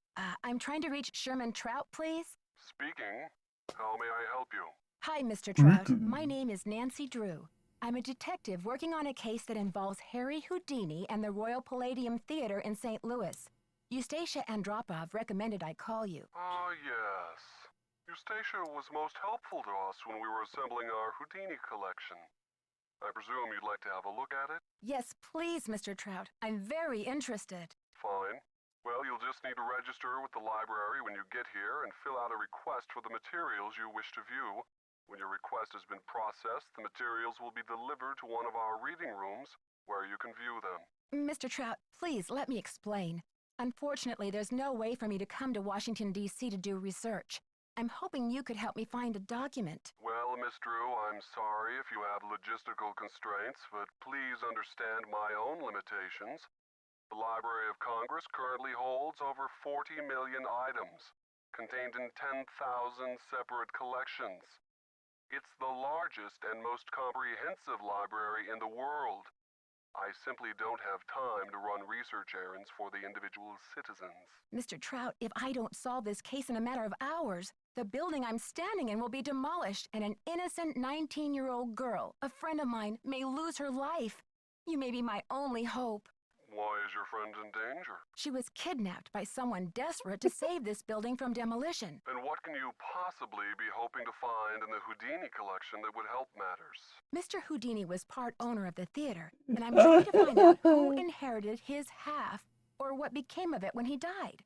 I'm trying to reach Sherman Trout, please. Speaking. How may I help you? Hi, Mr. Trout. My name is Nancy Drew. I'm a detective working on a case that involves Harry Houdini and the Royal Palladium Theater in St. Louis. Eustacia Andropov recommended I call you. Ah, yes. Eustacia was most helpful to us when we were assembling our Houdini collection. I presume you'd like to have a look at it? Yes, please, Mr. Trout. I'm very interested. Fine. Well, you'll just need to register with the library when you get here and fill out a request for the materials you wish to view. When your request has been processed, the materials will be delivered to one of our reading rooms where you can view them. Mr. Trout, please let me explain. Unfortunately, there's no way for me to come to Washington, D.C. to do research. I'm hoping you could help me find a document. Well, Miss Drew, I'm sorry if you have logistical constraints, but please understand my own limitations. The Library of Congress currently holds over 40 million items, contained in 10,000 separate collections. It's the largest and most comprehensive library in the world. I simply don't have time to run research errands for the individual citizens. Mr. Trout, if I don't solve this case in a matter of hours, the building I'm standing in will be demolished, and an innocent 19-year-old girl, a friend of mine, may lose her life. You may be my only hope. Why is your friend in danger? She was kidnapped by someone desperate to save this building from demolition. And what can you possibly be hoping to find in the Houdini collection that would help matters? Mr. Houdini was part owner of the theater, and I'm trying to find out who inherited his half, or what became of it when he died.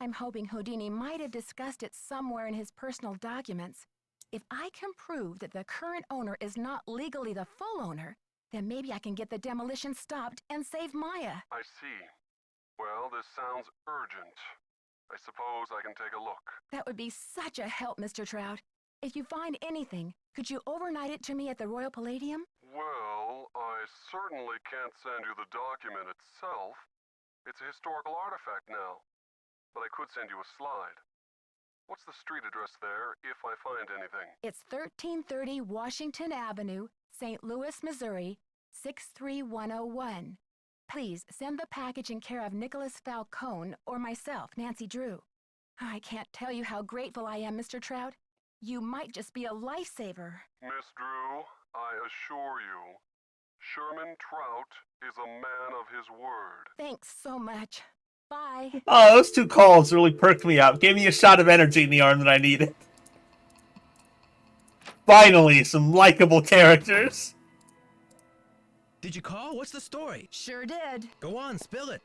I'm hoping Houdini might have discussed it somewhere in his personal documents. If I can prove that the current owner is not legally the full owner, then maybe I can get the demolition stopped and save Maya. I see. Well, this sounds urgent. I suppose I can take a look. That would be such a help, Mr. Trout. If you find anything, could you overnight it to me at the Royal Palladium? Well, I certainly can't send you the document itself. It's a historical artifact now. But I could send you a slide. What's the street address there, if I find anything? It's 1330 Washington Avenue, St. Louis, Missouri, 63101. Please send the package in care of Nicholas Falcone or myself, Nancy Drew. I can't tell you how grateful I am, Mr. Trout. You might just be a lifesaver. Miss Drew, I assure you, Sherman Trout is a man of his word. Thanks so much. Bye. Oh, those two calls really perked me up. Gave me a shot of energy in the arm that I needed. Finally, some likable characters. Did you call? What's the story? Sure did. Go on, spill it.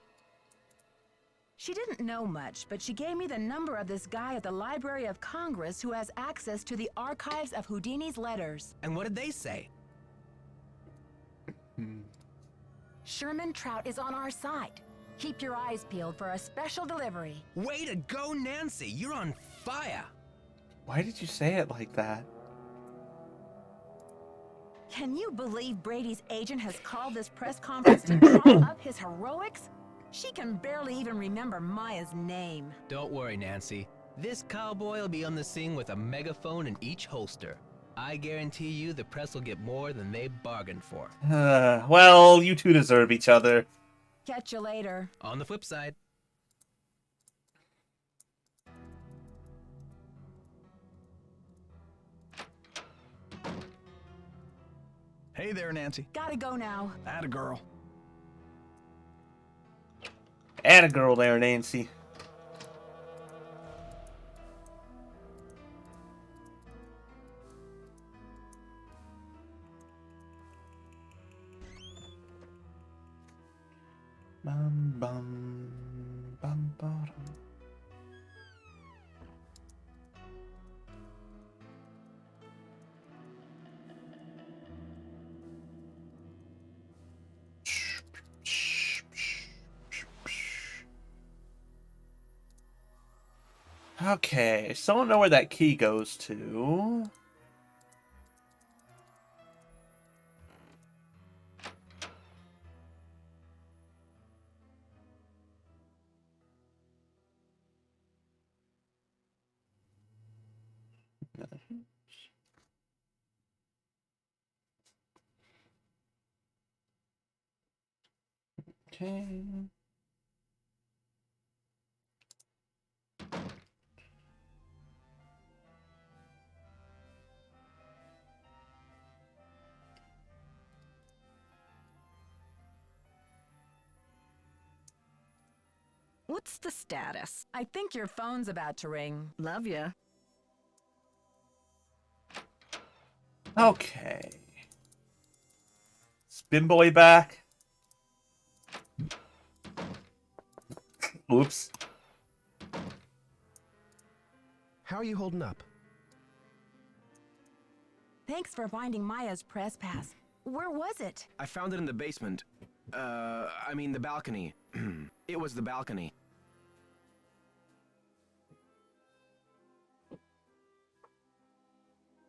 She didn't know much, but she gave me the number of this guy at the Library of Congress who has access to the archives of Houdini's letters. And what did they say? Sherman Trout is on our side. Keep your eyes peeled for a special delivery. Way to go, Nancy! You're on fire! Why did you say it like that? Can you believe Brady's agent has called this press conference to drum up his heroics? She can barely even remember Maya's name. Don't worry, Nancy. This cowboy will be on the scene with a megaphone in each holster. I guarantee you the press will get more than they bargained for. Well, you two deserve each other. Catch you later. On the flip side. Hey there, Nancy. Gotta go now. Atta girl. Atta girl there, Nancy. Bum bum bum bum. Okay, so I don't know where that key goes to. Okay. What's the status? I think your phone's about to ring. Love ya. Okay. Spin boy back. Oops. How are you holding up? Thanks for finding Maya's press pass. Where was it? I found it in the basement. I mean the balcony. It was the balcony.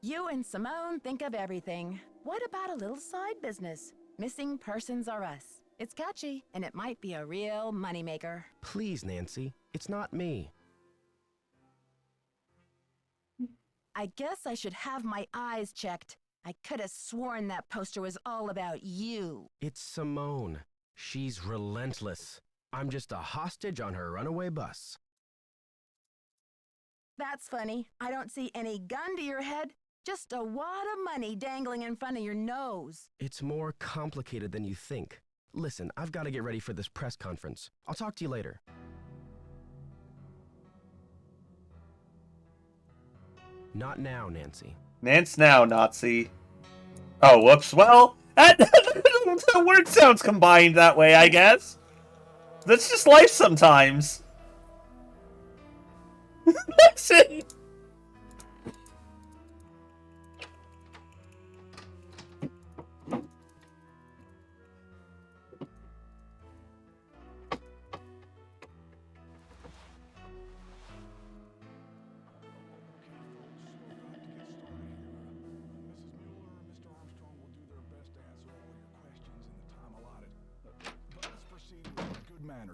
You and Simone think of everything. What about a little side business? Missing Persons Are Us. It's catchy, and it might be a real moneymaker. Please, Nancy, it's not me. I guess I should have my eyes checked. I could have sworn that poster was all about you. It's Simone. She's relentless. I'm just a hostage on her runaway bus. That's funny. I don't see any gun to your head. Just a wad of money dangling in front of your nose. It's more complicated than you think. Listen, I've got to get ready for this press conference. I'll talk to you later. Not now, Nancy. Nance now, Nazi. Oh, whoops. Well, the word sounds combined that way, I guess. That's just life sometimes. Listen.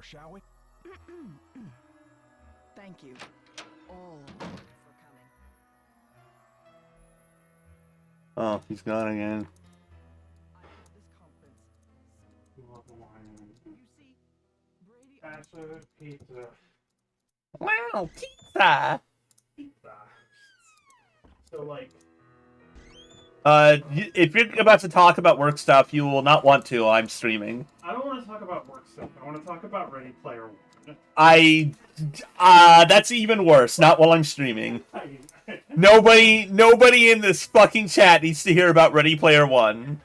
Shall we? Thank you all for coming. Oh, he's gone again. Pizza. Wow, pizza! So, like... if you're about to talk about work stuff, you will not want to. I'm streaming. I don't want to talk about work stuff. I want to talk about Ready Player One. That's even worse. Not while I'm streaming. Nobody in this fucking chat needs to hear about Ready Player One.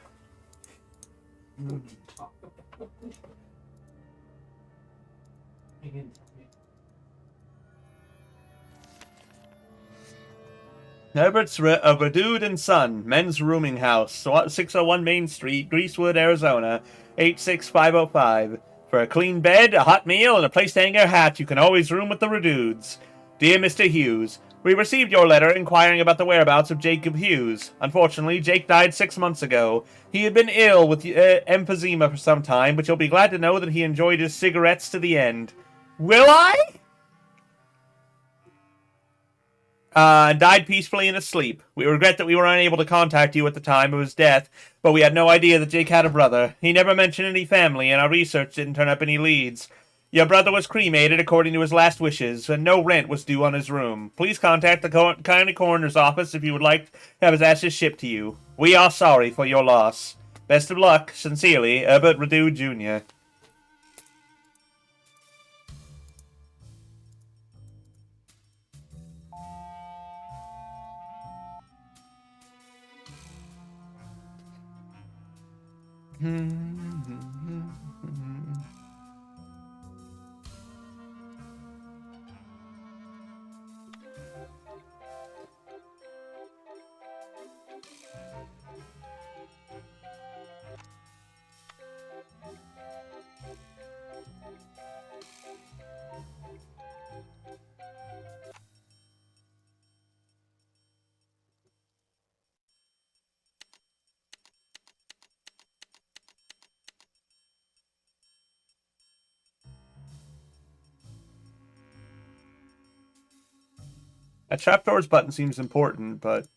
Herbert's Dude and Son, men's rooming house, 601 Main Street, Greasewood, Arizona, 86505. For a clean bed, a hot meal, and a place to hang your hat, you can always room with the Redudes. Dear Mr. Hughes, we received your letter inquiring about the whereabouts of Jacob Hughes. Unfortunately, Jake died 6 months ago. He had been ill with emphysema for some time, but you'll be glad to know that he enjoyed his cigarettes to the end. Will I? Died peacefully in his sleep. We regret that we were unable to contact you at the time of his death, but we had no idea that Jake had a brother. He never mentioned any family, and our research didn't turn up any leads. Your brother was cremated according to his last wishes, and no rent was due on his room. Please contact the county coroner's office if you would like to have his ashes shipped to you. We are sorry for your loss. Best of luck. Sincerely, Herbert Redu, Jr. That trapdoors button seems important, but...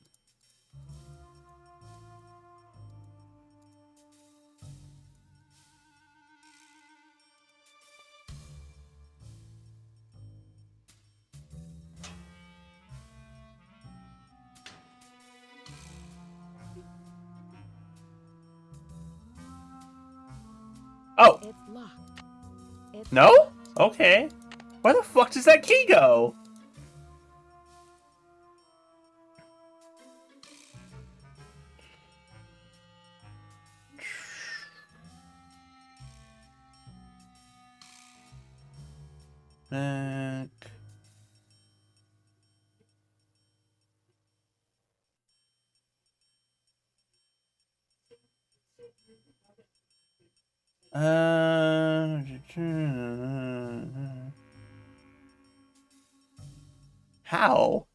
Oh! It's locked. No? Okay. Where the fuck does that key go? Back. How?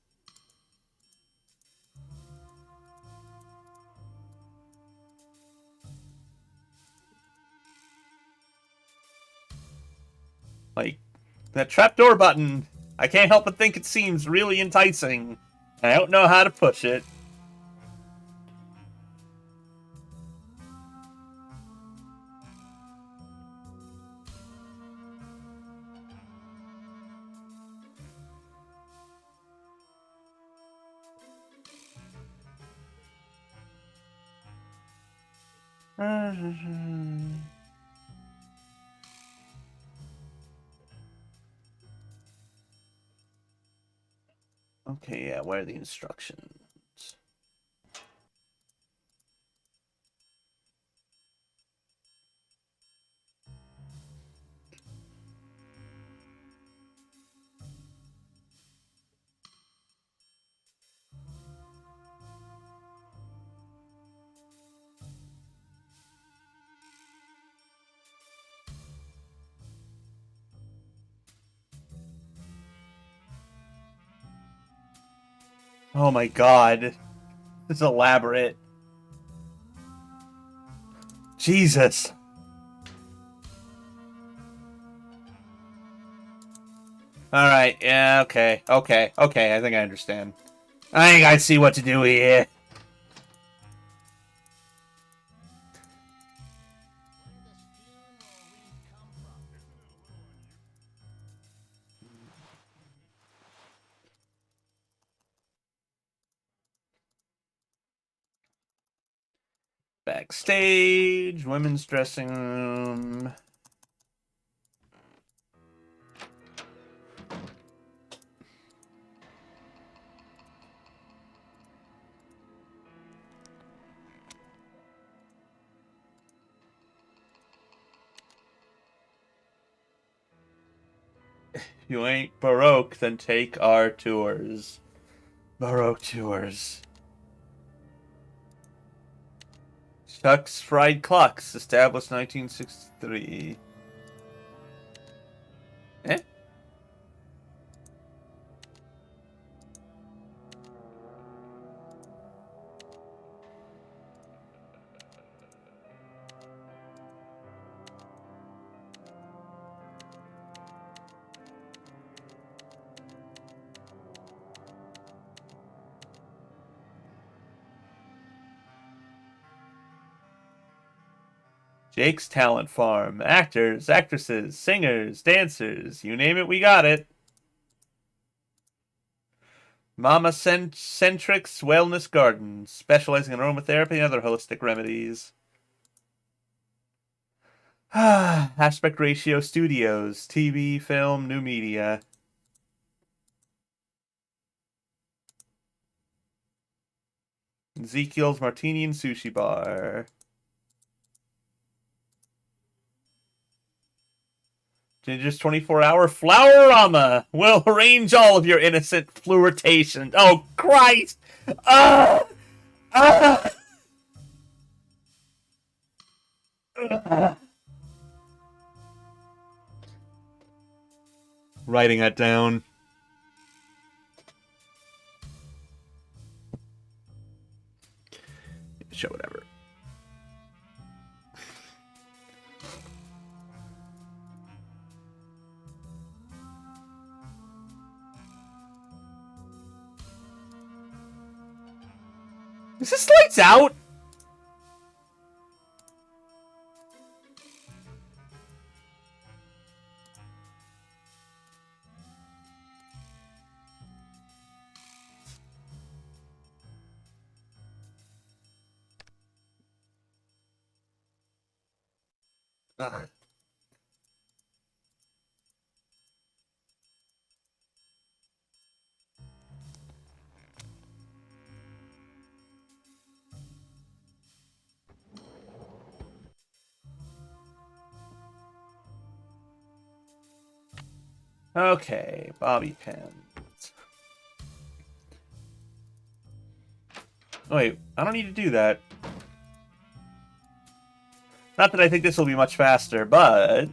That trapdoor button. I can't help but think it seems really enticing. I don't know how to push it. Okay, yeah, where are the instructions? Oh my god. This is elaborate. Jesus. Alright, yeah, okay. I think I understand. I think I see what to do here. Backstage, women's dressing room. If you ain't Baroque, then take our tours. Baroque tours. Chuck's Fried Clucks, established 1963. Eh? Jake's Talent Farm. Actors, actresses, singers, dancers. You name it, we got it. Mama-Centric's Wellness Garden, specializing in aromatherapy and other holistic remedies. Aspect Ratio Studios, TV, film, new media. Ezekiel's Martini and Sushi Bar. Ginger's 24-hour Flower-rama will arrange all of your innocent flirtation. Oh, Christ! Writing that down. Show whatever. Is this lights out? Ugh. Okay, bobby pins. Oh, wait, I don't need to do that. Not that I think this will be much faster, but...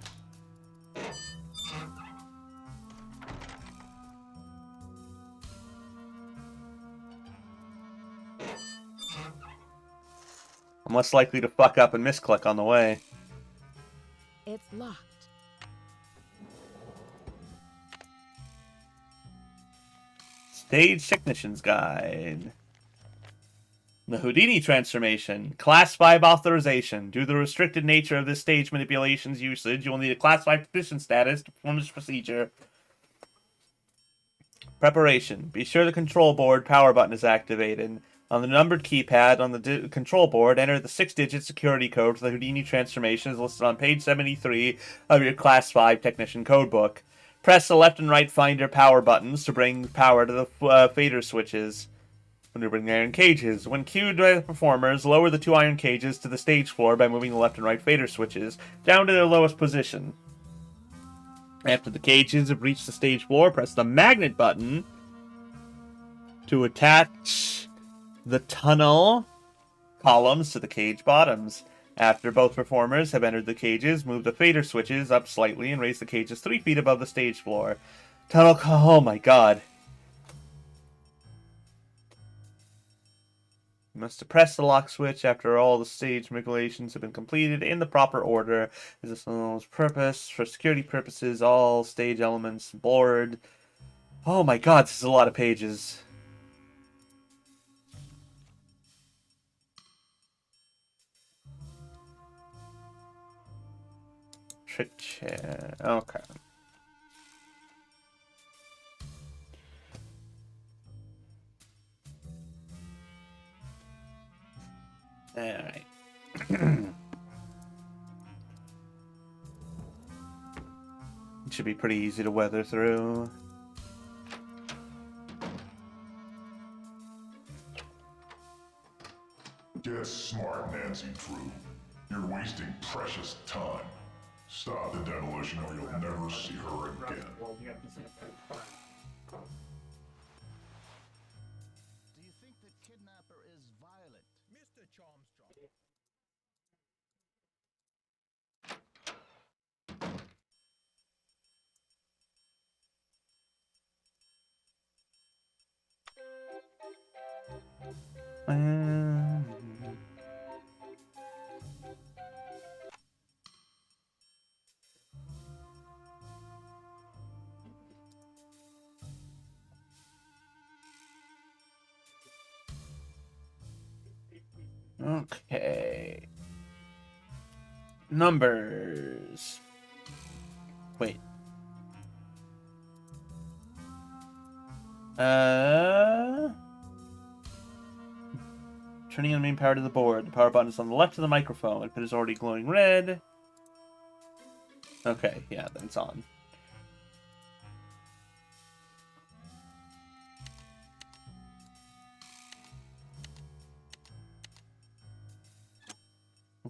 I'm less likely to fuck up and misclick on the way. It's locked. Stage Technician's Guide. The Houdini Transformation. Class 5 authorization. Due to the restricted nature of this stage manipulation's usage, you will need a Class 5 technician status to perform this procedure. Preparation. Be sure the control board power button is activated. On the numbered keypad on the control board, enter the 6-digit security code for the Houdini transformation as listed on page 73 of your Class 5 Technician Codebook. Press the left and right finder power buttons to bring power to the fader switches. Maneuvering the iron cages. When cued by the performers, lower the 2 iron cages to the stage floor by moving the left and right fader switches down to their lowest position. After the cages have reached the stage floor, press the magnet button to attach the tunnel columns to the cage bottoms. After both performers have entered the cages, move the fader switches up slightly and raise the cages 3 feet above the stage floor. Oh my god. You must depress the lock switch after all the stage manipulations have been completed in the proper order. This is purpose. For security purposes, all stage elements board. Oh my god, this is a lot of pages. Trick chair. Okay. Alright. It should be pretty easy to weather through. Get smart, Nan5y. You're wasting precious time. Stop the demolition or you'll never see her again. Do you think the kidnapper is Violet? Mr. Charmstrong. Okay. Numbers. Wait. Turning on the main power to the board. The power button is on the left of the microphone. If it is already glowing red. Okay, yeah, then it's on.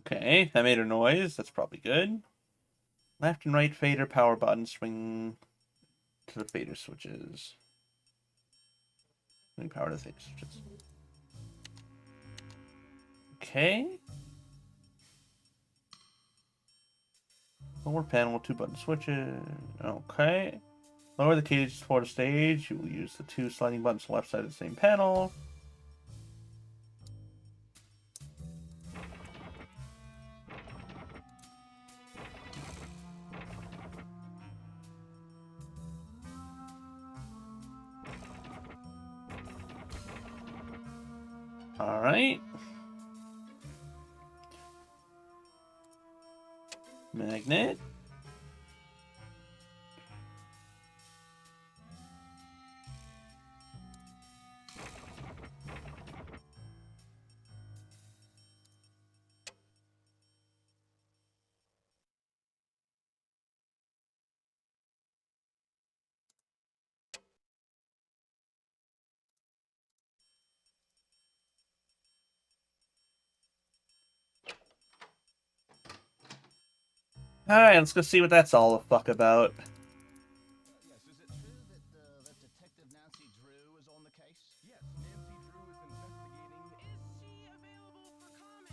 Okay, that made a noise. That's probably good. Left and right fader power button swing to the fader switches. Swing power to the fader switches. Okay. Lower panel, 2 button switches. Okay. Lower the cage toward the stage. You will use the 2 sliding buttons on the left side of the same panel. Alright. Magnet. Alright, let's go see what that's all the fuck about. Yes, is it true that Detective Nancy Drew is on the case? Yes, Nancy Drew is investigating. Is she available for comment?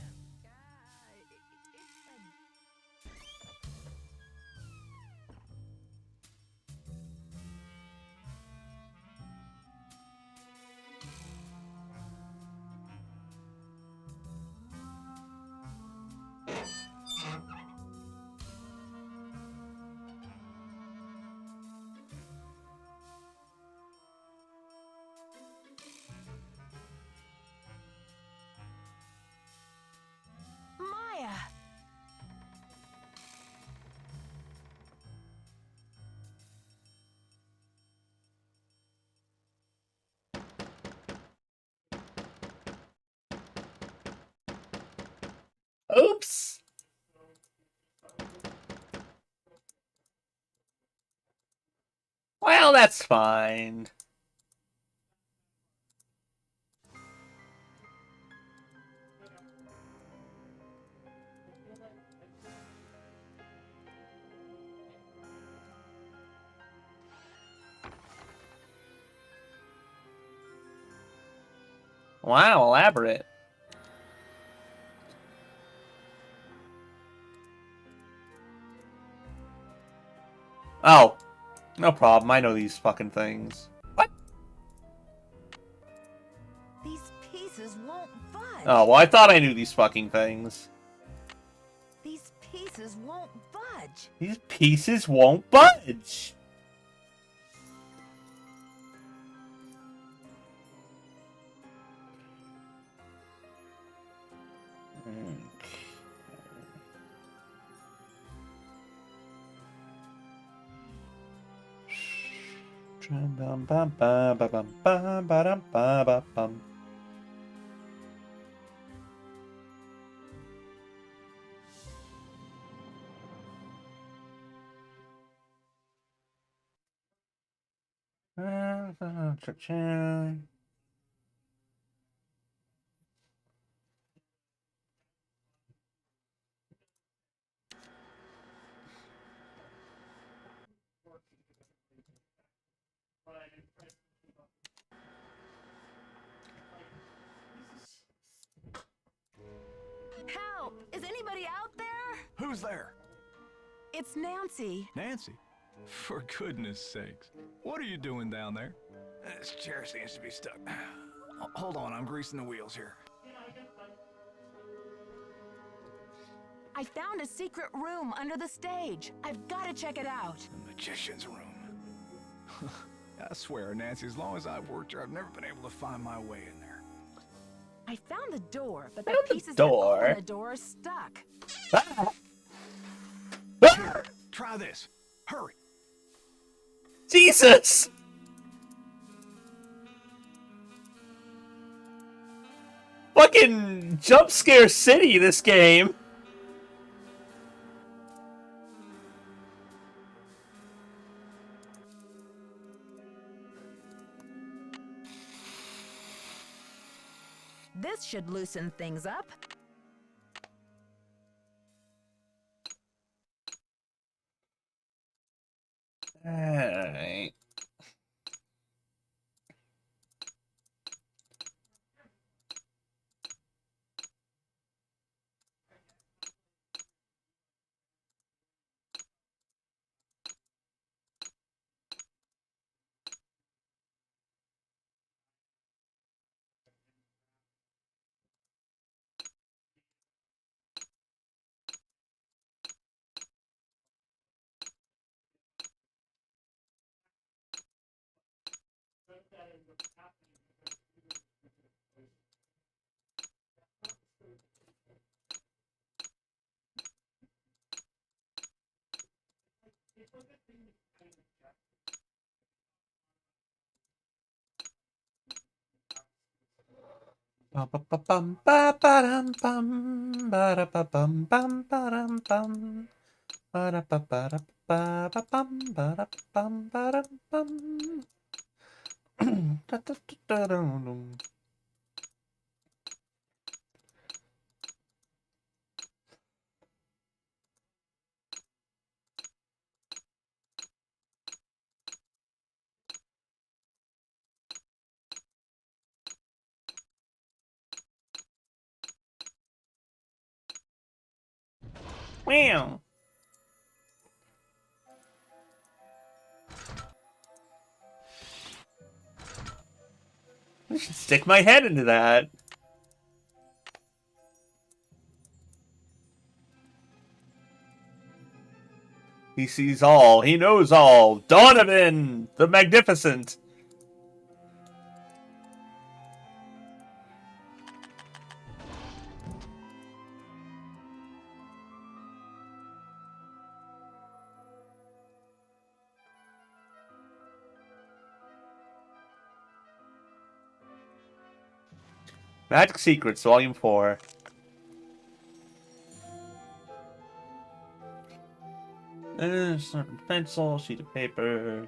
Oops. Well, that's fine. Wow, elaborate. Oh, no problem. I know these fucking things. What? These pieces won't budge. Oh, well, I thought I knew these fucking things. These pieces won't budge. These pieces won't budge. Bum bum bum bum bum bum bum bum. Help! Is anybody out there? Who's there? It's Nancy. Nancy? For goodness sakes. What are you doing down there? This chair seems to be stuck. Hold on, I'm greasing the wheels here. I found a secret room under the stage. I've got to check it out. The magician's room. I swear, Nancy, as long as I've worked here, I've never been able to find my way in there. I found the door, but the pieces door? that open the door are stuck. Here, try this. Hurry. Jesus! Fucking jump scare city, this game. This should loosen things up. Alright. Bum bum bum ba ba dum bum ba da ba bum bum ba dum bum ba da ba ba da ba ba bum ba da bum ba dum bum da da da da dum. Wow. I should stick my head into that. He sees all. He knows all. Donovan, the Magnificent. Magic Secrets, Volume 4. Pencil, sheet of paper.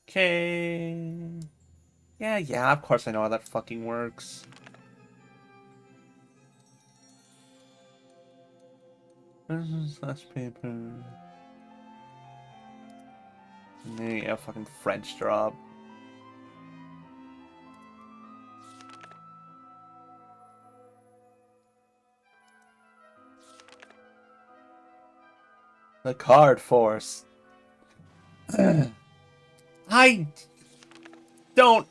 Okay. Yeah, of course I know how that fucking works. Slash paper. Yeah, fucking French drop. The card force. I don't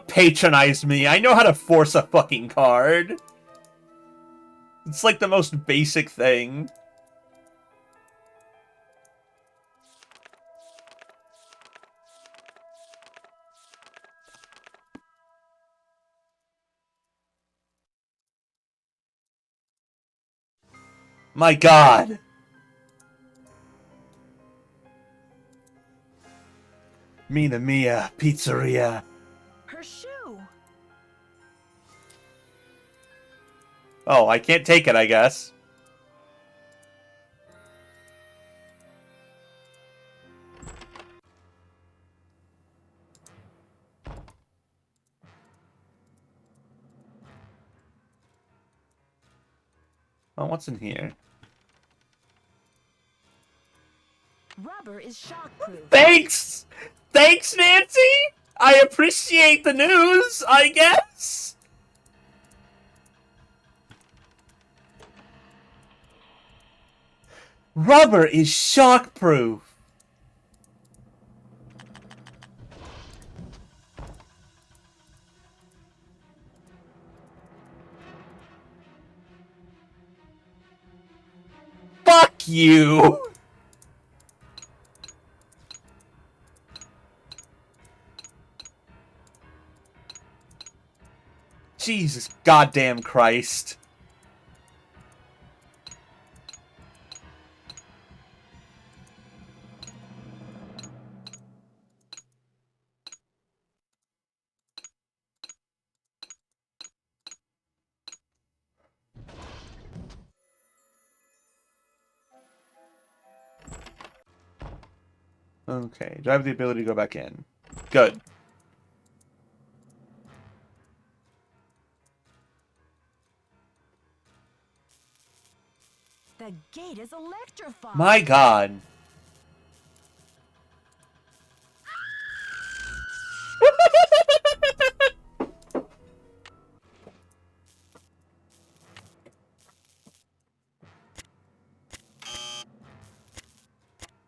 patronize me. I know how to force a fucking card. It's like the most basic thing. My God. Nan5y Pizzeria. Her shoe! Oh, I can't take it, I guess. Oh, what's in here? Rubber is shockproof. Thanks! Thanks, Nancy! I appreciate the news, I guess! Rubber is shockproof! Fuck you! Jesus goddamn Christ. Okay, do I have the ability to go back in? Good. The gate is electrified. My God.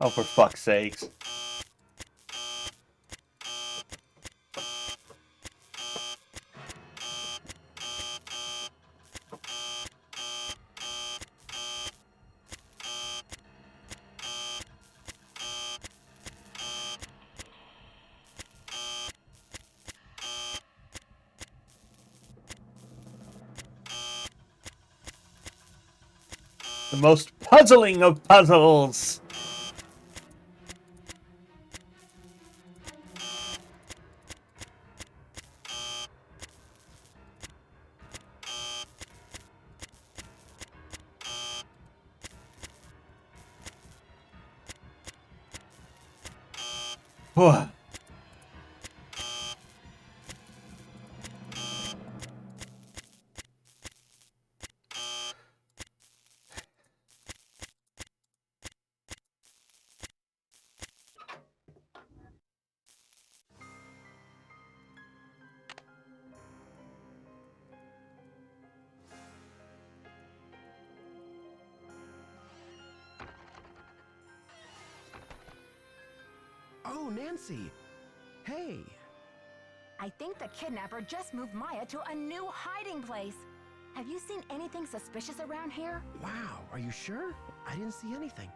Oh, for fuck's sakes. The most puzzling of puzzles. Whew. Oh, Nancy. Hey. I think the kidnapper just moved Maya to a new hiding place. Have you seen anything suspicious around here? Wow, are you sure? I didn't see anything.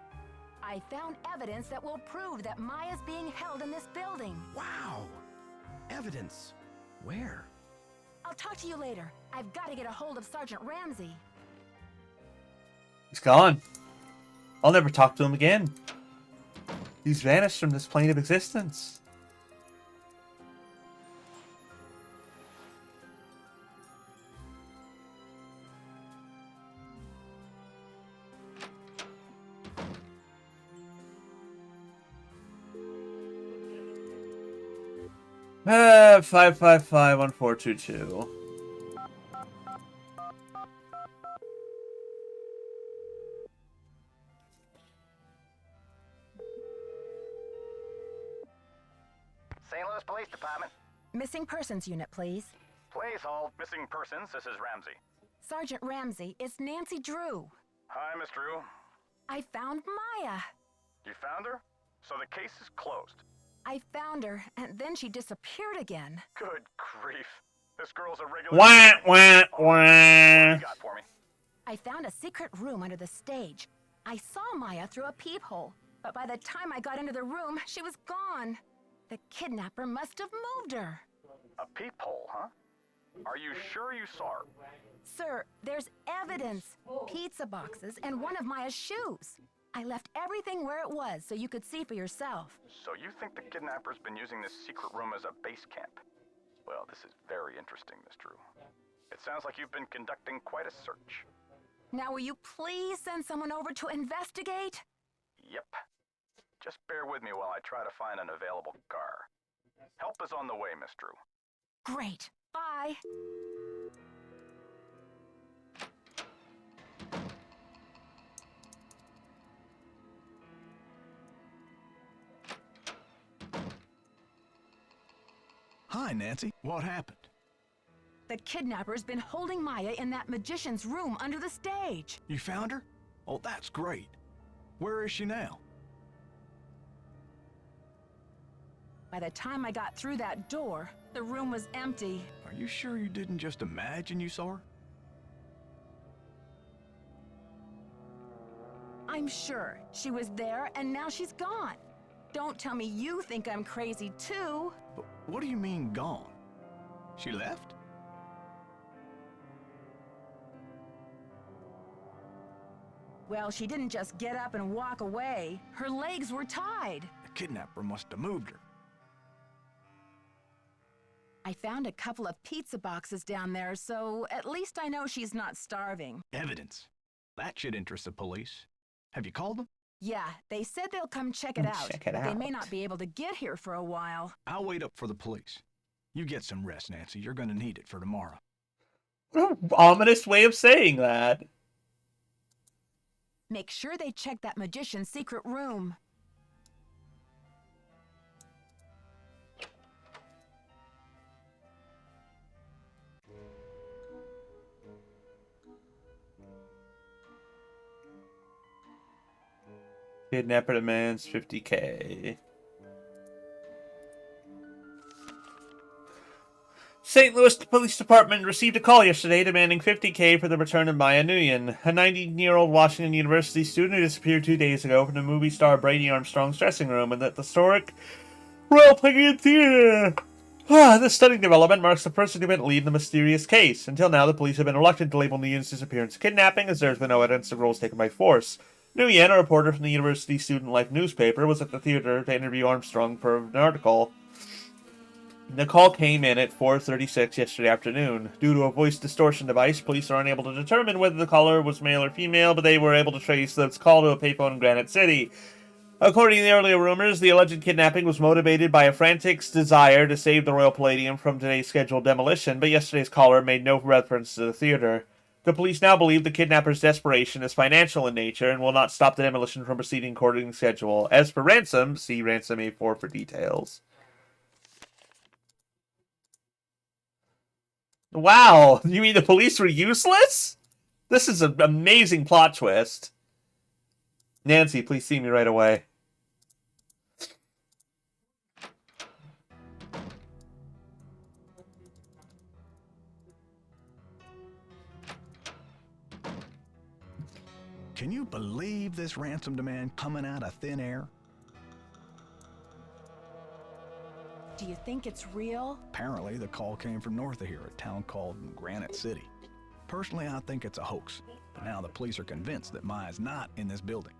I found evidence that will prove that Maya's being held in this building. Wow! Evidence. Where? I'll talk to you later. I've got to get a hold of Sergeant Ramsey. He's gone. I'll never talk to him again. He's vanished from this plane of existence. Uh, 555-1422. St. Louis Police Department. Missing persons unit, please. Please hold. Missing persons, this is Ramsey. Sergeant Ramsey, it's Nancy Drew. Hi, Miss Drew. I found Maya. You found her? So the case is closed. I found her, and then she disappeared again. Good grief. This girl's a regular... Wah, wah, What wah. you got for me? I found a secret room under the stage. I saw Maya through a peephole, but by the time I got into the room, she was gone. The kidnapper must have moved her. A peephole, huh? Are you sure you saw her? Sir, there's evidence. Pizza boxes and one of Maya's shoes. I left everything where it was so you could see for yourself. So you think the kidnapper's been using this secret room as a base camp? Well, this is very interesting, Miss Drew. It sounds like you've been conducting quite a search. Now will you please send someone over to investigate? Yep. Just bear with me while I try to find an available car. Help is on the way, Miss Drew. Great. Bye. Hi, Nancy. What happened? The kidnapper's been holding Maya in that magician's room under the stage. You found her? Oh, that's great. Where is she now? By the time I got through that door, the room was empty. Are you sure you didn't just imagine you saw her? I'm sure she was there and now she's gone. Don't tell me you think I'm crazy too. But what do you mean gone? She left? Well, she didn't just get up and walk away. Her legs were tied. The kidnapper must have moved her. I found a couple of pizza boxes down there, so at least I know she's not starving. Evidence. That should interest the police. Have you called them? Yeah, they said they'll come check it out. Check it but They may out. not be able to get here for a while. I'll wait up for the police. You get some rest, Nancy. You're gonna need it for tomorrow. What an ominous way of saying that. Make sure they check that magician's secret room. Kidnapper demands $50K. St. Louis Police Department received a call yesterday demanding $50K for the return of Maya Nguyen, a 19-year-old Washington University student who disappeared 2 days ago from the movie star Brady Armstrong's dressing room in the historic Royal Palladium Theater. This stunning development marks the first significant lead in the mysterious case. Until now, the police have been reluctant to label Nguyen's disappearance kidnapping, as there has been no evidence the girl was taken by force. Nguyen, a reporter from the University Student Life newspaper, was at the theater to interview Armstrong for an article. The call came in at 4:36 yesterday afternoon. Due to a voice distortion device, police are unable to determine whether the caller was male or female, but they were able to trace the call to a payphone in Granite City. According to the earlier rumors, the alleged kidnapping was motivated by a frantic desire to save the Royal Palladium from today's scheduled demolition, but yesterday's caller made no reference to the theater. The police now believe the kidnapper's desperation is financial in nature and will not stop the demolition from proceeding according to schedule. As for ransom, see Ransom A4 for details. Wow, you mean the police were useless? This is an amazing plot twist. Nancy, please see me right away. Can you believe this ransom demand coming out of thin air? Do you think it's real? Apparently, the call came from north of here, a town called Nan5y. Personally, I think it's a hoax, but now the police are convinced that Maya's not in this building.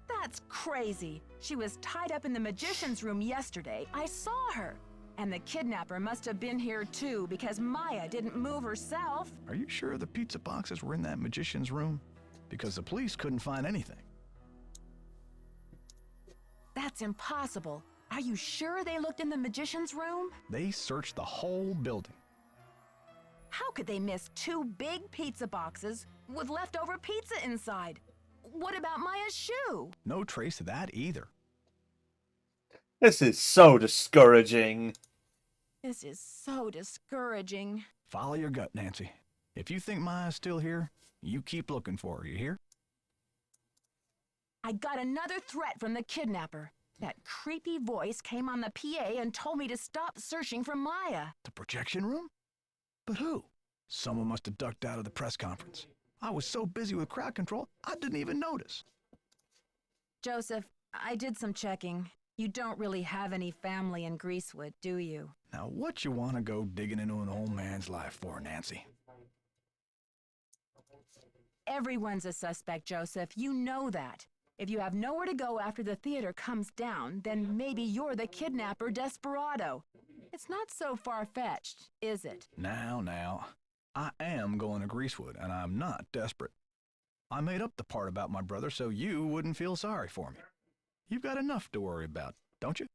That's crazy. She was tied up in the magician's room yesterday. I saw her. And the kidnapper must have been here too, because Maya didn't move herself. Are you sure the pizza boxes were in that magician's room? Because the police couldn't find anything. That's impossible. Are you sure they looked in the magician's room? They searched the whole building. How could they miss 2 big pizza boxes with leftover pizza inside? What about Maya's shoe? No trace of that either. This is so discouraging. This is so discouraging. Follow your gut, Nancy. If you think Maya's still here, you keep looking for her, you hear? I got another threat from the kidnapper. That creepy voice came on the PA and told me to stop searching for Maya. The projection room? But who? Someone must have ducked out of the press conference. I was so busy with crowd control, I didn't even notice. Joseph, I did some checking. You don't really have any family in Greasewood, do you? Now, what you want to go digging into an old man's life for, Nancy? Everyone's a suspect, Joseph. You know that. If you have nowhere to go after the theater comes down, then maybe you're the kidnapper desperado. It's not so far-fetched, is it? Now. I am going to Greasewood, and I'm not desperate. I made up the part about my brother so you wouldn't feel sorry for me. You've got enough to worry about, don't you?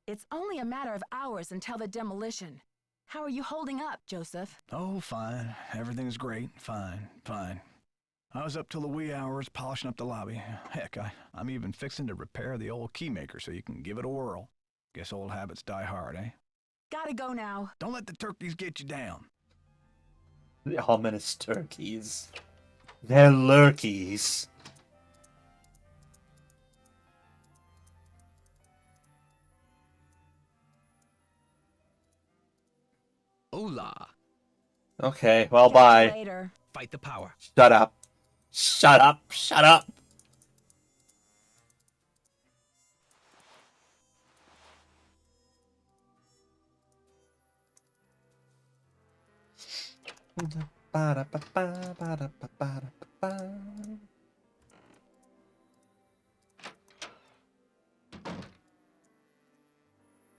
It's only a matter of hours until the demolition. How are you holding up, Joseph? Oh, fine. Everything's great. Fine. I was up till the wee hours polishing up the lobby. Heck, I'm even fixing to repair the old keymaker so you can give it a whirl. Guess old habits die hard, eh? Gotta go now. Don't let the turkeys get you down. The ominous turkeys. They're lurkies. Hola. Okay, well, Catch bye. you later. Fight the power. Shut up. Shut up. Shut up.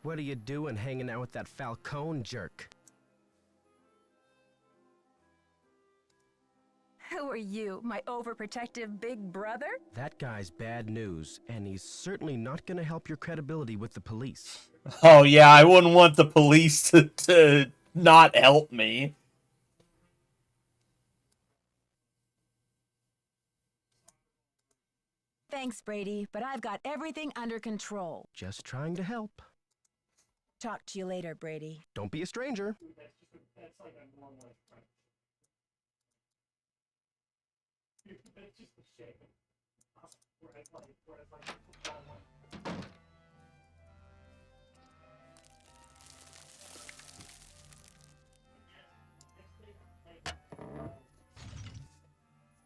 What are you doing hanging out with that Falcone jerk? Who are you, my overprotective big brother? That guy's bad news, and he's certainly not gonna help your credibility with the police. Oh, yeah, I wouldn't want the police to not help me. Thanks, Brady, but I've got everything under control. Just trying to help. Talk to you later, Brady. Don't be a stranger.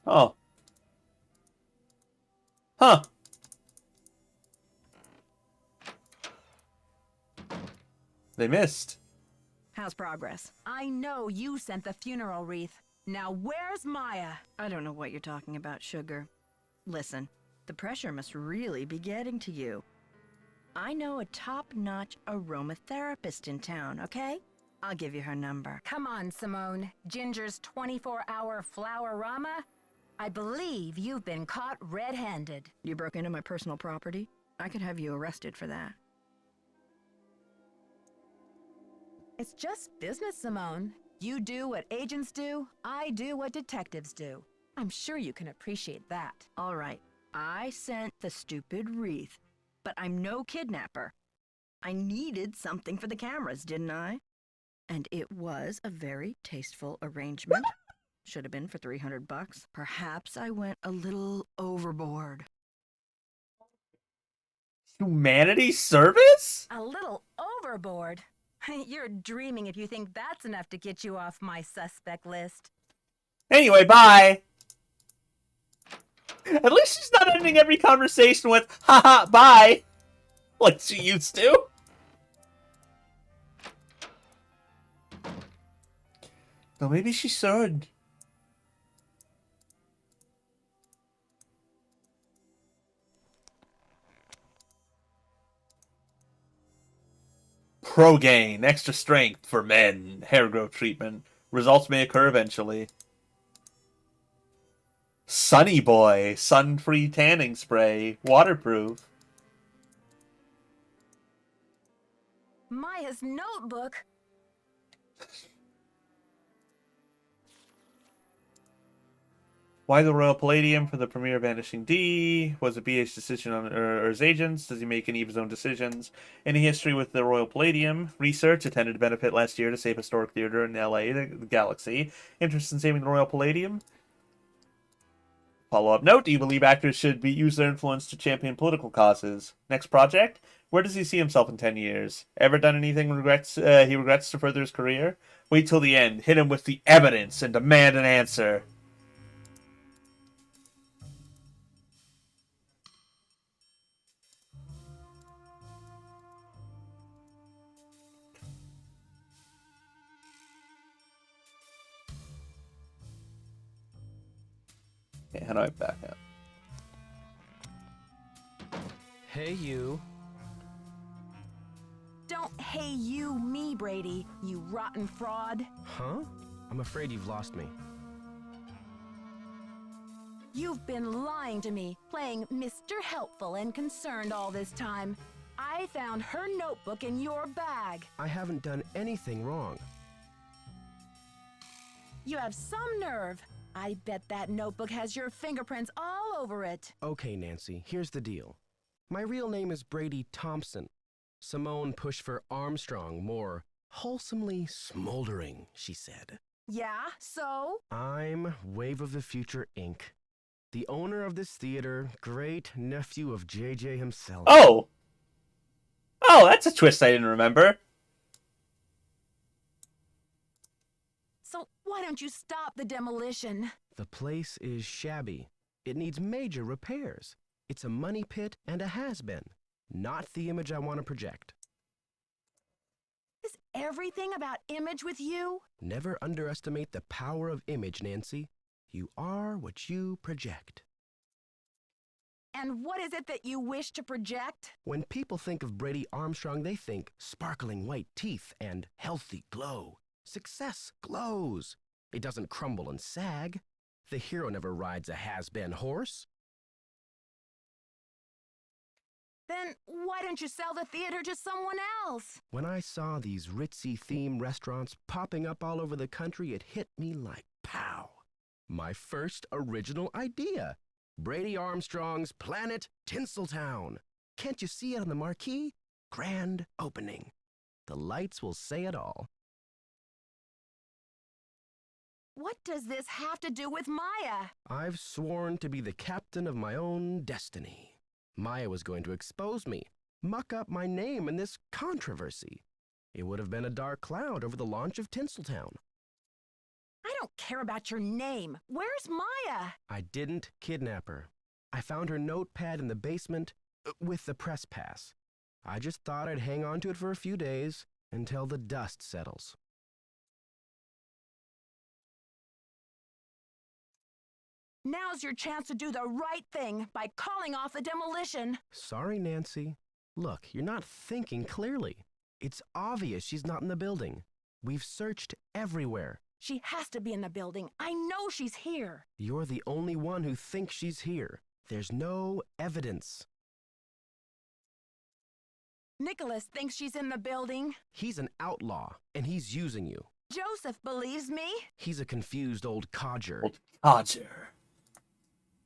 Oh. Huh. They missed. How's progress? I know you sent the funeral wreath. Now where's Maya? I don't know what you're talking about, Sugar. Listen, the pressure must really be getting to you. I know a top-notch aromatherapist in town, okay? I'll give you her number. Come on, Simone. Ginger's 24-hour flower-rama? I believe you've been caught red-handed. You broke into my personal property? I could have you arrested for that. It's just business, Simone. You do what agents do, I do what detectives do. I'm sure you can appreciate that. All right, I sent the stupid wreath, but I'm no kidnapper. I needed something for the cameras, didn't I? And it was a very tasteful arrangement. Should have been for $300. Perhaps I went a little overboard. Humanity service? A little overboard. You're dreaming if you think that's enough to get you off my suspect list. Anyway, bye! At least she's not ending every conversation with, haha, bye! Like she used to. Though maybe she should. Progain, extra strength for men. Hair growth treatment. Results may occur eventually. Sunny Boy, sun-free tanning spray. Waterproof. Maya's notebook? Why the Royal Palladium for the premiere of Vanishing D? Was it BA's decision on or his agents? Does he make any of his own decisions? Any history with the Royal Palladium? Research attended a benefit last year to save historic theater in LA, the Galaxy. Interest in saving the Royal Palladium? Follow-up note, do you believe actors should use their influence to champion political causes? Next project? Where does he see himself in 10 years? Ever done anything he regrets to further his career? Wait till the end, hit him with the evidence, and demand an answer. Okay, how do I back up? Hey, you. Don't hey you me, Brady, you rotten fraud. Huh? I'm afraid you've lost me. You've been lying to me, playing Mr. Helpful and Concerned all this time. I found her notebook in your bag. I haven't done anything wrong. You have some nerve. I bet that notebook has your fingerprints all over it. Okay, Nancy, here's the deal. My real name is Brady Thompson. Simone pushed for Armstrong, more wholesomely smoldering, she said. Yeah, so? I'm Wave of the Future, Inc., the owner of this theater, great nephew of JJ himself. Oh! Oh, that's a twist I didn't remember. So why don't you stop the demolition? The place is shabby. It needs major repairs. It's a money pit and a has-been. Not the image I want to project. Is everything about image with you? Never underestimate the power of image, Nancy. You are what you project. And what is it that you wish to project? When people think of Brady Armstrong, they think sparkling white teeth and healthy glow. Success glows. It doesn't crumble and sag. The hero never rides a has-been horse. Then why don't you sell the theater to someone else? When I saw these ritzy theme restaurants popping up all over the country, it hit me like pow. My first original idea. Brady Armstrong's Planet Tinseltown. Can't you see it on the marquee? Grand opening. The lights will say it all. What does this have to do with Maya? I've sworn to be the captain of my own destiny. Maya was going to expose me, muck up my name in this controversy. It would have been a dark cloud over the launch of Tinseltown. I don't care about your name. Where's Maya? I didn't kidnap her. I found her notepad in the basement with the press pass. I just thought I'd hang on to it for a few days until the dust settles. Now's your chance to do the right thing by calling off the demolition. Sorry, Nancy. Look, you're not thinking clearly. It's obvious she's not in the building. We've searched everywhere. She has to be in the building. I know she's here. You're the only one who thinks she's here. There's no evidence. Nicholas thinks she's in the building. He's an outlaw, and he's using you. Joseph believes me. He's a confused old codger. Old codger.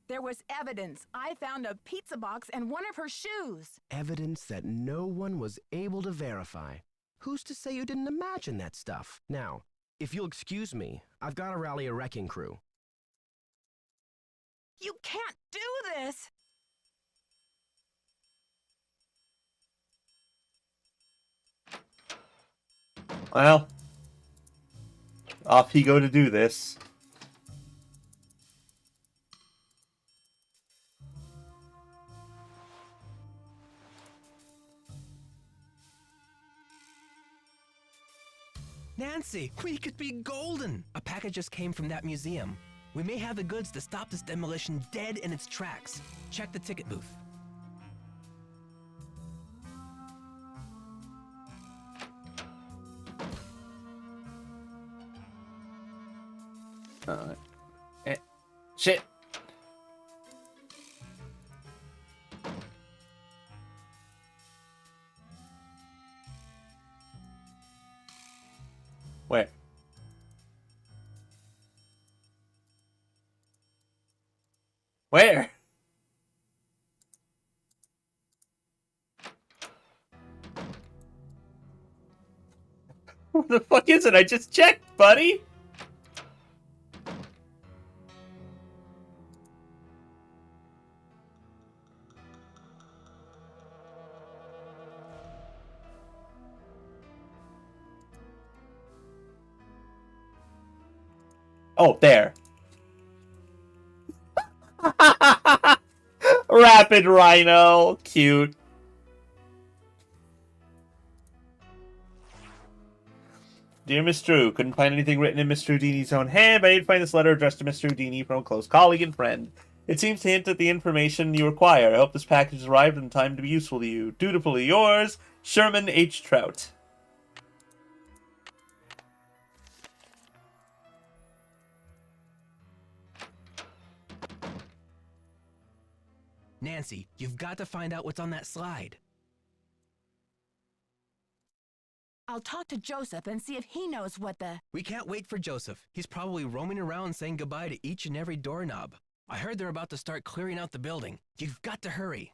There was evidence. I found a pizza box and one of her shoes. Evidence that no one was able to verify. Who's to say you didn't imagine that stuff? Now, if you'll excuse me, I've got to rally a wrecking crew. You can't do this! Well, off he go to do this. Nancy, we could be golden! A package just came from that museum. We may have the goods to stop this demolition dead in its tracks. Check the ticket booth. Shit. Where? Where? What the fuck is it? I just checked, buddy. Oh, there. Rapid Rhino. Cute. Dear Miss Drew, couldn't find anything written in Mr. Houdini's own hand, but I did find this letter addressed to Mr. Houdini from a close colleague and friend. It seems to hint at the information you require. I hope this package has arrived in time to be useful to you. Dutifully yours, Sherman H. Trout. Nancy, you've got to find out what's on that slide. I'll talk to Joseph and see if he knows what the... We can't wait for Joseph. He's probably roaming around saying goodbye to each and every doorknob. I heard they're about to start clearing out the building. You've got to hurry.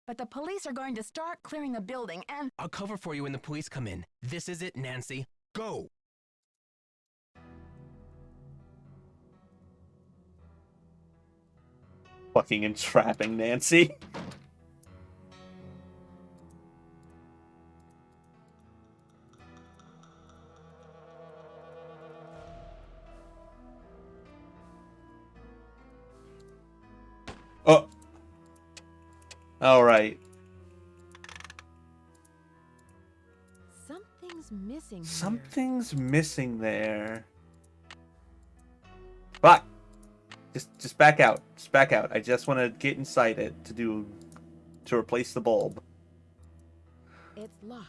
But the police are going to start clearing the building and... I'll cover for you when the police come in. This is it, Nancy. Go! Fucking entrapping Nancy. Oh. All right. Something's missing here. Something's missing there. Fuck. Just back out. Just back out. I just want to get inside it to replace the bulb. It's locked.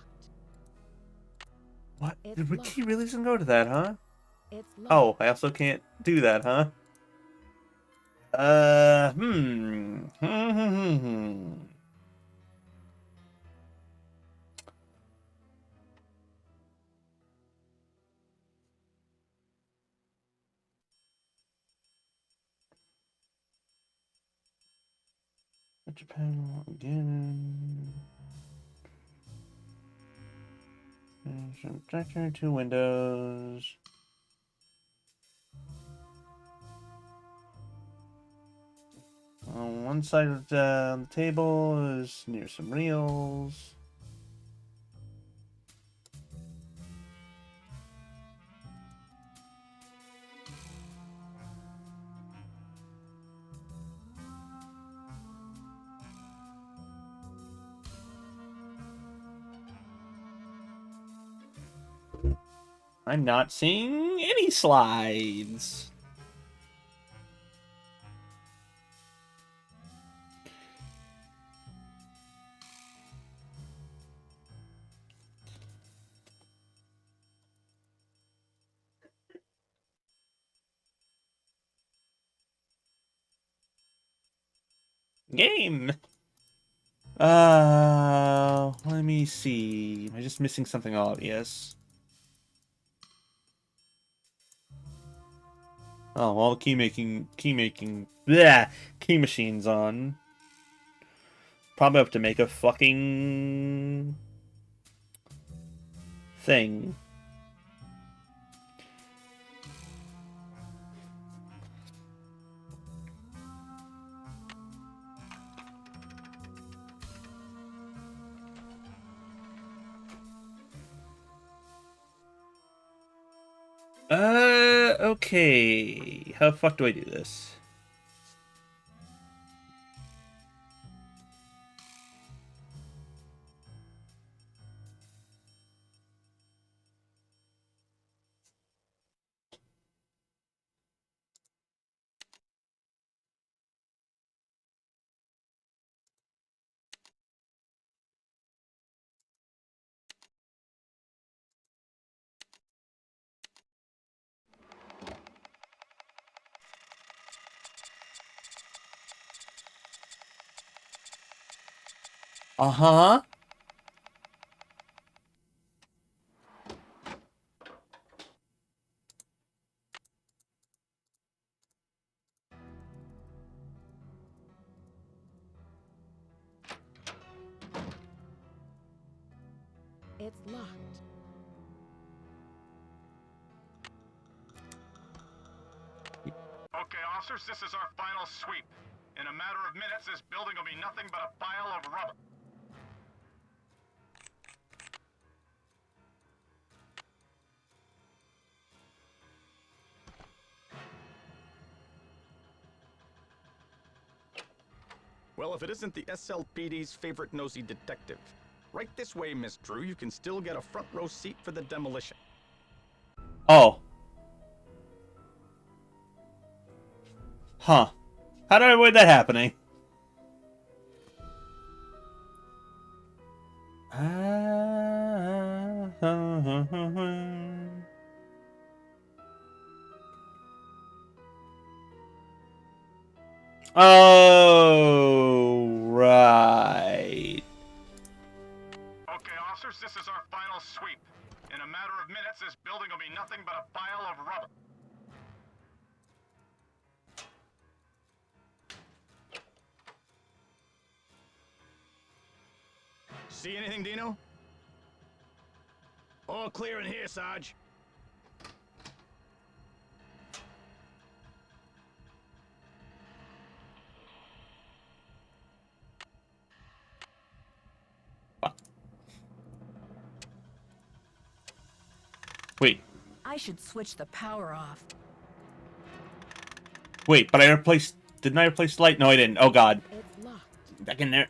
What? It's The locked. key really doesn't go to that, huh? It's locked. Oh, I also can't do that, huh? Japan again. Projector, 2 windows. On one side of the table is near some reels. I'm not seeing any slides. Game. Let me see. Am I just missing something obvious? Oh, all the key machines on. Probably have to make a fucking thing. Okay. How the fuck do I do this? Uh-huh. It's locked. Okay, officers, this is our final sweep. In a matter of minutes, this building will be nothing but a pile of rubble. Well, if it isn't the SLPD's favorite nosy detective. Right this way, Miss Drew. You can still get a front row seat for the demolition. Oh. Huh. How do I avoid that happening? Oh, right. Okay, officers, this is our final sweep. In a matter of minutes, this building will be nothing but a pile of rubble. See anything, Dino? All clear in here, Sarge. Wait. I should switch the power off. Wait, but I replaced... Didn't I replace the light? No, I didn't. Oh, God. It's locked. Back in there.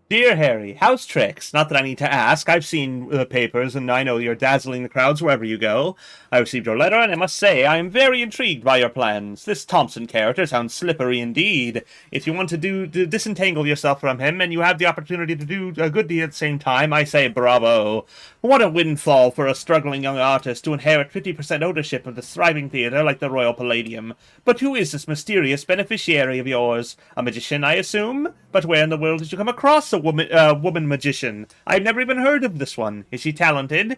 Dear Harry, house tricks. Not that I need to ask. I've seen the papers, and I know you're dazzling the crowds wherever you go. I received your letter, and I must say I am very intrigued by your plans. This Thompson character sounds slippery indeed. If you want to disentangle yourself from him, and you have the opportunity to do a good deed at the same time, I say bravo. What a windfall for a struggling young artist to inherit 50% ownership of the thriving theatre like the Royal Palladium. But who is this mysterious beneficiary of yours? A magician, I assume? But where in the world did you come across a woman magician? I've never even heard of this one. Is she talented?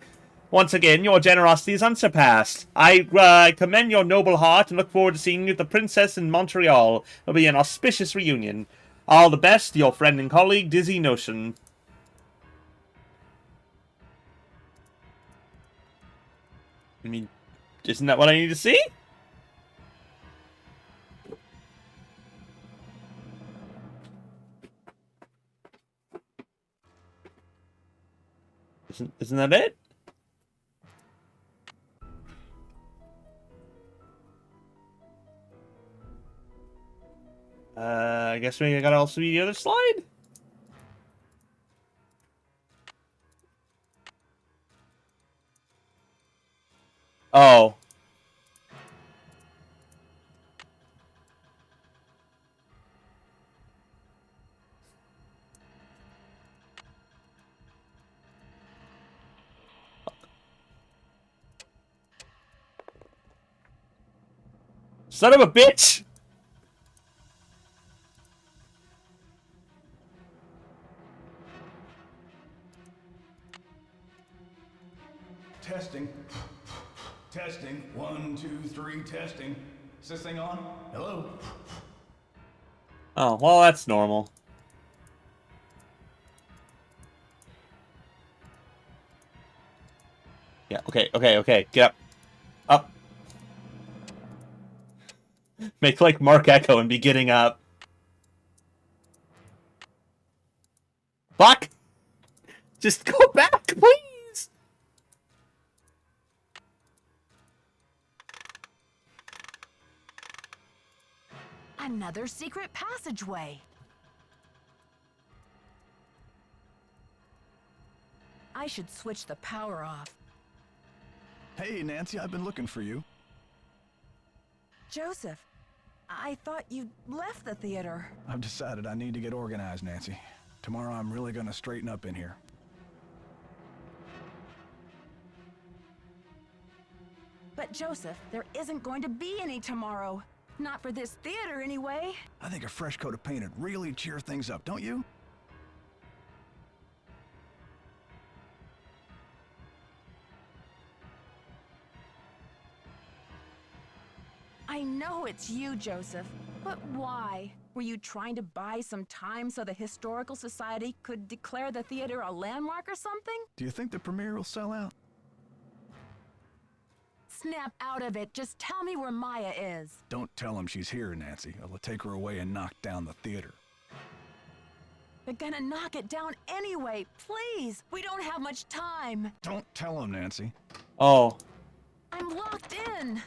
Once again, your generosity is unsurpassed. I commend your noble heart and look forward to seeing you with the princess in Montreal. It'll be an auspicious reunion. All the best, your friend and colleague, Dizzy Notion. I mean, isn't that what I need to see? Isn't that it? I guess maybe I gotta also be the other slide? Oh. Son of a bitch! Testing. Testing. 1, 2, 3, testing. Is this thing on? Hello? Oh, well, that's normal. Yeah, okay. Get up. Up. Make like Mark Echo and be getting up. Fuck! Just go back, please! Another secret passageway. I should switch the power off. Hey, Nancy, I've been looking for you. Joseph, I thought you'd left the theater. I've decided I need to get organized, Nancy. Tomorrow I'm really gonna straighten up in here. But Joseph, there isn't going to be any tomorrow. Not for this theater, anyway. I think a fresh coat of paint would really cheer things up, don't you? I know it's you, Joseph, but why? Were you trying to buy some time so the Historical Society could declare the theater a landmark or something? Do you think the premiere will sell out? Snap out of it. Just tell me where Maya is. Don't tell him she's here, Nancy. I'll take her away and knock down the theater. They're gonna knock it down anyway. Please, we don't have much time. Don't tell him, Nancy. Oh. I'm locked in.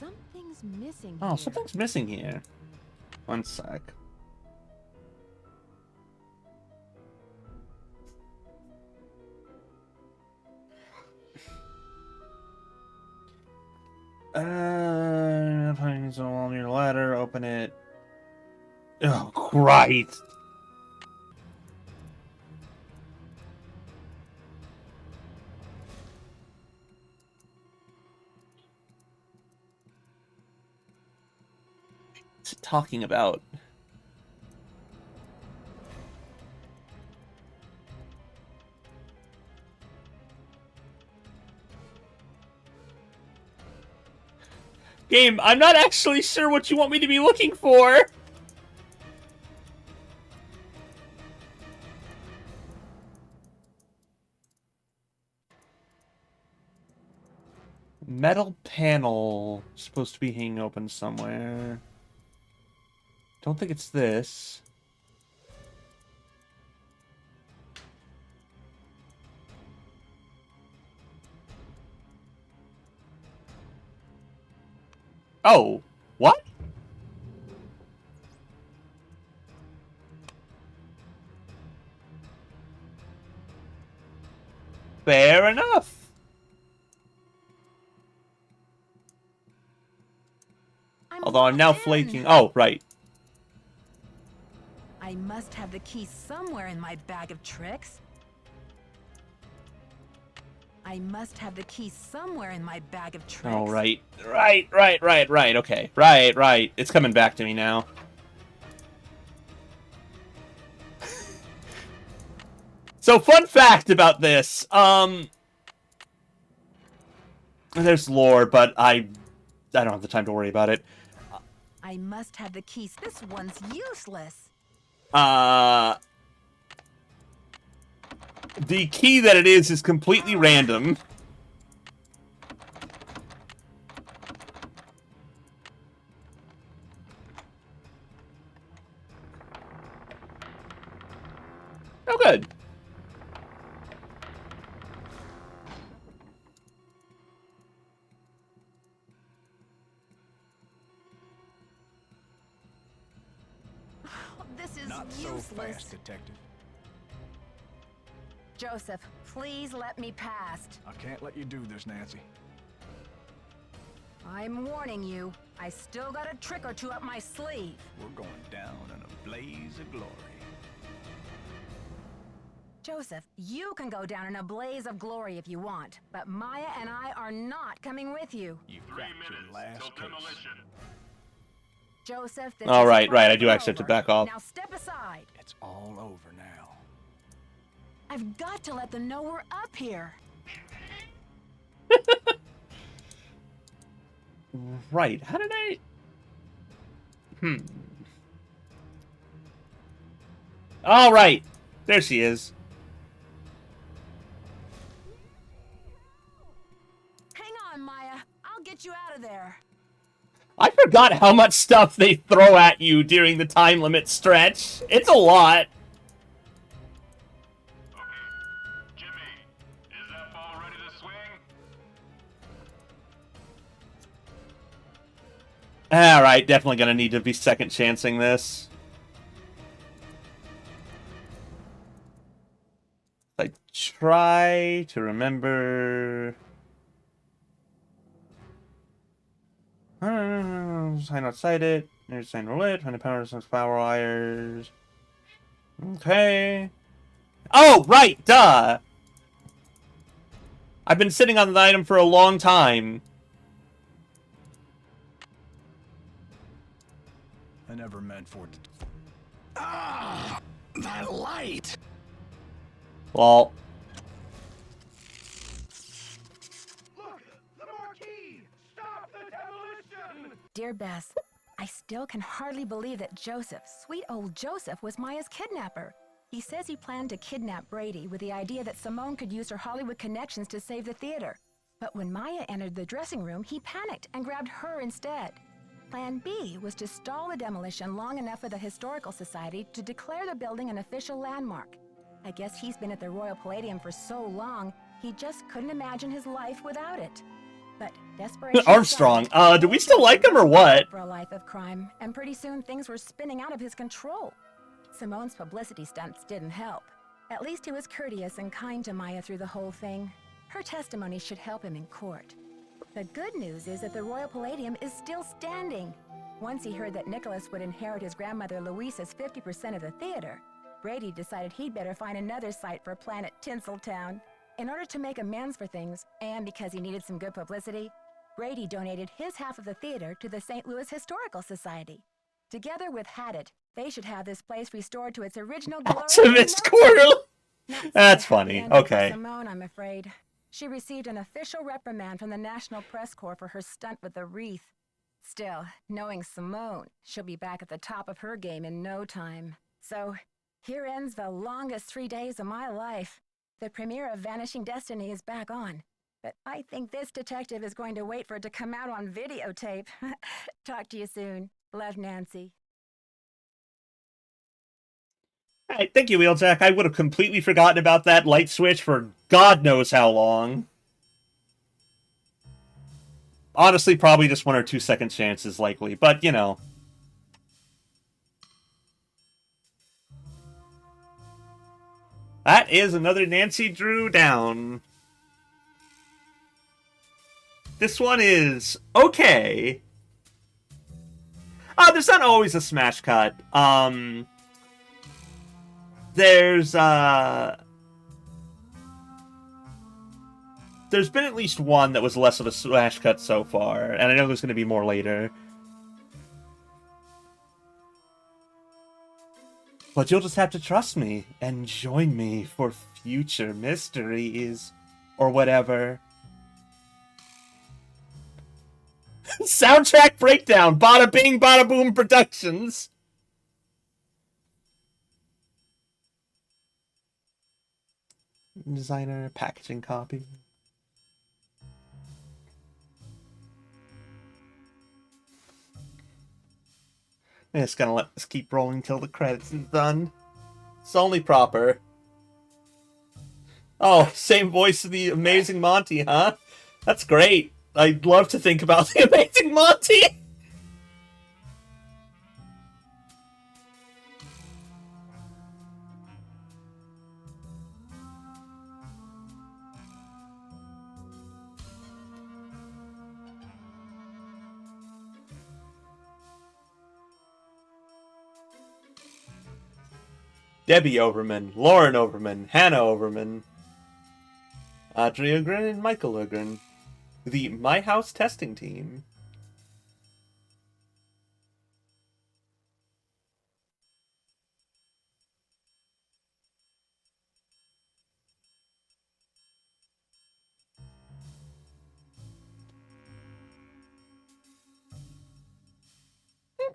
Something's missing Oh, here. something's missing here. One sec. Things on your ladder. Open it. Oh, Christ. What's it talking about? Game, I'm not actually sure what you want me to be looking for. Metal panel supposed to be hanging open somewhere. Don't think it's this. Oh, what? Fair enough. Although I'm now flaking. Oh, right. I must have the key somewhere in my bag of tricks. I must have the key somewhere in my bag of tricks. Oh, right. Right. Okay. Right. It's coming back to me now. So, fun fact about this. There's lore, but I don't have the time to worry about it. I must have the keys. This one's useless. The key that it is completely random. Oh, good. This is Not useless. so fast, Detective. Joseph, please let me past. I can't let you do this, Nancy. I'm warning you. I still got a trick or two up my sleeve. We're going down in a blaze of glory. Joseph, you can go down in a blaze of glory if you want, but Maya and I are not coming with you. You've got your last case. Joseph, this All is right. I do over. actually have to back off. Now step aside. It's all over now. I've got to let them know we're up here. Right. How did I... All right. There she is. Hang on, Maya. I'll get you out of there. I forgot how much stuff they throw at you during the time limit stretch. It's a lot. Alright, definitely gonna need to be second chancing this. I try to remember... Sign outside it. There's sign roulette. Find the power of some power wires. Okay. Oh, right! Duh! I've been sitting on the item for a long time. I never meant for it to... Ah! That light! Well... Dear Bess, I still can hardly believe that Joseph, sweet old Joseph, was Maya's kidnapper. He says he planned to kidnap Brady with the idea that Simone could use her Hollywood connections to save the theater. But when Maya entered the dressing room, he panicked and grabbed her instead. Plan B was to stall the demolition long enough for the Historical Society to declare the building an official landmark. I guess he's been at the Royal Palladium for so long, he just couldn't imagine his life without it. But desperation Armstrong, do we still like him or what? For a life of crime, and pretty soon things were spinning out of his control. Simone's publicity stunts didn't help. At least he was courteous and kind to Maya through the whole thing. Her testimony should help him in court. The good news is that the Royal Palladium is still standing. Once he heard that Nicholas would inherit his grandmother Louisa's 50% of the theater, Brady decided he'd better find another site for Planet Tinseltown. In order to make amends for things, and because he needed some good publicity, Brady donated his half of the theater to the St. Louis Historical Society. Together with Haddett, they should have this place restored to its original glory. Optimus Quarterly. That's funny. Okay. Simone, I'm afraid. She received an official reprimand from the National Press Corps for her stunt with the wreath. Still, knowing Simone, she'll be back at the top of her game in no time. So, here ends the longest 3 days of my life. The premiere of Vanishing Destiny is back on, but I think this detective is going to wait for it to come out on videotape. Talk to you soon. Love, Nancy. Alright, thank you, Wheeljack. I would have completely forgotten about that light switch for God knows how long. Honestly, probably just 1 or 2 second chances likely, but you know. That is another Nancy Drew down. This one is okay. There's not always a smash cut. There's been at least one that was less of a smash cut so far, and I know there's going to be more later. But you'll just have to trust me and join me for future mysteries or whatever. Soundtrack breakdown, Bada Bing Bada Boom Productions. Designer, packaging copy. I'm just gonna let this keep rolling till the credits is done. It's only proper. Oh, same voice of the Amazing Monty, huh? That's great. I'd love to think about the Amazing Monty. Debbie Overman, Lauren Overman, Hannah Overman, Audrey Ogren, and Michael Ogren. The My House testing team.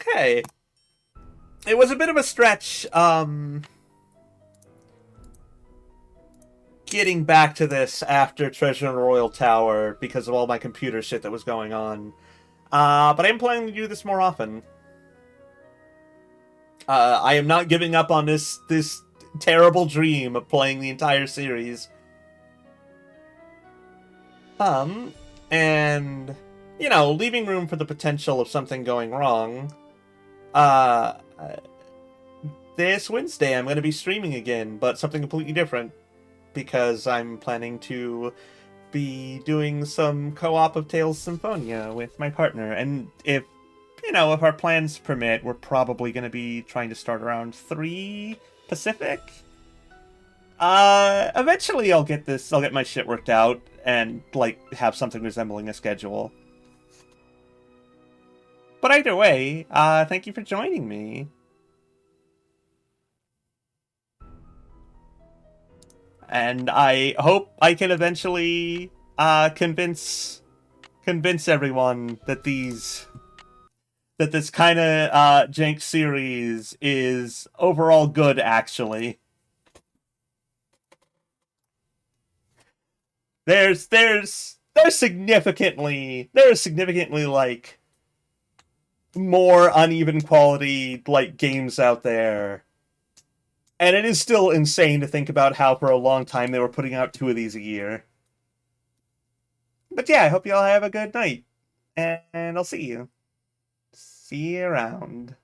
Okay. It was a bit of a stretch, getting back to this after Treasure in the Royal Tower because of all my computer shit that was going on. But I am planning to do this more often. I am not giving up on this terrible dream of playing the entire series. And, you know, leaving room for the potential of something going wrong. This Wednesday I'm going to be streaming again, but something completely different. Because I'm planning to be doing some co-op of Tales Symphonia with my partner. And if, you know, if our plans permit, we're probably going to be trying to start around 3 Pacific. Eventually I'll get my shit worked out and, like, have something resembling a schedule. But either way, thank you for joining me. And I hope I can eventually convince everyone that this kind of jank series is overall good, actually. There's significantly like more uneven quality like games out there. And it is still insane to think about how for a long time they were putting out 2 of these a year. But yeah, I hope you all have a good night. And I'll see you. See you around.